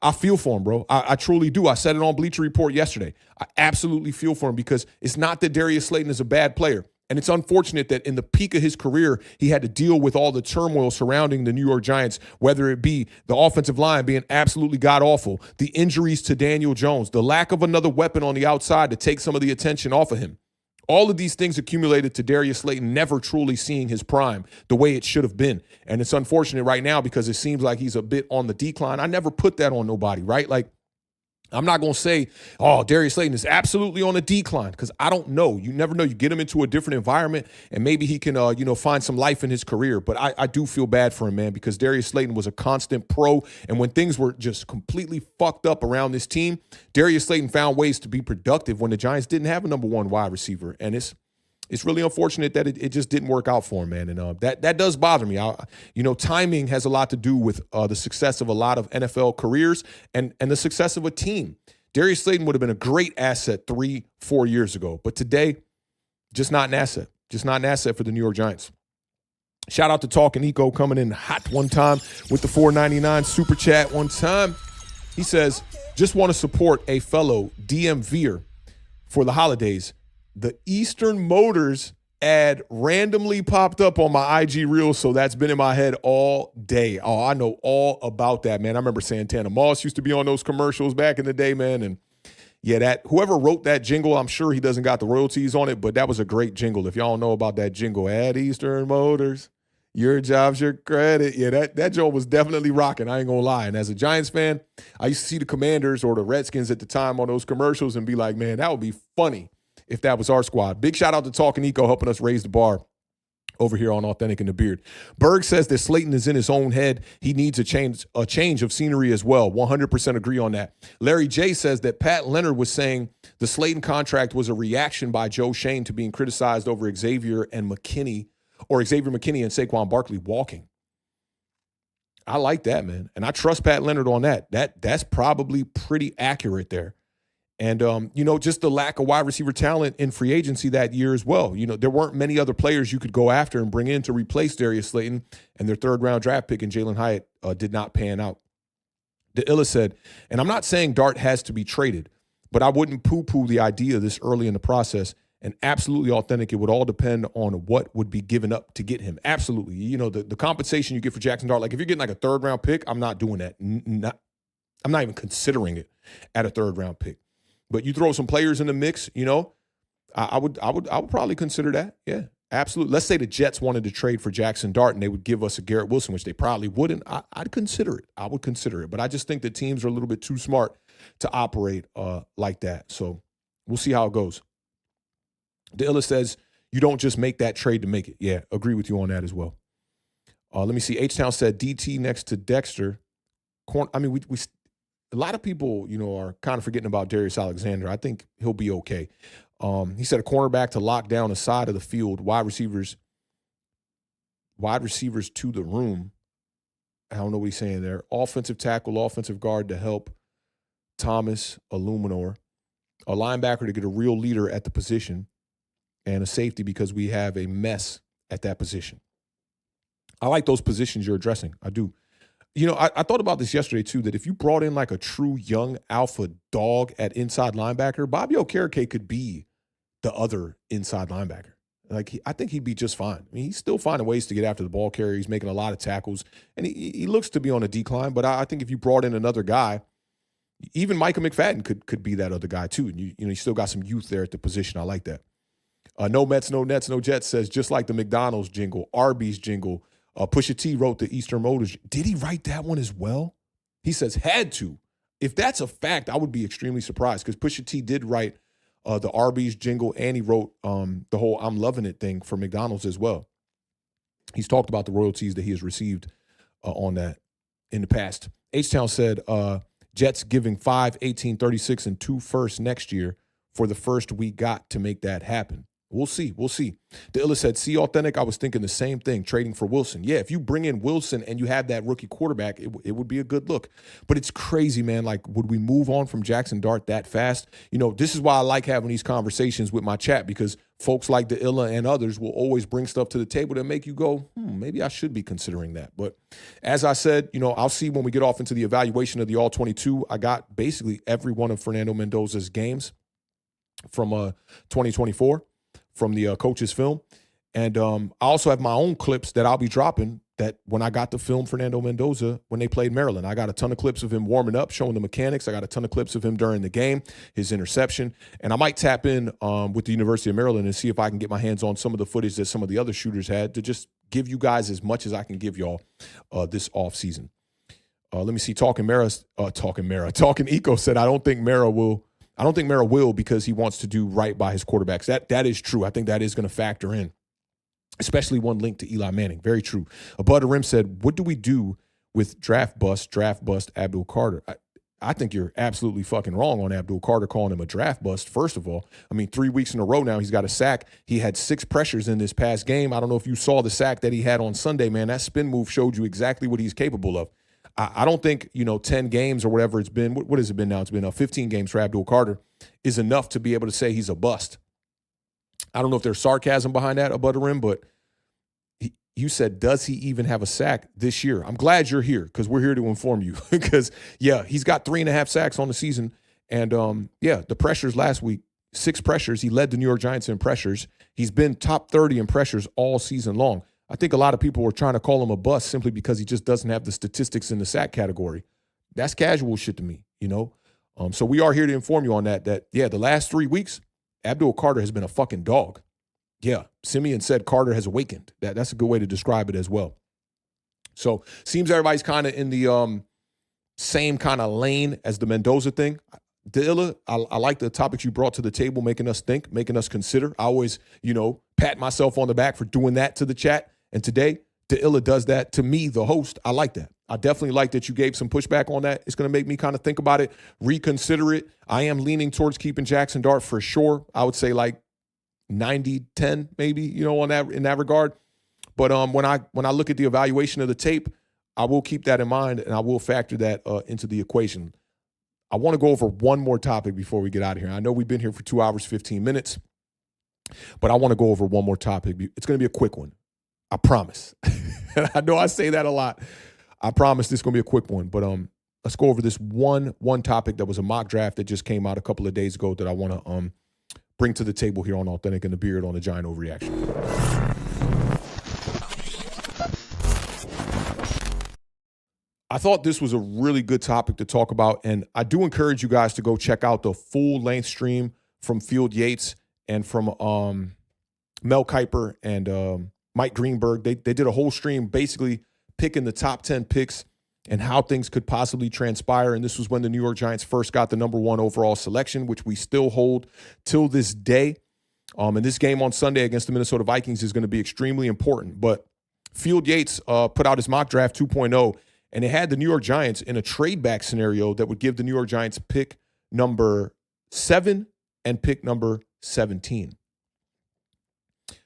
I feel for him, bro. I truly do. I said it on Bleacher Report yesterday. I absolutely feel for him because it's not that Darius Slayton is a bad player. And it's unfortunate that in the peak of his career, he had to deal with all the turmoil surrounding the New York Giants, whether it be the offensive line being absolutely god-awful, the injuries to Daniel Jones, the lack of another weapon on the outside to take some of the attention off of him. All of these things accumulated to Darius Slayton never truly seeing his prime the way it should have been. And it's unfortunate right now because it seems like he's a bit on the decline. I never put that on nobody, right? Like, I'm not going to say, oh, Darius Slayton is absolutely on a decline because I don't know. You never know. You get him into a different environment and maybe he can, find some life in his career. But I do feel bad for him, man, because Darius Slayton was a constant pro. And when things were just completely fucked up around this team, Darius Slayton found ways to be productive when the Giants didn't have a number one wide receiver. And it's really unfortunate that it just didn't work out for him, man. And that does bother me. Timing has a lot to do with the success of a lot of NFL careers and the success of a team. Darius Slayton would have been a great asset 3-4 years ago. But today, just not an asset. Just not an asset for the New York Giants. Shout out to Talking Eco coming in hot one time with the $4.99 super chat one time. He says, just want to support a fellow DMVer for the holidays. The Eastern Motors ad randomly popped up on my IG reel, so that's been in my head all day. Oh, I know all about that, man. I remember Santana Moss used to be on those commercials back in the day, man. And yeah, that whoever wrote that jingle, I'm sure he doesn't got the royalties on it, but that was a great jingle. If y'all know about that jingle, at Eastern Motors, your job's your credit. Yeah, that joke was definitely rocking. I ain't gonna lie. And as a Giants fan, I used to see the Commanders or the Redskins at the time on those commercials and be like, man, that would be funny if that was our squad. Big shout out to Talking Eco helping us raise the bar over here on Authentic in the Beard. Berg says that Slayton is in his own head. He needs a change of scenery as well. 100% agree on that. Larry J says that Pat Leonard was saying the Slayton contract was a reaction by Joe Shane to being criticized over Xavier McKinney and Saquon Barkley walking. I like that, man. And I trust Pat Leonard on that. That's probably pretty accurate there. And, just the lack of wide receiver talent in free agency that year as well. There weren't many other players you could go after and bring in to replace Darius Slayton, and their third-round draft pick in Jalen Hyatt did not pan out. The Illa said, and I'm not saying Dart has to be traded, but I wouldn't poo-poo the idea this early in the process, and absolutely Authentic. It would all depend on what would be given up to get him. Absolutely. The compensation you get for Jaxson Dart, like if you're getting like a third-round pick, I'm not doing that. I'm not even considering it at a third-round pick. But you throw some players in the mix, I would probably consider that. Yeah, absolutely. Let's say the Jets wanted to trade for Jaxson Dart and they would give us a Garrett Wilson, which they probably wouldn't. I'd consider it. I would consider it. But I just think that teams are a little bit too smart to operate like that. So we'll see how it goes. Dilla says you don't just make that trade to make it. Yeah, agree with you on that as well. Let me see. H-Town said DT next to Dexter. We a lot of people, are kind of forgetting about Darius Alexander. I think he'll be okay. He said a cornerback to lock down the side of the field, wide receivers to the room. I don't know what he's saying there. Offensive tackle, offensive guard to help Thomas, Illuminor. A linebacker to get a real leader at the position, and a safety because we have a mess at that position. I like those positions you're addressing. I do. I thought about this yesterday, too, that if you brought in like a true young alpha dog at inside linebacker, Bobby Okereke could be the other inside linebacker. I think he'd be just fine. He's still finding ways to get after the ball carrier. He's making a lot of tackles, and he looks to be on a decline. But I think if you brought in another guy, even Micah McFadden could be that other guy, too. And you still got some youth there at the position. I like that. No Mets, no Nets, no Jets says, just like the McDonald's jingle, Arby's jingle, Pusha T wrote the Eastern Motors. Did he write that one as well? He says, had to. If that's a fact, I would be extremely surprised because Pusha T did write the Arby's jingle and he wrote the whole I'm Loving It thing for McDonald's as well. He's talked about the royalties that he has received on that in the past. H-Town said, Jets giving 5, 18, 36, and 2 firsts next year for the first we got to make that happen. We'll see. We'll see. Dilla said, see, Authentic, I was thinking the same thing, trading for Wilson. Yeah, if you bring in Wilson and you have that rookie quarterback, it would be a good look. But it's crazy, man. Like, would we move on from Jaxson Dart that fast? You know, this is why I like having these conversations with my chat, because folks like Dilla and others will always bring stuff to the table that make you go, maybe I should be considering that. But as I said, you know, I'll see when we get off into the evaluation of the All-22. I got basically every one of Fernando Mendoza's games from 2024. From the coach's film. And I also have my own clips that I'll be dropping that when I got to film Fernando Mendoza when they played Maryland. I got a ton of clips of him warming up, showing the mechanics. I got a ton of clips of him during the game, his interception. And I might tap in with the University of Maryland and see if I can get my hands on some of the footage that some of the other shooters had to just give you guys as much as I can give y'all this offseason. Let me see. Talking Eco said, I don't think Mara will because he wants to do right by his quarterbacks. That is true. I think that is going to factor in, especially one link to Eli Manning. Very true. Abud Rim said, what do we do with draft bust Abdul Carter? I think you're absolutely fucking wrong on Abdul Carter calling him a draft bust, first of all. I mean, 3 weeks in a row now, he's got a sack. He had 6 pressures in this past game. I don't know if you saw the sack that he had on Sunday, man. That spin move showed you exactly what he's capable of. I don't think, 10 games or whatever it's been. What has it been now? It's been 15 games for Abdul Carter is enough to be able to say he's a bust. I don't know if there's sarcasm behind that, Abud Rim, but you said, does he even have a sack this year? I'm glad you're here because we're here to inform you because, yeah, he's got 3.5 sacks on the season. And, the pressures last week, 6 pressures. He led the New York Giants in pressures. He's been top 30 in pressures all season long. I think a lot of people were trying to call him a bust simply because he just doesn't have the statistics in the sack category. That's casual shit to me, So we are here to inform you on that, the last 3 weeks, Abdul Carter has been a fucking dog. Yeah, Simeon said Carter has awakened. That's a good way to describe it as well. So seems everybody's kind of in the same kind of lane as the Mendoza thing. Dilla, I like the topics you brought to the table, making us think, making us consider. I always, pat myself on the back for doing that to the chat. And today, Dilla does that to me, the host. I like that. I definitely like that you gave some pushback on that. It's going to make me kind of think about it, reconsider it. I am leaning towards keeping Jaxson Dart for sure. I would say like 90-10 maybe, on that in that regard. But when I look at the evaluation of the tape, I will keep that in mind and I will factor that into the equation. I want to go over one more topic before we get out of here. I know we've been here for 2 hours, 15 minutes, but I want to go over one more topic. It's going to be a quick one. I promise. I know I say that a lot. I promise this is going to be a quick one, but let's go over this one topic that was a mock draft that just came out a couple of days ago that I want to bring to the table here on Authentic and the Beard on the Giant Overreaction. I thought this was a really good topic to talk about, and I do encourage you guys to go check out the full-length stream from Field Yates and from Mel Kiper and Mike Greenberg. They did a whole stream basically picking the top 10 picks and how things could possibly transpire, and this was when the New York Giants first got the number 1 overall selection, which we still hold till this day. And this game on Sunday against the Minnesota Vikings is going to be extremely important. But Field Yates put out his mock draft 2.0, and it had the New York Giants in a trade back scenario that would give the New York Giants pick number 7 and pick number 17.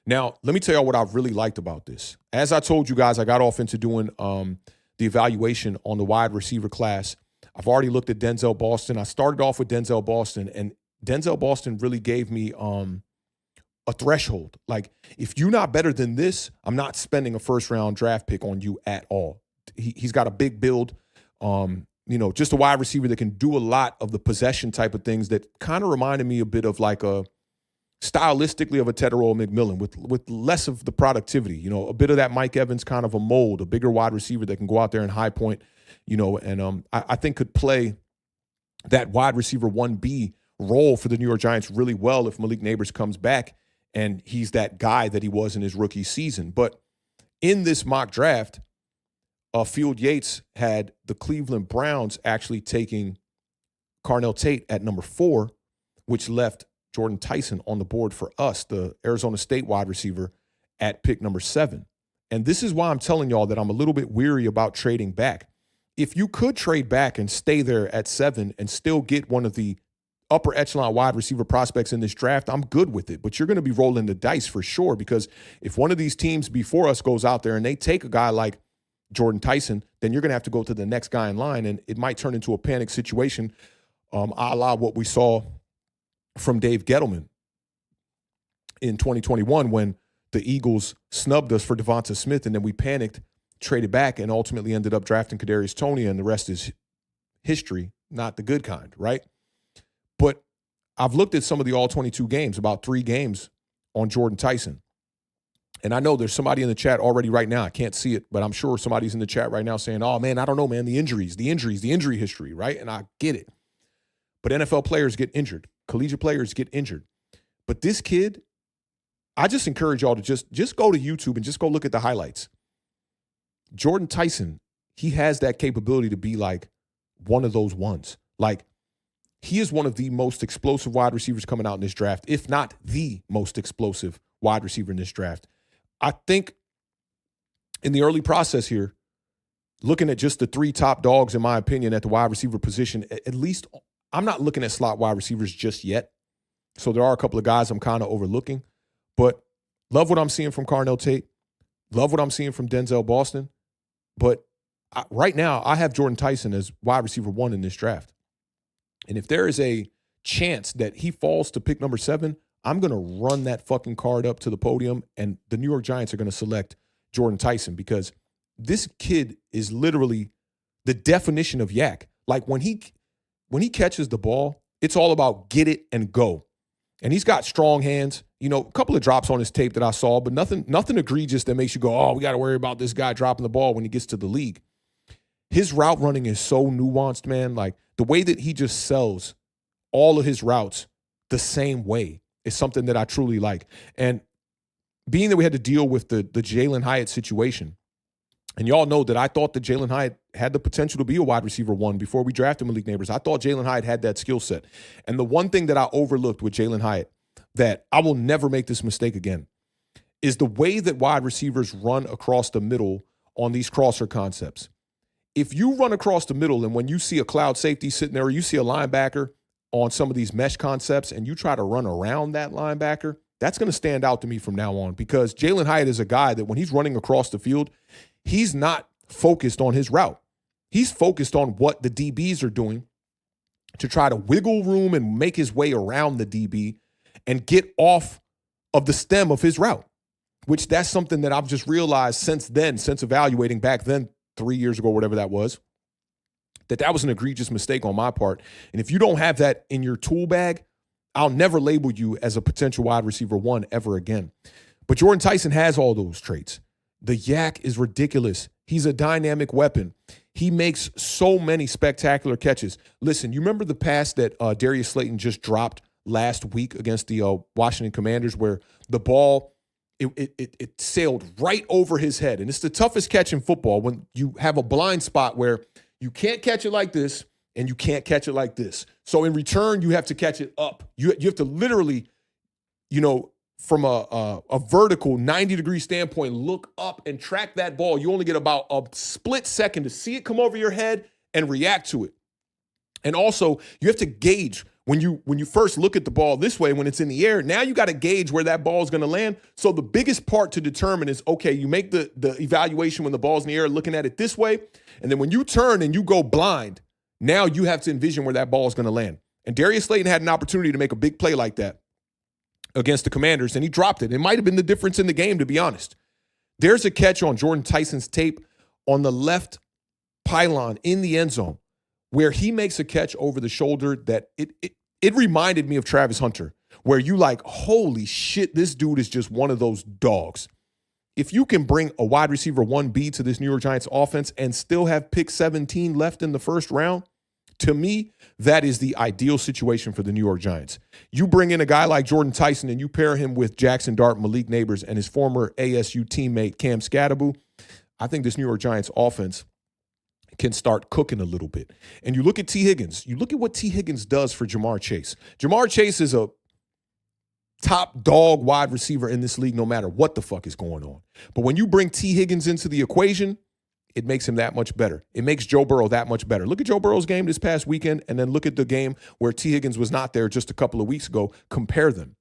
Now, let me tell y'all what I've really liked about this. As I told you guys, I got off into doing the evaluation on the wide receiver class. I've already looked at Denzel Boston. I started off with Denzel Boston, and Denzel Boston really gave me a threshold. Like, if you're not better than this, I'm not spending a first-round draft pick on you at all. He's got a big build, just a wide receiver that can do a lot of the possession type of things that kind of reminded me a bit of like stylistically of a Tedero McMillan with less of the productivity, a bit of that Mike Evans kind of a mold, a bigger wide receiver that can go out there and high point, and I think could play that wide receiver 1B role for the New York Giants really well if Malik Neighbors comes back and he's that guy that he was in his rookie season. But in this mock draft, Field Yates had the Cleveland Browns actually taking Carnell Tate at number 4, which left Jordan Tyson on the board for us, the Arizona State wide receiver, at pick number 7. And this is why I'm telling y'all that I'm a little bit weary about trading back. If you could trade back and stay there at 7 and still get one of the upper echelon wide receiver prospects in this draft, I'm good with it. But you're going to be rolling the dice for sure, because if one of these teams before us goes out there and they take a guy like Jordan Tyson, then you're going to have to go to the next guy in line, and it might turn into a panic situation, a la what we saw from Dave Gettleman in 2021 when the Eagles snubbed us for Devonta Smith, and then we panicked, traded back, and ultimately ended up drafting Kadarius Toney, and the rest is history, not the good kind, right? But I've looked at some of the all-22 games, about 3 games on Jordan Tyson. And I know there's somebody in the chat already right now. I can't see it, but I'm sure somebody's in the chat right now saying, oh, man, I don't know, man, the injury history, right? And I get it. But NFL players get injured. Collegiate players get injured. But this kid, I just encourage y'all to just go to YouTube and just go look at the highlights. Jordan Tyson, he has that capability to be like one of those ones. Like, he is one of the most explosive wide receivers coming out in this draft, if not the most explosive wide receiver in this draft. I think in the early process here, looking at just the 3 top dogs, in my opinion, at the wide receiver position, at least I'm not looking at slot wide receivers just yet. So there are a couple of guys I'm kind of overlooking. But love what I'm seeing from Carnell Tate. Love what I'm seeing from Denzel Boston. But right now, I have Jordan Tyson as wide receiver 1 in this draft. And if there is a chance that he falls to pick number 7, I'm going to run that fucking card up to the podium, and the New York Giants are going to select Jordan Tyson, because this kid is literally the definition of yak. Like, when he catches the ball, it's all about get it and go. And he's got strong hands. You know, a couple of drops on his tape that I saw, but nothing egregious that makes you go, oh, we got to worry about this guy dropping the ball when he gets to the league. His route running is so nuanced, man. Like, the way that he just sells all of his routes the same way is something that I truly like. And being that we had to deal with the Jalen Hyatt situation, and y'all know that I thought that Jalen Hyatt had the potential to be a wide receiver 1 before we drafted Malik Neighbors. I thought Jalen Hyatt had that skill set. And the one thing that I overlooked with Jalen Hyatt, that I will never make this mistake again, is the way that wide receivers run across the middle on these crosser concepts. If you run across the middle and when you see a cloud safety sitting there, or you see a linebacker on some of these mesh concepts and you try to run around that linebacker, that's going to stand out to me from now on, because Jalen Hyatt is a guy that when he's running across the field, he's not focused on his route. He's focused on what the DBs are doing to try to wiggle room and make his way around the DB and get off of the stem of his route, which that's something that I've just realized since evaluating back then, 3 years ago, whatever that was, that was an egregious mistake on my part. And if you don't have that in your tool bag, I'll never label you as a potential wide receiver 1 ever again. But Jordan Tyson has all those traits. The yak is ridiculous. He's a dynamic weapon. He makes so many spectacular catches. Listen, you remember the pass that Darius Slayton just dropped last week against the Washington Commanders, where the ball, it sailed right over his head. And it's the toughest catch in football, when you have a blind spot where you can't catch it like this and you can't catch it like this. So in return, you have to catch it up. You have to literally, from a vertical 90-degree standpoint, look up and track that ball. You only get about a split second to see it come over your head and react to it. And also, you have to gauge when you first look at the ball this way, when it's in the air. Now you got to gauge where that ball is going to land. So the biggest part to determine is, okay, you make the evaluation when the ball's in the air, looking at it this way. And then when you turn and you go blind, now you have to envision where that ball is going to land. And Darius Slayton had an opportunity to make a big play like that against the Commanders, and he dropped it. It might have been the difference in the game, to be honest. There's a catch on Jordan Tyson's tape on the left pylon in the end zone where he makes a catch over the shoulder that it reminded me of Travis Hunter, where you like, holy shit, this dude is just one of those dogs. If you can bring a wide receiver 1B to this New York Giants offense and still have pick 17 left in the first round, to me, that is the ideal situation for the New York Giants. You bring in a guy like Jordan Tyson and you pair him with Jaxson Dart, Malik Neighbors, and his former ASU teammate Cam Scadaboo, I think this New York Giants offense can start cooking a little bit. And you look at T. Higgins. You look at what T. Higgins does for Jamar Chase. Jamar Chase is a top dog wide receiver in this league no matter what the fuck is going on. But when you bring T. Higgins into the equation, it makes him that much better. It makes Joe Burrow that much better. Look at Joe Burrow's game this past weekend, and then look at the game where T. Higgins was not there just a couple of weeks ago. Compare them.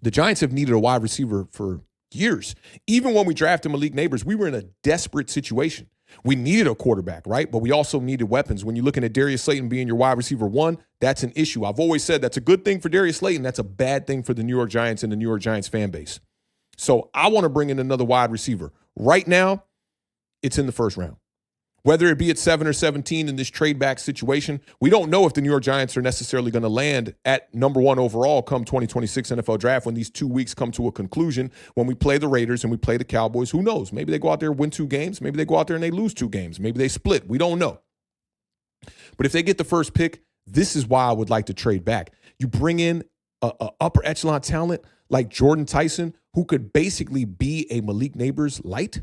The Giants have needed a wide receiver for years. Even when we drafted Malik Neighbors, we were in a desperate situation. We needed a quarterback, right? But we also needed weapons. When you're looking at Darius Slayton being your wide receiver one, that's an issue. I've always said that's a good thing for Darius Slayton. That's a bad thing for the New York Giants and the New York Giants fan base. So I want to bring in another wide receiver. Right now, it's in the first round. Whether it be at 7 or 17 in this trade back situation, we don't know if the New York Giants are necessarily going to land at number 1 overall come 2026 NFL draft when these 2 weeks come to a conclusion, when we play the Raiders and we play the Cowboys. Who knows? Maybe they go out there and win 2 games. Maybe they go out there and they lose 2 games. Maybe they split. We don't know. But if they get the first pick, this is why I would like to trade back. You bring in a upper echelon talent like Jordan Tyson, who could basically be a Malik Neighbors light.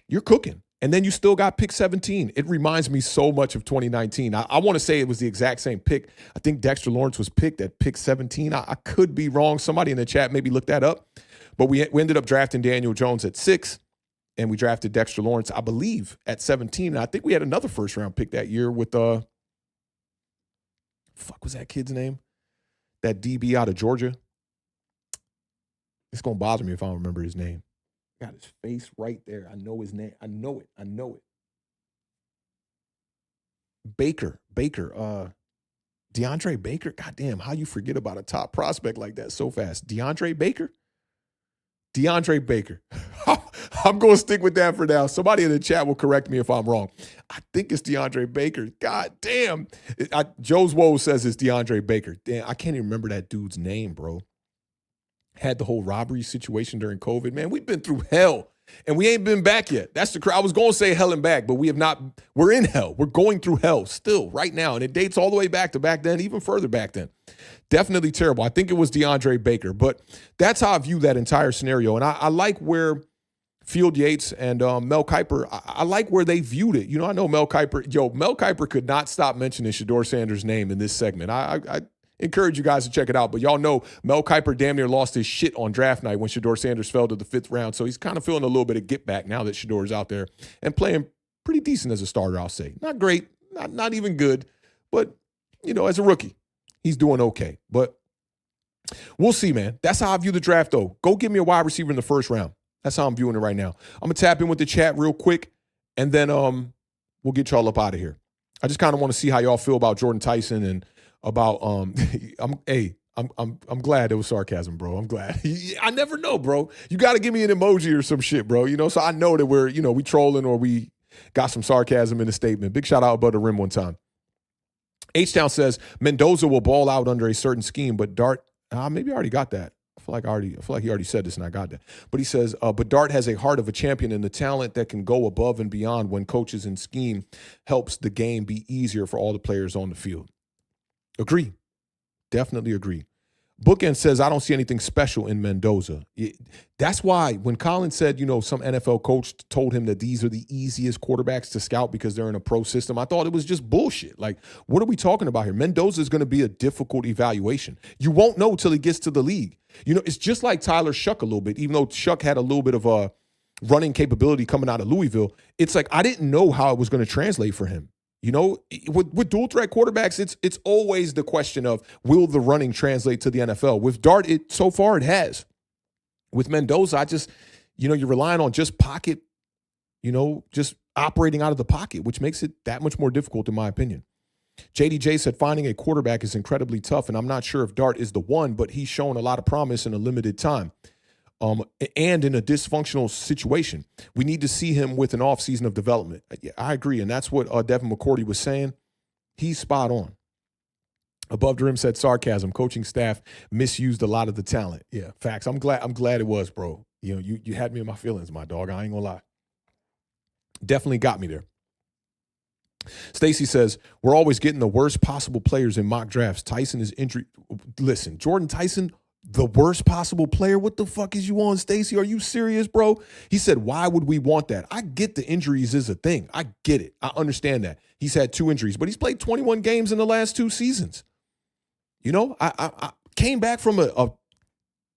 You're cooking. And then you still got pick 17. It reminds me so much of 2019. I want to say it was the exact same pick. I think Dexter Lawrence was picked at pick 17. I could be wrong. Somebody in the chat maybe look that up. But we ended up drafting Daniel Jones at 6, and we drafted Dexter Lawrence, I believe, at 17. And I think we had another first-round pick that year with, fuck was that kid's name? That DB out of Georgia. It's going to bother me if I don't remember his name. Got his face right there. I know his name. I know it. Baker. DeAndre Baker. Goddamn, how you forget about a top prospect like that so fast? DeAndre Baker. I'm going to stick with that for now. Somebody in the chat will correct me if I'm wrong. I think it's DeAndre Baker. God damn. Joe's Woe says it's DeAndre Baker. Damn, I can't even remember that dude's name, bro. Had the whole robbery situation during COVID. Man, we've been through hell, and we ain't been back yet. That's the I was going to say hell and back, but we have not. We're in hell. We're going through hell still right now, and it dates all the way back to back then, even further back then. Definitely terrible. I think it was DeAndre Baker, but that's how I view that entire scenario, and I like where Field Yates and Mel Kiper, I like where they viewed it. You know, I know Mel Kiper could not stop mentioning Shedeur Sanders' name in this segment. I encourage you guys to check it out. But y'all know Mel Kiper damn near lost his shit on draft night when Shedeur Sanders fell to the 5th round. So he's kind of feeling a little bit of get back now that Shedeur is out there and playing pretty decent as a starter, I'll say. Not great, not even good, but, you know, as a rookie, he's doing okay. But we'll see, man. That's how I view the draft, though. Go get me a wide receiver in the 1st round. That's how I'm viewing it right now. I'm going to tap in with the chat real quick, and then we'll get y'all up out of here. I just kind of want to see how y'all feel about Jordan Tyson and about I'm glad it was sarcasm, bro. I'm glad. I never know, bro. You got to give me an emoji or some shit, bro. You know, so I know that we're, you know, we trolling or we got some sarcasm in the statement. Big shout out above the rim one time. H-Town says Mendoza will ball out under a certain scheme, but Dart, maybe I already got that. I feel like he already said this and I got that. But he says, but Dart has a heart of a champion and the talent that can go above and beyond when coaches and scheme helps the game be easier for all the players on the field. Agree. Definitely agree. Bookend says, I don't see anything special in Mendoza. That's why when Colin said, you know, some NFL coach told him that these are the easiest quarterbacks to scout because they're in a pro system, I thought it was just bullshit. Like, what are we talking about here? Mendoza is going to be a difficult evaluation. You won't know till he gets to the league. You know, it's just like Tyler Shuck a little bit, even though Shuck had a little bit of a running capability coming out of Louisville. It's like I didn't know how it was going to translate for him. You know, with dual threat quarterbacks, it's always the question of will the running translate to the NFL? With Dart, so far it has. With Mendoza, you're relying on just pocket, you know, just operating out of the pocket, which makes it that much more difficult in my opinion. JDJ said finding a quarterback is incredibly tough, and I'm not sure if Dart is the one, but he's shown a lot of promise in a limited time. And in a dysfunctional situation. We need to see him with an offseason of development. Yeah, I agree, and that's what Devin McCourty was saying. He's spot on. Above the Rim said sarcasm. Coaching staff misused a lot of the talent. Yeah, facts. I'm glad it was, bro. You know, you had me in my feelings, my dog. I ain't gonna lie. Definitely got me there. Stacy says, we're always getting the worst possible players in mock drafts. Tyson is injury. Listen, Jordan Tyson, the worst possible player? What the fuck is you on, Stacy? Are you serious, bro? He said, why would we want that? I get the injuries is a thing. I get it. I understand that. He's had 2 injuries, but he's played 21 games in the last 2 seasons. You know, I came back from a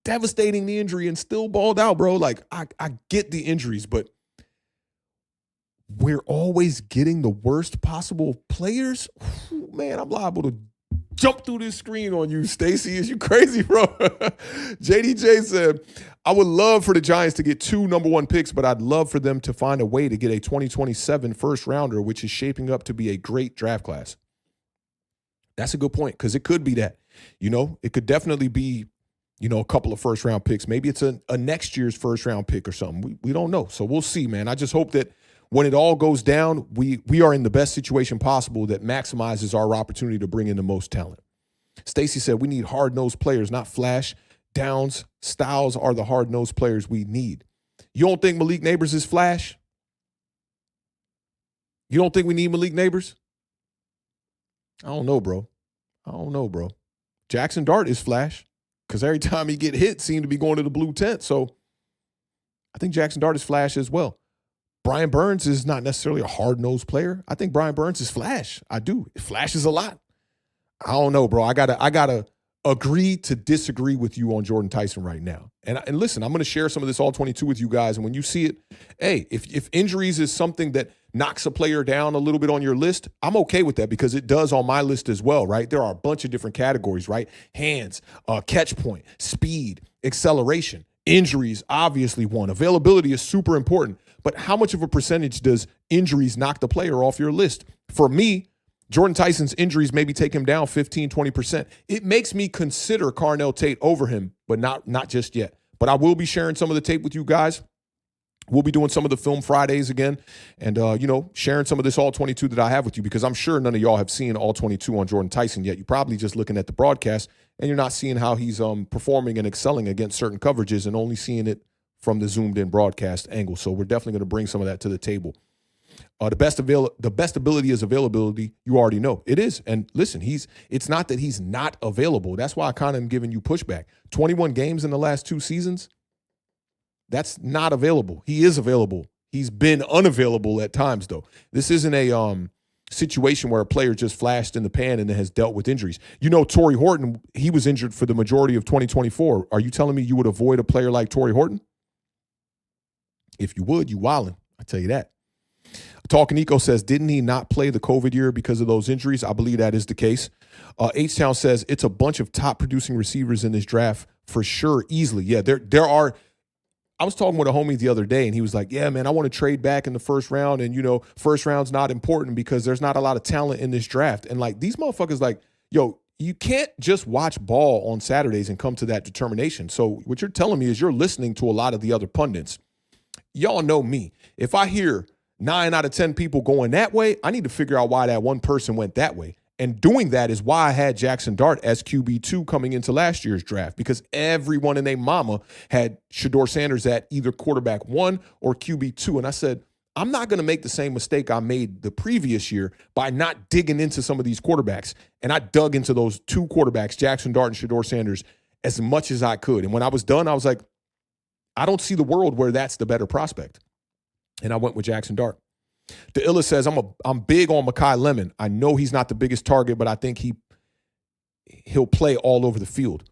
devastating knee injury and still balled out, bro. Like, I get the injuries, but we're always getting the worst possible players. Whew, man, I'm liable to jump through this screen on you, Stacy. Is you crazy, bro? JDJ said, I would love for the Giants to get 2 number 1 picks, but I'd love for them to find a way to get a 2027 first rounder, which is shaping up to be a great draft class. That's a good point, because it could be that. It could definitely be, a couple of first round picks. Maybe it's a next year's first round pick or something. We don't know. So we'll see, man. I just hope that when it all goes down, we are in the best situation possible that maximizes our opportunity to bring in the most talent. Stacy said, we need hard-nosed players, not flash. Downs, Styles are the hard-nosed players we need. You don't think Malik Neighbors is flash? You don't think we need Malik Neighbors? I don't know, bro. Jaxson Dart is flash, because every time he get hit, seemed to be going to the blue tent. So I think Jaxson Dart is flash as well. Brian Burns is not necessarily a hard-nosed player. I think Brian Burns is flash. I do. It flashes a lot. I don't know, bro. I gotta agree to disagree with you on Jordan Tyson right now. And listen, I'm going to share some of this all 22 with you guys. And when you see it, hey, if injuries is something that knocks a player down a little bit on your list, I'm okay with that, because it does on my list as well, right? There are a bunch of different categories, right? Hands, catch point, speed, acceleration, injuries, obviously one. Availability is super important. But how much of a percentage does injuries knock the player off your list? For me, Jordan Tyson's injuries maybe take him down 15, 20%. It makes me consider Carnell Tate over him, but not just yet. But I will be sharing some of the tape with you guys. We'll be doing some of the Film Fridays again and, sharing some of this all 22 that I have with you, because I'm sure none of y'all have seen all 22 on Jordan Tyson yet. You're probably just looking at the broadcast and you're not seeing how he's performing and excelling against certain coverages, and only seeing it from the zoomed-in broadcast angle. So we're definitely going to bring some of that to the table. The best ability is availability. You already know it is. And listen, it's not that he's not available. That's why I kind of am giving you pushback. 21 games in the last 2 seasons. That's not available. He is available. He's been unavailable at times, though. This isn't a situation where a player just flashed in the pan and then has dealt with injuries. Torrey Horton, he was injured for the majority of 2024. Are you telling me you would avoid a player like Torrey Horton? If you would, you wildin'. I tell you that. Talking Eco says, didn't he not play the COVID year because of those injuries? I believe that is the case. H-Town says, it's a bunch of top producing receivers in this draft for sure, easily. Yeah, there are. I was talking with a homie the other day, and he was like, yeah, man, I want to trade back in the first round. And, first round's not important because there's not a lot of talent in this draft. And, these motherfuckers, yo, you can't just watch ball on Saturdays and come to that determination. So what you're telling me is you're listening to a lot of the other pundits. Y'all know me. If I hear 9 out of 10 people going that way, I need to figure out why that one person went that way. And doing that is why I had Jaxson Dart as QB2 coming into last year's draft, because everyone and their mama had Shedeur Sanders at either quarterback 1 or QB2. And I said, I'm not going to make the same mistake I made the previous year by not digging into some of these quarterbacks. And I dug into those 2 quarterbacks, Jaxson Dart and Shedeur Sanders, as much as I could. And when I was done, I was like, I don't see the world where that's the better prospect. And I went with Jaxson Dart. The Illa says, I'm big on Mekhi Lemon. I know he's not the biggest target, but I think he'll play all over the field.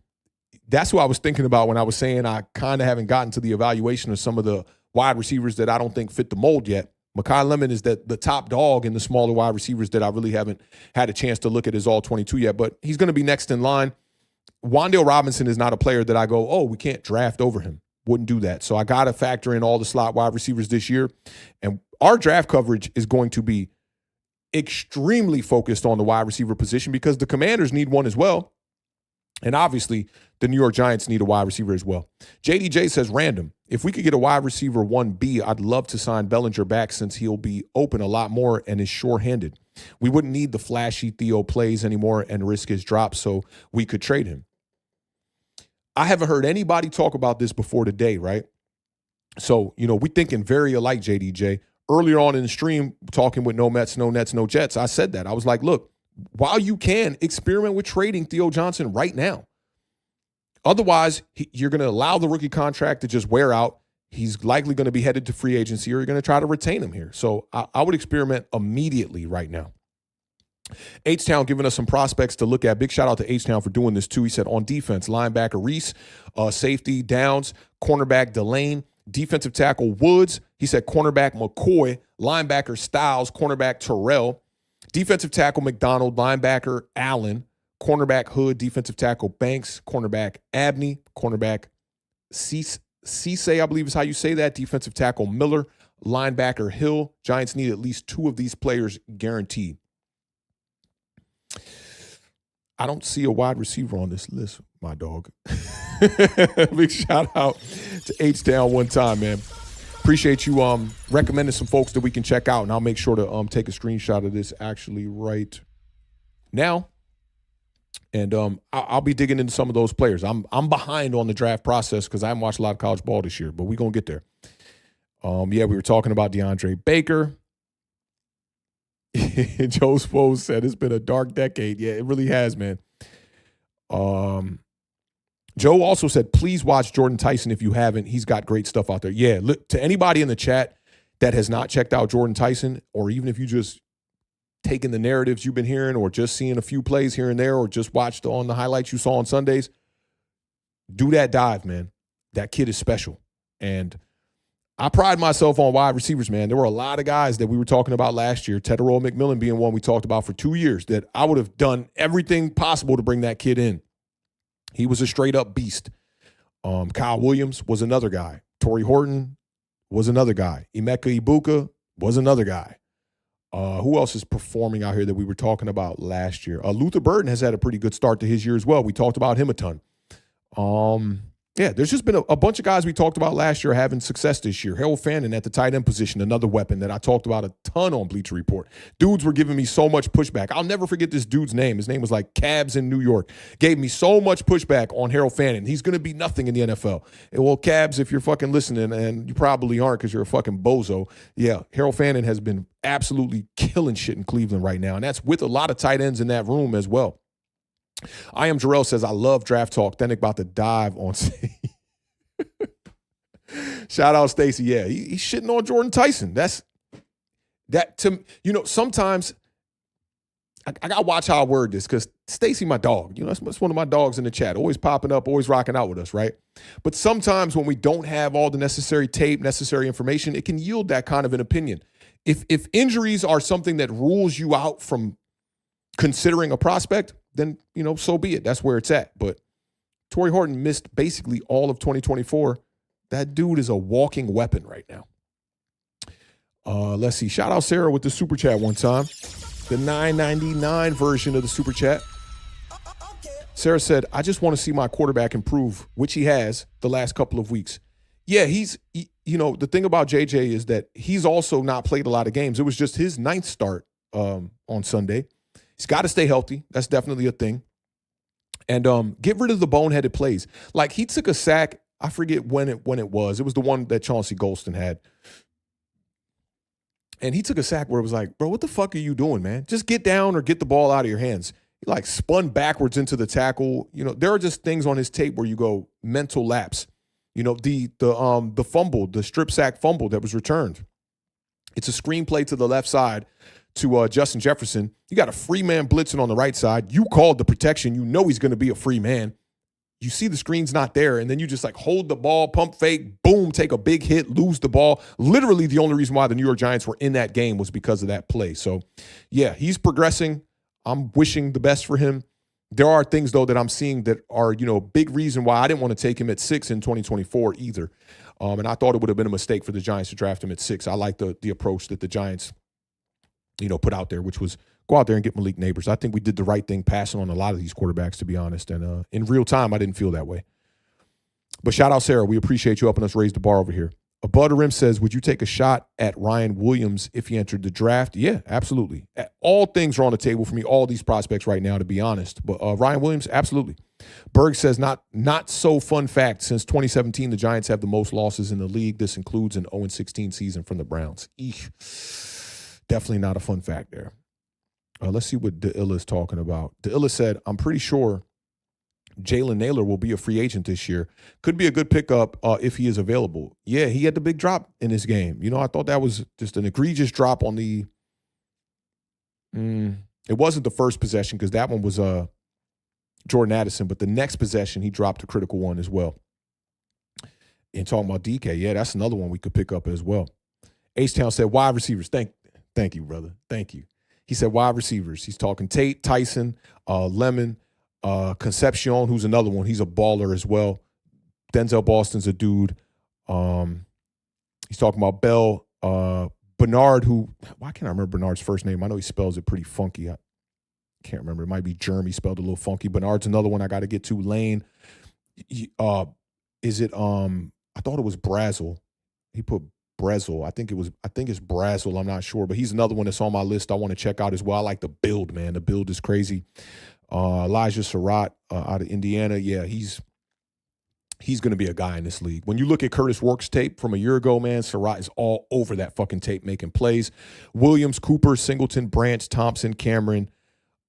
That's who I was thinking about when I was saying I kind of haven't gotten to the evaluation of some of the wide receivers that I don't think fit the mold yet. Mekhi Lemon is the top dog in the smaller wide receivers that I really haven't had a chance to look at his all 22 yet, but he's going to be next in line. Wan'Dale Robinson is not a player that I go, oh, we can't draft over him. Wouldn't do that. So I got to factor in all the slot wide receivers this year. And our draft coverage is going to be extremely focused on the wide receiver position because the Commanders need one as well. And obviously, the New York Giants need a wide receiver as well. JDJ says, random. If we could get a wide receiver 1B, I'd love to sign Bellinger back since he'll be open a lot more and is sure-handed. We wouldn't need the flashy Theo plays anymore and risk his drop, so we could trade him. I haven't heard anybody talk about this before today, right? So, we're thinking very alike, JDJ. Earlier on in the stream, talking with No Mets, No Nets, No Jets, I said that. I was like, look, while you can, experiment with trading Theo Johnson right now. Otherwise, you're going to allow the rookie contract to just wear out. He's likely going to be headed to free agency, or you're going to try to retain him here. So I would experiment immediately right now. H-Town giving us some prospects to look at. Big shout out to H-Town for doing this too. He said on defense, linebacker Reese, safety Downs, cornerback Delane, defensive tackle Woods. He said cornerback McCoy, linebacker Styles, cornerback Terrell, defensive tackle McDonald, linebacker Allen, cornerback Hood, defensive tackle Banks, cornerback Abney, cornerback Cisse, I believe is how you say that, defensive tackle Miller, linebacker Hill. Giants need at least 2 of these players guaranteed. I don't see a wide receiver on this list, my dog. Big shout out to H-Town one time, man. Appreciate you recommending some folks that we can check out, and I'll make sure to take a screenshot of this actually right now. And I'll be digging into some of those players. I'm behind on the draft process because I haven't watched a lot of college ball this year, but we're going to get there. Yeah, we were talking about DeAndre Baker. Joe Spo said it's been a dark decade. Yeah, it really has, man. Joe also said, please watch Jordan Tyson if you haven't. He's got great stuff out there. Yeah, look, to anybody in the chat that has not checked out Jordan Tyson, or even if you just taken the narratives you've been hearing or just seeing a few plays here and there or just watched on the highlights you saw on Sundays, do that dive, man. That kid is special. And I pride myself on wide receivers, man. There were a lot of guys that we were talking about last year, Tetairoa McMillan being one we talked about for 2 years, that I would have done everything possible to bring that kid in. He was a straight-up beast. Kyle Williams was another guy. Torrey Horton was another guy. Emeka Ibuka was another guy. Who else is performing out here that we were talking about last year? Luther Burden has had a pretty good start to his year as well. We talked about him a ton. Yeah, there's just been a bunch of guys we talked about last year having success this year. Harold Fannin at the tight end position, another weapon that I talked about a ton on Bleacher Report. Dudes were giving me so much pushback. I'll never forget this dude's name. His name was like Cabs in New York. Gave me so much pushback on Harold Fannin. He's going to be nothing in the NFL. And well, Cabs, if you're fucking listening, and you probably aren't because you're a fucking bozo, yeah, Harold Fannin has been absolutely killing shit in Cleveland right now. And that's with a lot of tight ends in that room as well. I Am Jarrell says, I love draft talk. Then about to dive on. Shout out Stacy. Yeah, he's shitting on Jordan Tyson. Sometimes I got to watch how I word this because Stacy, my dog, that's one of my dogs in the chat, always popping up, always rocking out with us, right? But sometimes when we don't have all the necessary tape, necessary information, it can yield that kind of an opinion. If injuries are something that rules you out from considering a prospect, then, so be it. That's where it's at. But Torrey Horton missed basically all of 2024. That dude is a walking weapon right now. Let's see. Shout out Sarah with the super chat one time. The $9.99 version of the super chat. Sarah said, I just want to see my quarterback improve, which he has the last couple of weeks. Yeah, the thing about JJ is that he's also not played a lot of games. It was just his 9th start on Sunday. He's got to stay healthy. That's definitely a thing. And get rid of the boneheaded plays. Like he took a sack. I forget when it was. It was the one that Chauncey Golston had. And he took a sack where it was like, bro, what the fuck are you doing, man? Just get down or get the ball out of your hands. He like spun backwards into the tackle. There are just things on his tape where you go mental lapse. The fumble, the strip sack fumble that was returned. It's a screenplay to the left side to Justin Jefferson. You got a free man blitzing on the right side. You called the protection. You know he's going to be a free man. You see the screen's not there, and then you just like hold the ball, pump fake, boom, take a big hit, lose the ball. Literally the only reason why the New York Giants were in that game was because of that play. So, yeah, he's progressing. I'm wishing the best for him. There are things, though, that I'm seeing that are, big reason why I didn't want to take him at 6 in 2024 either. And I thought it would have been a mistake for the Giants to draft him at 6. I like the approach that the Giants put out there, which was go out there and get Malik Neighbors. I think we did the right thing passing on a lot of these quarterbacks, to be honest. And in real time, I didn't feel that way. But shout out, Sarah. We appreciate you helping us raise the bar over here. Above the Rim says, would you take a shot at Ryan Williams if he entered the draft? Yeah, absolutely. All things are on the table for me, all these prospects right now, to be honest. But Ryan Williams, absolutely. Berg says, not so fun fact. Since 2017, the Giants have the most losses in the league. This includes an 0-16 season from the Browns. Eek. Definitely not a fun fact there. Let's see what DeIlla is talking about. DeIlla said, I'm pretty sure Jalen Naylor will be a free agent this year. Could be a good pickup if he is available. Yeah, he had the big drop in his game. I thought that was just an egregious drop on the it wasn't the first possession because that one was Jordan Addison, but the next possession he dropped a critical one as well. And talking about DK, yeah, that's another one we could pick up as well. H-Town said wide receivers. Thank you, brother. Thank you. He said wide receivers. He's talking Tate, Tyson, Lemon, Concepcion, who's another one. He's a baller as well. Denzel Boston's a dude. He's talking about Bell. Bernard, why can't I remember Bernard's first name? I know he spells it pretty funky. I can't remember. It might be Jeremy spelled a little funky. Bernard's another one I got to get to. Lane. Is it, I thought it was Brazel. He put Brezel. I think it's Brazel. I'm not sure, but he's another one that's on my list I want to check out as well. I like the build, man. The build is crazy. Elijah Surratt out of Indiana. Yeah, he's going to be a guy in this league. When you look at Curtis Works' tape from a year ago, man, Surratt is all over that fucking tape making plays. Williams, Cooper, Singleton, Branch, Thompson, Cameron,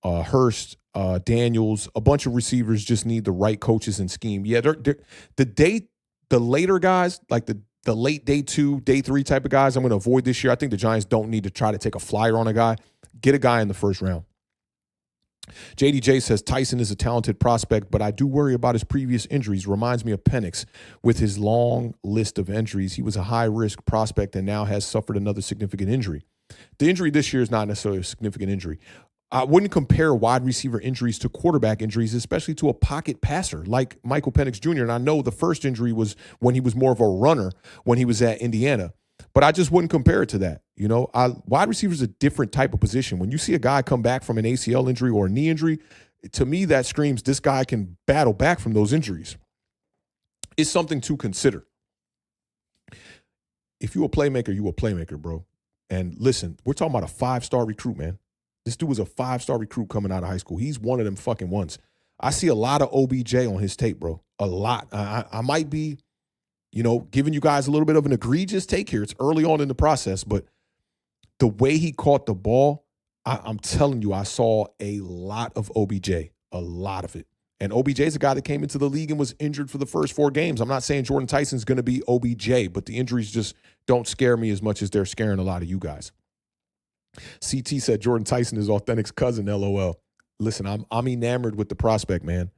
Hurst, Daniels, a bunch of receivers just need the right coaches and scheme. Yeah, the later guys, like the late day 2, day 3 type of guys, I'm going to avoid this year. I think the Giants don't need to try to take a flyer on a guy. Get a guy in the first round. JDJ says Tyson is a talented prospect, but I do worry about his previous injuries. Reminds me of Penix with his long list of injuries. He was a high-risk prospect and now has suffered another significant injury. The injury this year is not necessarily a significant injury. I wouldn't compare wide receiver injuries to quarterback injuries, especially to a pocket passer like Michael Penix Jr. And I know the first injury was when he was more of a runner when he was at Indiana. But I just wouldn't compare it to that. You know, wide receiver is a different type of position. When you see a guy come back from an ACL injury or a knee injury, to me that screams this guy can battle back from those injuries. It's something to consider. If you're a playmaker, bro. And listen, we're talking about a 5-star recruit, man. This dude was a 5-star recruit coming out of high school. He's one of them fucking ones. I see a lot of OBJ on his tape, bro. A lot. I might be, giving you guys a little bit of an egregious take here. It's early on in the process, but the way he caught the ball, I'm telling you, I saw a lot of OBJ, a lot of it. And OBJ is a guy that came into the league and was injured for the first 4 games. I'm not saying Jordan Tyson's going to be OBJ, but the injuries just don't scare me as much as they're scaring a lot of you guys. CT said Jordan Tyson is Authentic's cousin, LOL. Listen, I'm enamored with the prospect, man.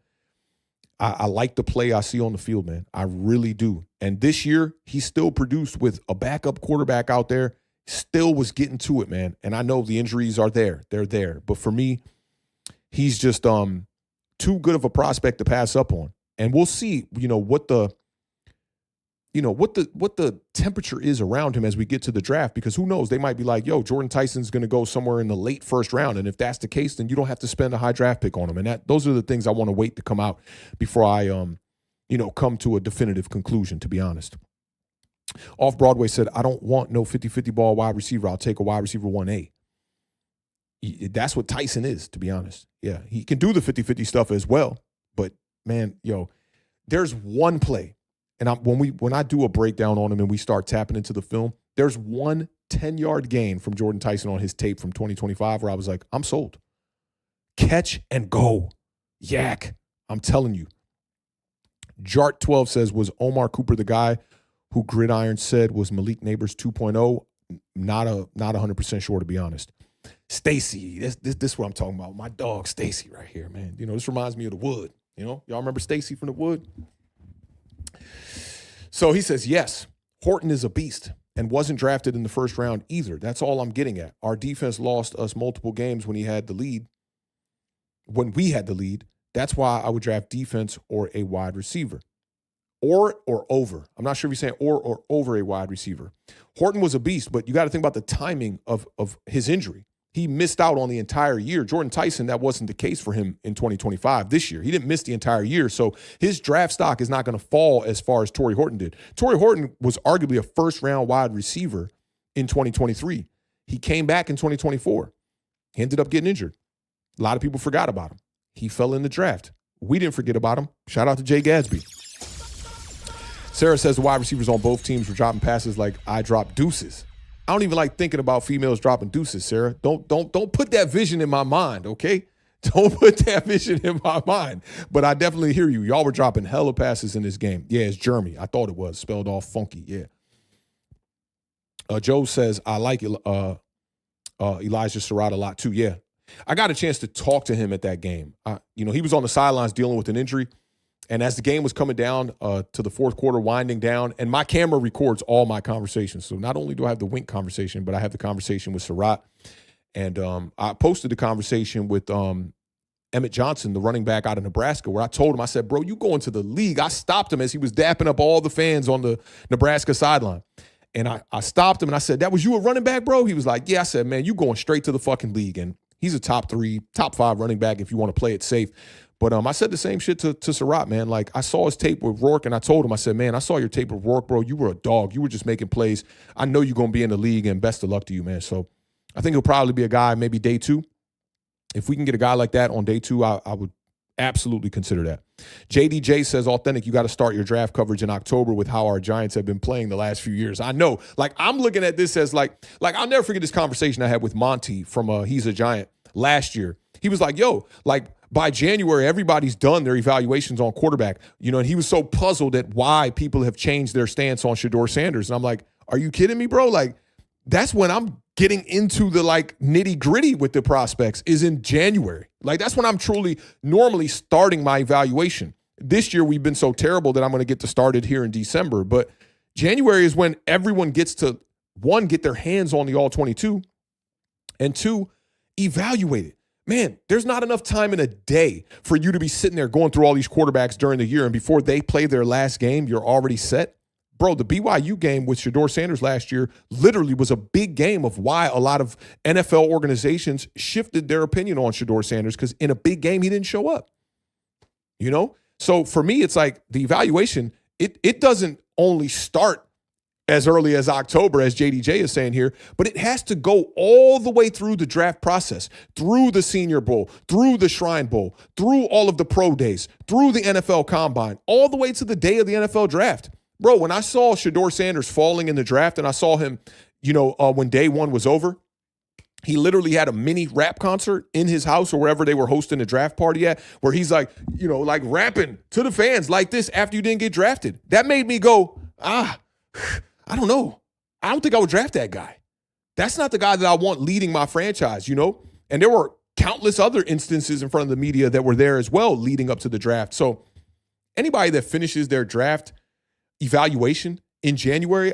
I like the play I see on the field, man. I really do. And this year, he still produced with a backup quarterback out there, still was getting to it, man. And I know the injuries are there. They're there. But for me, he's just too good of a prospect to pass up on. And we'll see, what the temperature is around him as we get to the draft, because who knows, they might be like, yo, Jordan Tyson's going to go somewhere in the late first round. And if that's the case, then you don't have to spend a high draft pick on him. And those are the things I want to wait to come out before I, come to a definitive conclusion, to be honest. Off Broadway said, I don't want no 50-50 ball wide receiver. I'll take a wide receiver 1A. That's what Tyson is, to be honest. Yeah, he can do the 50-50 stuff as well. But, man, there's one play. And when I do a breakdown on him and we start tapping into the film, there's one 10-yard gain from Jordan Tyson on his tape from 2025 where I was like, I'm sold. Catch and go. Yak. I'm telling you. Jart12 says, was Omar Cooper the guy who Gridiron said was Malik Neighbors 2.0? Not 100% sure, to be honest. Stacy, this is what I'm talking about. My dog Stacy right here, man. This reminds me of the Wood. Y'all remember Stacy from the Wood? So he says, yes, Horton is a beast and wasn't drafted in the first round either. That's all I'm getting at. Our defense lost us multiple games when we had the lead. That's why I would draft defense or a wide receiver. Or over. I'm not sure if you're saying or over a wide receiver. Horton was a beast, but you got to think about the timing of his injury. He missed out on the entire year. Jordan Tyson, that wasn't the case for him in 2025 this year. He didn't miss the entire year, so his draft stock is not going to fall as far as Torrey Horton did. Torrey Horton was arguably a first-round wide receiver in 2023. He came back in 2024. He ended up getting injured. A lot of people forgot about him. He fell in the draft. We didn't forget about him. Shout out to Jay Gadsby. Sarah says the wide receivers on both teams were dropping passes like I drop deuces. I don't even like thinking about females dropping deuces, Sarah. Don't put that vision in my mind, okay? Don't put that vision in my mind. But I definitely hear you. Y'all were dropping hella passes in this game. Yeah, it's Jeremy. I thought it was. Spelled all funky, yeah. Joe says, I like Elijah Surratt a lot too. Yeah. I got a chance to talk to him at that game. He was on the sidelines dealing with an injury. And as the game was coming down to the fourth quarter, winding down, and my camera records all my conversations. So not only do I have the Wink conversation, but I have the conversation with Surratt. And I posted the conversation with Emmett Johnson, the running back out of Nebraska, where I told him, I said, bro, you going to the league. I stopped him as he was dapping up all the fans on the Nebraska sideline. And I stopped him and I said, that was you a running back, bro? He was like, yeah. I said, man, you going straight to the fucking league. And he's a top 3, top 5 running back if you want to play it safe. But I said the same shit to Surratt, man. Like, I saw his tape with Rourke, and I told him, I said, man, I saw your tape with Rourke, bro. You were a dog. You were just making plays. I know you're going to be in the league, and best of luck to you, man. So I think he'll probably be a guy maybe day 2. If we can get a guy like that on day 2, I would absolutely consider that. JDJ says, Authentic, you got to start your draft coverage in October with how our Giants have been playing the last few years. I know. Like, I'm looking at this as like I'll never forget this conversation I had with Monty from He's a Giant last year. He was like, yo, like, by January, everybody's done their evaluations on quarterback, and he was so puzzled at why people have changed their stance on Shedeur Sanders. And I'm like, are you kidding me, bro? Like, that's when I'm getting into the like nitty gritty with the prospects is in January. Like, that's when I'm normally starting my evaluation. This year, we've been so terrible that I'm going to get to start it here in December. But January is when everyone gets to, 1, get their hands on the All-22, and 2, evaluate it. Man, there's not enough time in a day for you to be sitting there going through all these quarterbacks during the year, and before they play their last game, you're already set. Bro, the BYU game with Shedeur Sanders last year literally was a big game of why a lot of NFL organizations shifted their opinion on Shedeur Sanders, because in a big game, he didn't show up. So for me, it's like the evaluation, it doesn't only start as early as October, as JDJ is saying here, but it has to go all the way through the draft process, through the Senior Bowl, through the Shrine Bowl, through all of the pro days, through the NFL Combine, all the way to the day of the NFL draft. Bro, when I saw Shedeur Sanders falling in the draft and I saw him, when day 1 was over, he literally had a mini rap concert in his house or wherever they were hosting the draft party at, where he's like, like rapping to the fans like this after you didn't get drafted. That made me go, I don't know. I don't think I would draft that guy. That's not the guy that I want leading my franchise, And there were countless other instances in front of the media that were there as well leading up to the draft. So anybody that finishes their draft evaluation in January,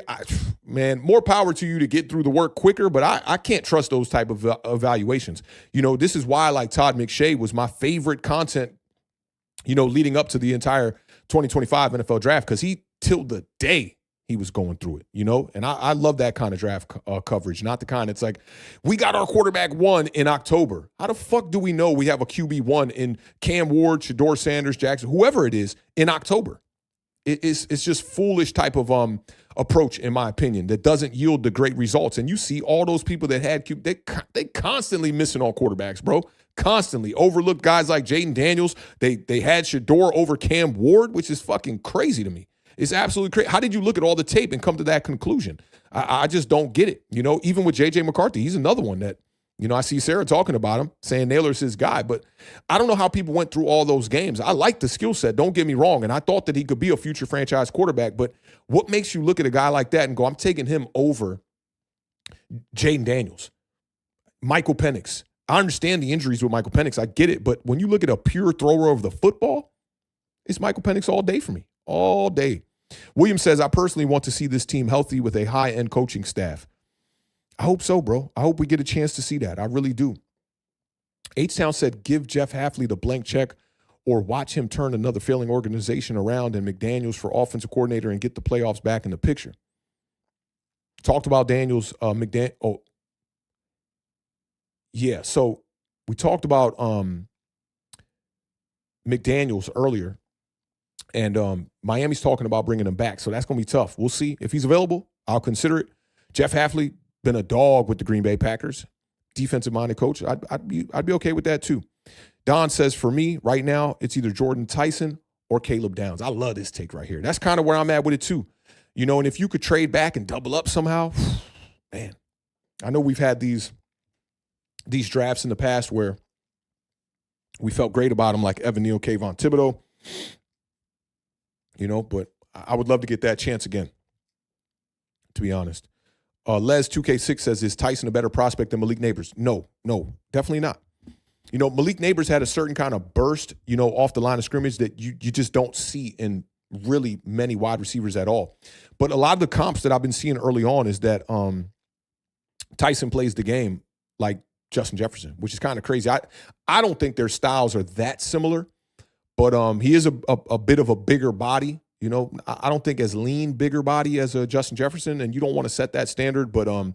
man, more power to you to get through the work quicker, but I can't trust those type of evaluations. This is why, like, Todd McShay was my favorite content, leading up to the entire 2025 NFL draft, because he, till the day he was going through it, and I love that kind of draft coverage, not the kind that's like, we got our quarterback 1 in October. How the fuck do we know we have a QB 1 in Cam Ward, Shedeur Sanders, Jaxson, whoever it is, in October? It's just foolish type of approach, in my opinion, that doesn't yield the great results. And you see all those people that had QB, they constantly missing on quarterbacks, bro. Constantly overlooked guys like Jaden Daniels. They had Shedeur over Cam Ward, which is fucking crazy to me. It's absolutely crazy. How did you look at all the tape and come to that conclusion? I just don't get it. Even with J.J. McCarthy, he's another one that, I see Sarah talking about him, saying Naylor's his guy. But I don't know how people went through all those games. I like the skill set, don't get me wrong, and I thought that he could be a future franchise quarterback. But what makes you look at a guy like that and go, I'm taking him over Jaden Daniels, Michael Penix? I understand the injuries with Michael Penix. I get it. But when you look at a pure thrower of the football, it's Michael Penix all day for me, all day. William says, I personally want to see this team healthy with a high-end coaching staff. I hope so, bro. I hope we get a chance to see that. I really do. H-Town said, give Jeff Hafley the blank check or watch him turn another failing organization around and McDaniels for offensive coordinator and get the playoffs back in the picture. Talked about Daniels, yeah, so we talked about McDaniels earlier. And Miami's talking about bringing him back, so that's going to be tough. We'll see. If he's available, I'll consider it. Jeff Hafley, been a dog with the Green Bay Packers, defensive-minded coach. I'd be okay with that too. Don says, for me, right now, it's either Jordan Tyson or Caleb Downs. I love this take right here. That's kind of where I'm at with it too. And if you could trade back and double up somehow, man, I know we've had these drafts in the past where we felt great about them, like Evan Neal, Kayvon Thibodeau. But I would love to get that chance again, to be honest. Les 2K6 says, is Tyson a better prospect than Malik Neighbors? No, definitely not. Malik Neighbors had a certain kind of burst, off the line of scrimmage that you just don't see in really many wide receivers at all. But a lot of the comps that I've been seeing early on is that Tyson plays the game like Justin Jefferson, which is kind of crazy. I don't think their styles are that similar, but he is a bit of a bigger body. I don't think as lean, bigger body as Justin Jefferson, and you don't want to set that standard, but I'm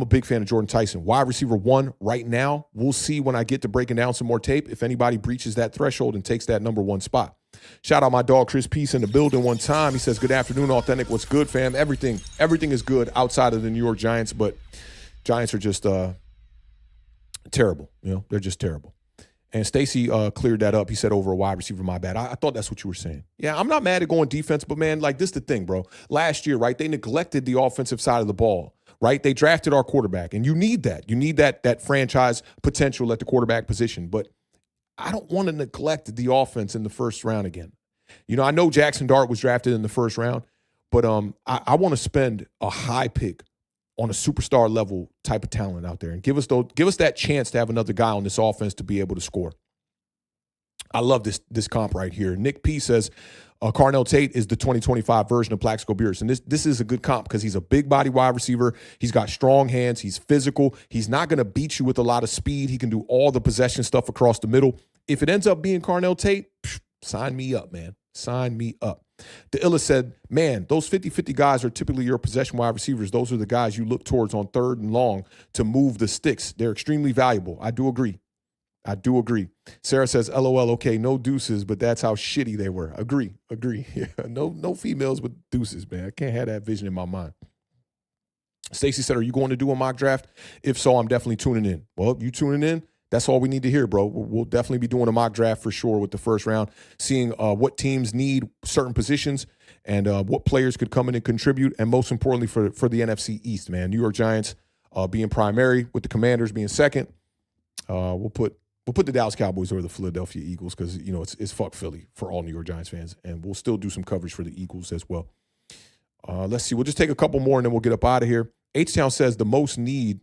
a big fan of Jordan Tyson. Wide receiver 1 right now. We'll see when I get to breaking down some more tape if anybody breaches that threshold and takes that number 1 spot. Shout out my dog Chris Peace in the building one time. He says, good afternoon, Authentic. What's good, fam? Everything is good outside of the New York Giants, but Giants are just terrible. They're just terrible. And Stacy cleared that up. He said over a wide receiver, my bad. I thought that's what you were saying. Yeah, I'm not mad at going defense, but, man, like, this is the thing, bro. Last year, right, they neglected the offensive side of the ball, right? They drafted our quarterback, and you need that. You need that franchise potential at the quarterback position. But I don't want to neglect the offense in the first round again. I know Jaxson Dart was drafted in the first round, but I want to spend a high pick on a superstar level type of talent out there and give us that chance to have another guy on this offense to be able to score. I love this comp right here. Nick P says Carnell Tate is the 2025 version of Plaxico Burress. And this is a good comp because he's a big body wide receiver. He's got strong hands. He's physical. He's not going to beat you with a lot of speed. He can do all the possession stuff across the middle. If it ends up being Carnell Tate, sign me up, man. Sign me up. The Illa said, man, those 50-50 guys are typically your possession wide receivers. Those are the guys you look towards on 3rd and long to move the sticks. They're extremely valuable. I do agree. Sarah says, LOL, okay, no deuces, but that's how shitty they were. Agree. Yeah, no females with deuces, man. I can't have that vision in my mind. Stacy said, are you going to do a mock draft? If so, I'm definitely tuning in. Well, you tuning in? That's all we need to hear, bro. We'll definitely be doing a mock draft for sure with the first round, seeing what teams need certain positions and what players could come in and contribute, and most importantly for the NFC East, man. New York Giants being primary, with the Commanders being second. We'll put the Dallas Cowboys over the Philadelphia Eagles because, it's fuck Philly for all New York Giants fans, and we'll still do some coverage for the Eagles as well. Let's see. We'll just take a couple more, and then we'll get up out of here. H-Town says the most need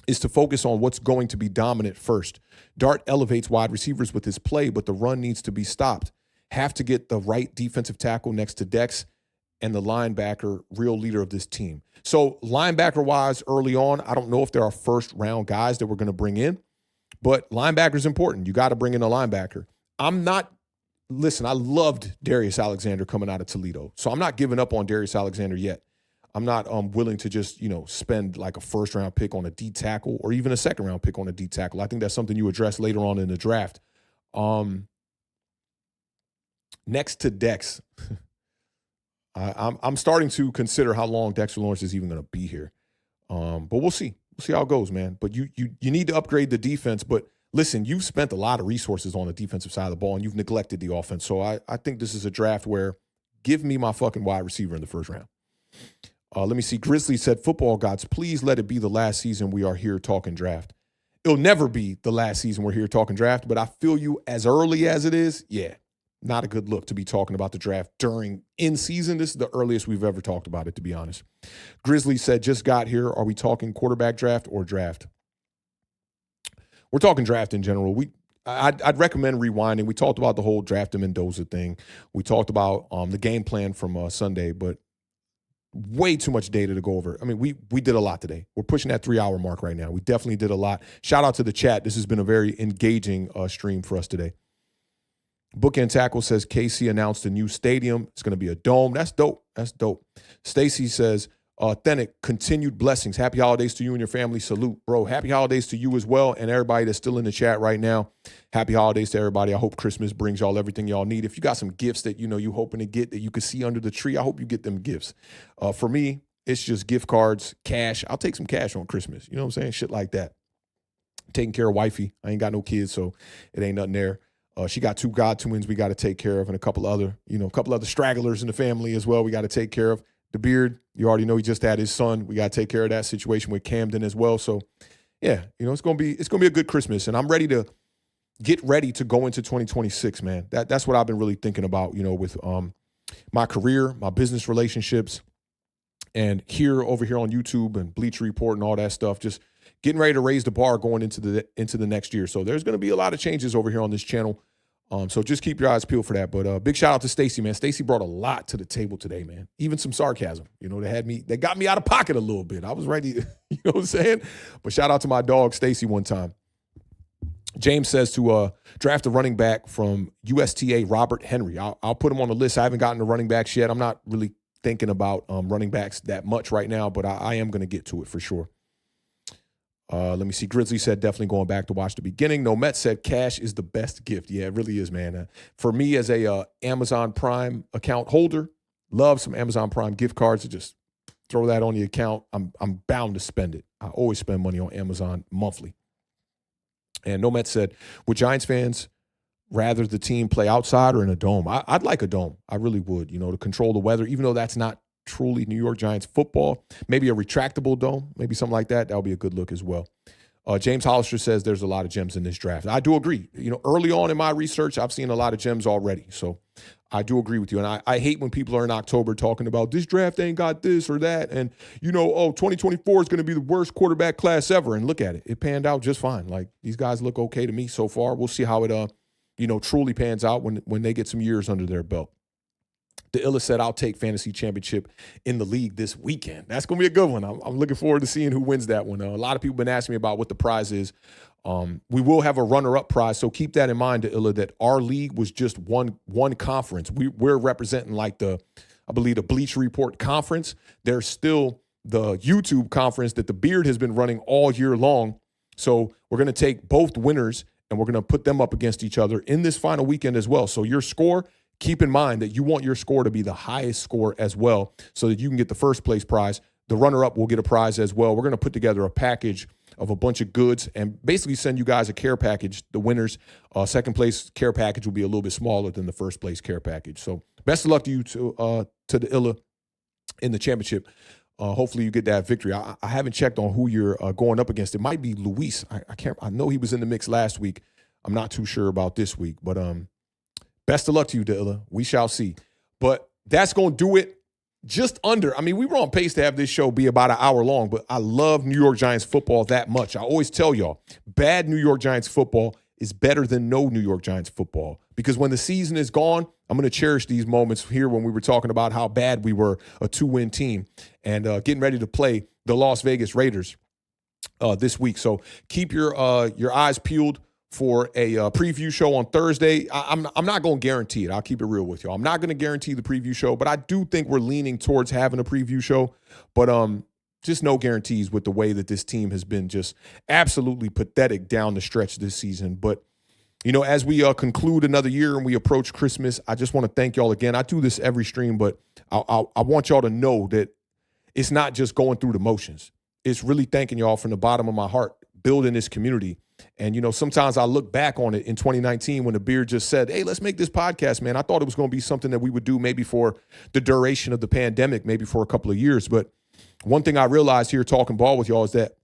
is to focus on what's going to be dominant first. Dart elevates wide receivers with his play, but the run needs to be stopped. Have to get the right defensive tackle next to Dex and the linebacker, real leader of this team. So linebacker-wise, early on, I don't know if there are first-round guys that we're going to bring in, but linebacker is important. You got to bring in a linebacker. I loved Darius Alexander coming out of Toledo, so I'm not giving up on Darius Alexander yet. I'm not willing to just, spend like a first-round pick on a D tackle or even a second-round pick on a D tackle. I think that's something you address later on in the draft. Next to Dex, I'm starting to consider how long Dexter Lawrence is even going to be here. But we'll see. We'll see how it goes, man. But you need to upgrade the defense. But listen, you've spent a lot of resources on the defensive side of the ball, and you've neglected the offense. So I think this is a draft where give me my fucking wide receiver in the first round. Let me see. Grizzly said, football gods, please let it be the last season we are here talking draft. It'll never be the last season we're here talking draft, but I feel you as early as it is. Yeah, not a good look to be talking about the draft during in season. This is the earliest we've ever talked about it, to be honest. Grizzly said, just got here. Are we talking quarterback draft or draft? We're talking draft in general. I'd recommend rewinding. We talked about the whole draft and Mendoza thing. We talked about the game plan from Sunday, but way too much data to go over. I mean, we did a lot today. We're pushing that 3-hour mark right now. We definitely did a lot. Shout out to the chat. This has been a very engaging stream for us today. Bookend Tackle says KC announced a new stadium. It's going to be a dome. That's dope. Stacy says, authentic, continued blessings. Happy holidays to you and your family. Salute, bro. Happy holidays to you as well, and everybody that's still in the chat right now. Happy holidays to everybody. I hope Christmas brings y'all everything y'all need. If you got some gifts that you hoping to get that you can see under the tree, I hope you get them gifts. For me, it's just gift cards, cash. I'll take some cash on Christmas. You know what I'm saying? Shit like that. Taking care of wifey. I ain't got no kids, so it ain't nothing there. She got 2 god twins we got to take care of, and a couple other stragglers in the family as well we got to take care of. The Beard, you already know he just had his son. We got to take care of that situation with Camden as well. So, yeah, it's gonna be a good Christmas, and I'm ready to get ready to go into 2026, man. That's what I've been really thinking about, with my career, my business relationships, and over here on YouTube and Bleacher Report and all that stuff. Just getting ready to raise the bar going into the next year. So there's going to be a lot of changes over here on this channel. So just keep your eyes peeled for that. But big shout out to Stacy, man. Stacy brought a lot to the table today, man. Even some sarcasm. You know, they got me out of pocket a little bit. I was ready, you know what I'm saying? But shout out to my dog, Stacy, one time. James says to draft a running back from USTA, Robert Henry. I'll put him on the list. I haven't gotten to running backs yet. I'm not really thinking about running backs that much right now, but I am going to get to it for sure. Let me see. Grizzly said definitely going back to watch the beginning. No Met said cash is the best gift. Yeah, it really is, man. For me as a Amazon Prime account holder, love some Amazon Prime gift cards to just throw that on the account. I'm bound to spend it. I always spend money on Amazon monthly. And Nomet said, would Giants fans rather the team play outside or in a dome? I'd like a dome. I really would, you know, to control the weather, even though that's not truly New York Giants football. Maybe a retractable dome, maybe something like that. That would be a good look as well. James Hollister says there's a lot of gems in this draft. I do agree. You know, early on in my research, I've seen a lot of gems already. So I do agree with you. And I hate when people are in October talking about this draft ain't got this or that. And, you know, 2024 is going to be the worst quarterback class ever. And look at it. It panned out just fine. Like, these guys look okay to me so far. We'll see how it, truly pans out when they get some years under their belt. The Illa said, I'll take fantasy championship in the league this weekend. That's going to be a good one. I'm looking forward to seeing who wins that one. A lot of people have been asking me about what the prize is. We will have a runner-up prize, so keep that in mind, Illa, that our league was just one conference. We're representing like I believe the Bleacher Report conference. There's still the YouTube conference that the Beard has been running all year long. So we're going to take both winners and we're going to put them up against each other in this final weekend as well. So your score, keep in mind that you want your score to be the highest score as well so that you can get the first place prize. The runner-up will get a prize as well. We're going to put together a package of a bunch of goods and basically send you guys a care package. The winners, second place care package will be a little bit smaller than the first place care package. So best of luck to you to the Illa in the championship. Hopefully you get that victory. I haven't checked on who you're going up against. It might be Luis. I know he was in the mix last week. I'm not too sure about this week, but best of luck to you, Dilla. We shall see. But that's going to do it. Just under. I mean, we were on pace to have this show be about an hour long, but I love New York Giants football that much. I always tell y'all, bad New York Giants football is better than no New York Giants football. Because when the season is gone, I'm going to cherish these moments here when we were talking about how bad we were, a 2-win team, and getting ready to play the Las Vegas Raiders this week. So keep your eyes peeled for a preview show on Thursday. I'm not going to guarantee it. I'll keep it real with y'all. I'm not going to guarantee the preview show, but I do think we're leaning towards having a preview show. But just no guarantees with the way that this team has been just absolutely pathetic down the stretch this season. But, you know, as we conclude another year and we approach Christmas, I just want to thank y'all again. I do this every stream, but I want y'all to know that it's not just going through the motions. It's really thanking y'all from the bottom of my heart, building this community. And, you know, sometimes I look back on it in 2019 when the Beard just said, hey, let's make this podcast, man. I thought it was going to be something that we would do maybe for the duration of the pandemic, maybe for a couple of years. But one thing I realized here talking ball with y'all is that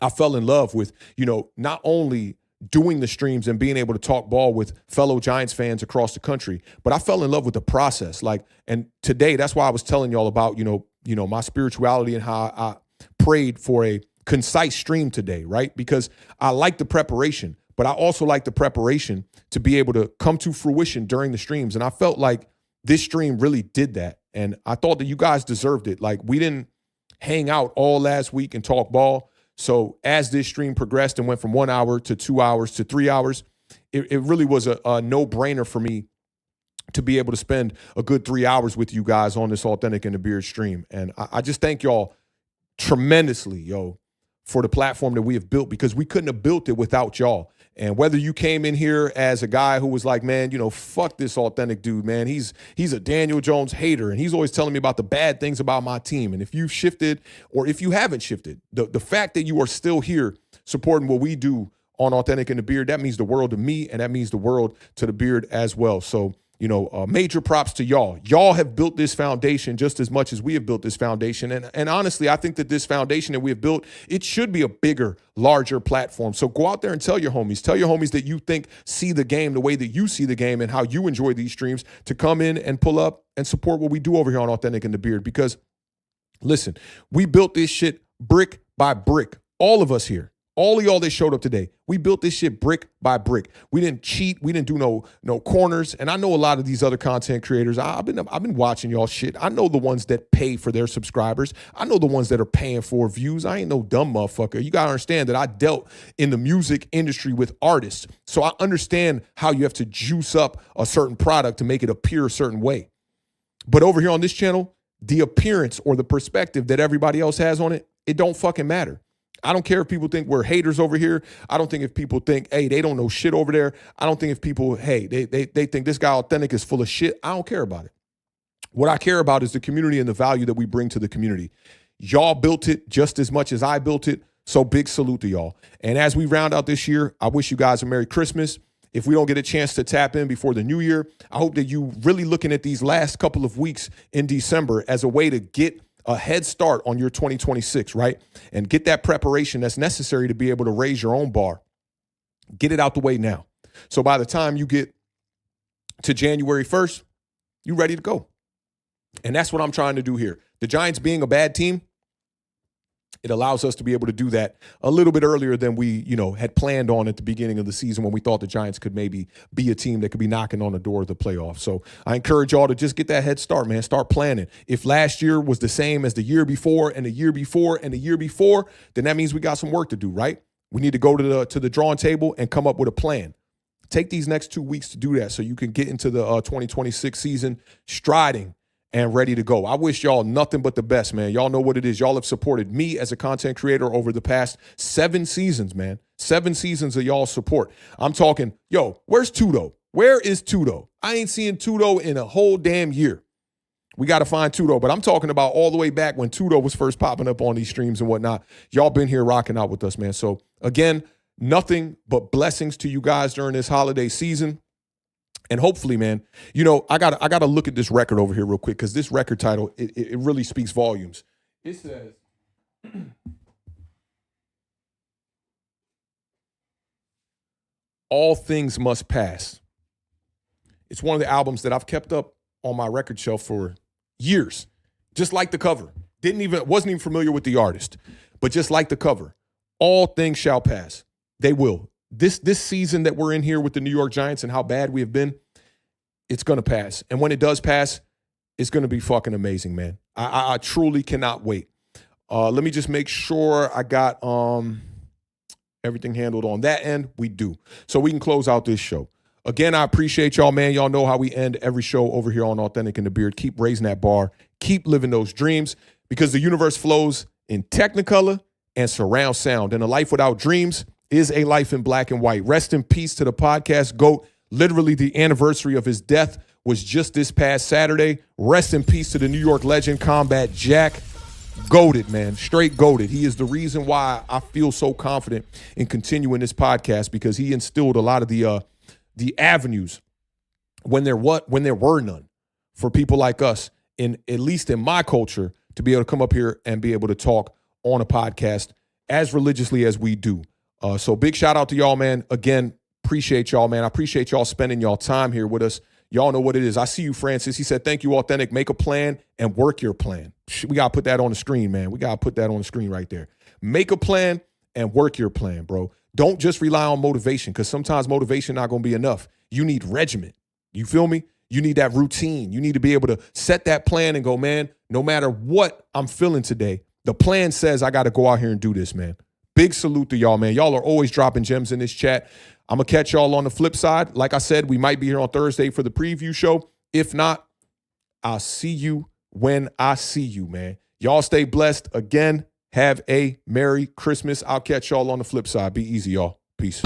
I fell in love with, you know, not only doing the streams and being able to talk ball with fellow Giants fans across the country, but I fell in love with the process. Like, and today, that's why I was telling y'all about, you know, my spirituality and how I prayed for a concise stream today, right? Because I like the preparation, but I also like the preparation to be able to come to fruition during the streams. And I felt like this stream really did that. And I thought that you guys deserved it. Like, we didn't hang out all last week and talk ball. So as this stream progressed and went from 1 hour to 2 hours to 3 hours, it really was a no-brainer for me to be able to spend a good 3 hours with you guys on this Authentic in the Beard stream. And I just thank y'all tremendously, for the platform that we have built, because we couldn't have built it without y'all. And whether you came in here as a guy who was like, man, you know, fuck this Authentic dude, man. He's a Daniel Jones hater, and he's always telling me about the bad things about my team. And if you've shifted or if you haven't shifted, the fact that you are still here supporting what we do on Authentic in the Beard, that means the world to me, and that means the world to the Beard as well. So, you know, major props to y'all. Y'all have built this foundation just as much as we have built this foundation. And honestly, I think that this foundation that we have built, it should be a bigger, larger platform. So go out there and tell your homies that you think see the game the way that you see the game and how you enjoy these streams, to come in and pull up and support what we do over here on Authentic in the Beard. Because, listen, we built this shit brick by brick all of us here, all of y'all that showed up today, we built this shit brick by brick. We didn't cheat. We didn't do no corners. And I know a lot of these other content creators. I've been watching y'all shit. I know the ones that pay for their subscribers. I know the ones that are paying for views. I ain't no dumb motherfucker. You got to understand that I dealt in the music industry with artists. So I understand how you have to juice up a certain product to make it appear a certain way. But over here on this channel, the appearance or the perspective that everybody else has on it, it don't fucking matter. I don't care if people think we're haters over here. I don't think if people think, hey, they don't know shit over there. I don't think if people, hey, they think this guy Authentic is full of shit. I don't care about it. What I care about is the community and the value that we bring to the community. Y'all built it just as much as I built it. So big salute to y'all. And as we round out this year, I wish you guys a Merry Christmas. If we don't get a chance to tap in before the new year, I hope that you really looking at these last couple of weeks in December as a way to get a head start on your 2026, right? And get that preparation that's necessary to be able to raise your own bar. Get it out the way now. So by the time you get to January 1st, you ready to go. And that's what I'm trying to do here. The Giants being a bad team, it allows us to be able to do that a little bit earlier than we, had planned on at the beginning of the season when we thought the Giants could maybe be a team that could be knocking on the door of the playoffs. So I encourage y'all to just get that head start, man. Start planning. If last year was the same as the year before and the year before and the year before, then that means we got some work to do, right? We need to go to the drawing table and come up with a plan. Take these next 2 weeks to do that so you can get into the 2026 season striding and ready to go. I wish y'all nothing but the best, man. Y'all know what it is. Y'all have supported me as a content creator over the past 7 seasons, man. 7 seasons of y'all support. I'm talking, where's Tudo? Where is Tudo? I ain't seeing Tudo in a whole damn year. We got to find Tudo, but I'm talking about all the way back when Tudo was first popping up on these streams and whatnot. Y'all been here rocking out with us, man. So again, nothing but blessings to you guys during this holiday season. And hopefully, man, I gotta look at this record over here real quick because this record title, it really speaks volumes. It says, All Things Must Pass. It's one of the albums that I've kept up on my record shelf for years. Just like the cover. Wasn't even familiar with the artist, but just like the cover. All things shall pass. They will. This season that we're in here with the New York Giants and how bad we have been, it's going to pass. And when it does pass, it's going to be fucking amazing, man. I truly cannot wait. Let me just make sure I got everything handled on that end. We do. So we can close out this show. Again, I appreciate y'all, man. Y'all know how we end every show over here on Authentic in the Beard. Keep raising that bar. Keep living those dreams because the universe flows in Technicolor and surround sound. And a life without dreams is a life in black and white. Rest in peace to the podcast GOAT. Literally the anniversary of his death was just this past Saturday. Rest in peace to the New York legend, Combat Jack. Goated, man. Straight goated. He is the reason why I feel so confident in continuing this podcast because he instilled a lot of the avenues when there were none for people like us, at least in my culture, to be able to come up here and be able to talk on a podcast as religiously as we do. So big shout out to y'all, man. Again, appreciate y'all, man. I appreciate y'all spending y'all time here with us. Y'all know what it is. I see you, Francis. He said, thank you, Authentic. Make a plan and work your plan. We got to put that on the screen, man. We got to put that on the screen right there. Make a plan and work your plan, bro. Don't just rely on motivation because sometimes motivation not going to be enough. You need regimen. You feel me? You need that routine. You need to be able to set that plan and go, man, no matter what I'm feeling today, the plan says I got to go out here and do this, man. Big salute to y'all, man. Y'all are always dropping gems in this chat. I'm going to catch y'all on the flip side. Like I said, we might be here on Thursday for the preview show. If not, I'll see you when I see you, man. Y'all stay blessed. Again, have a Merry Christmas. I'll catch y'all on the flip side. Be easy, y'all. Peace.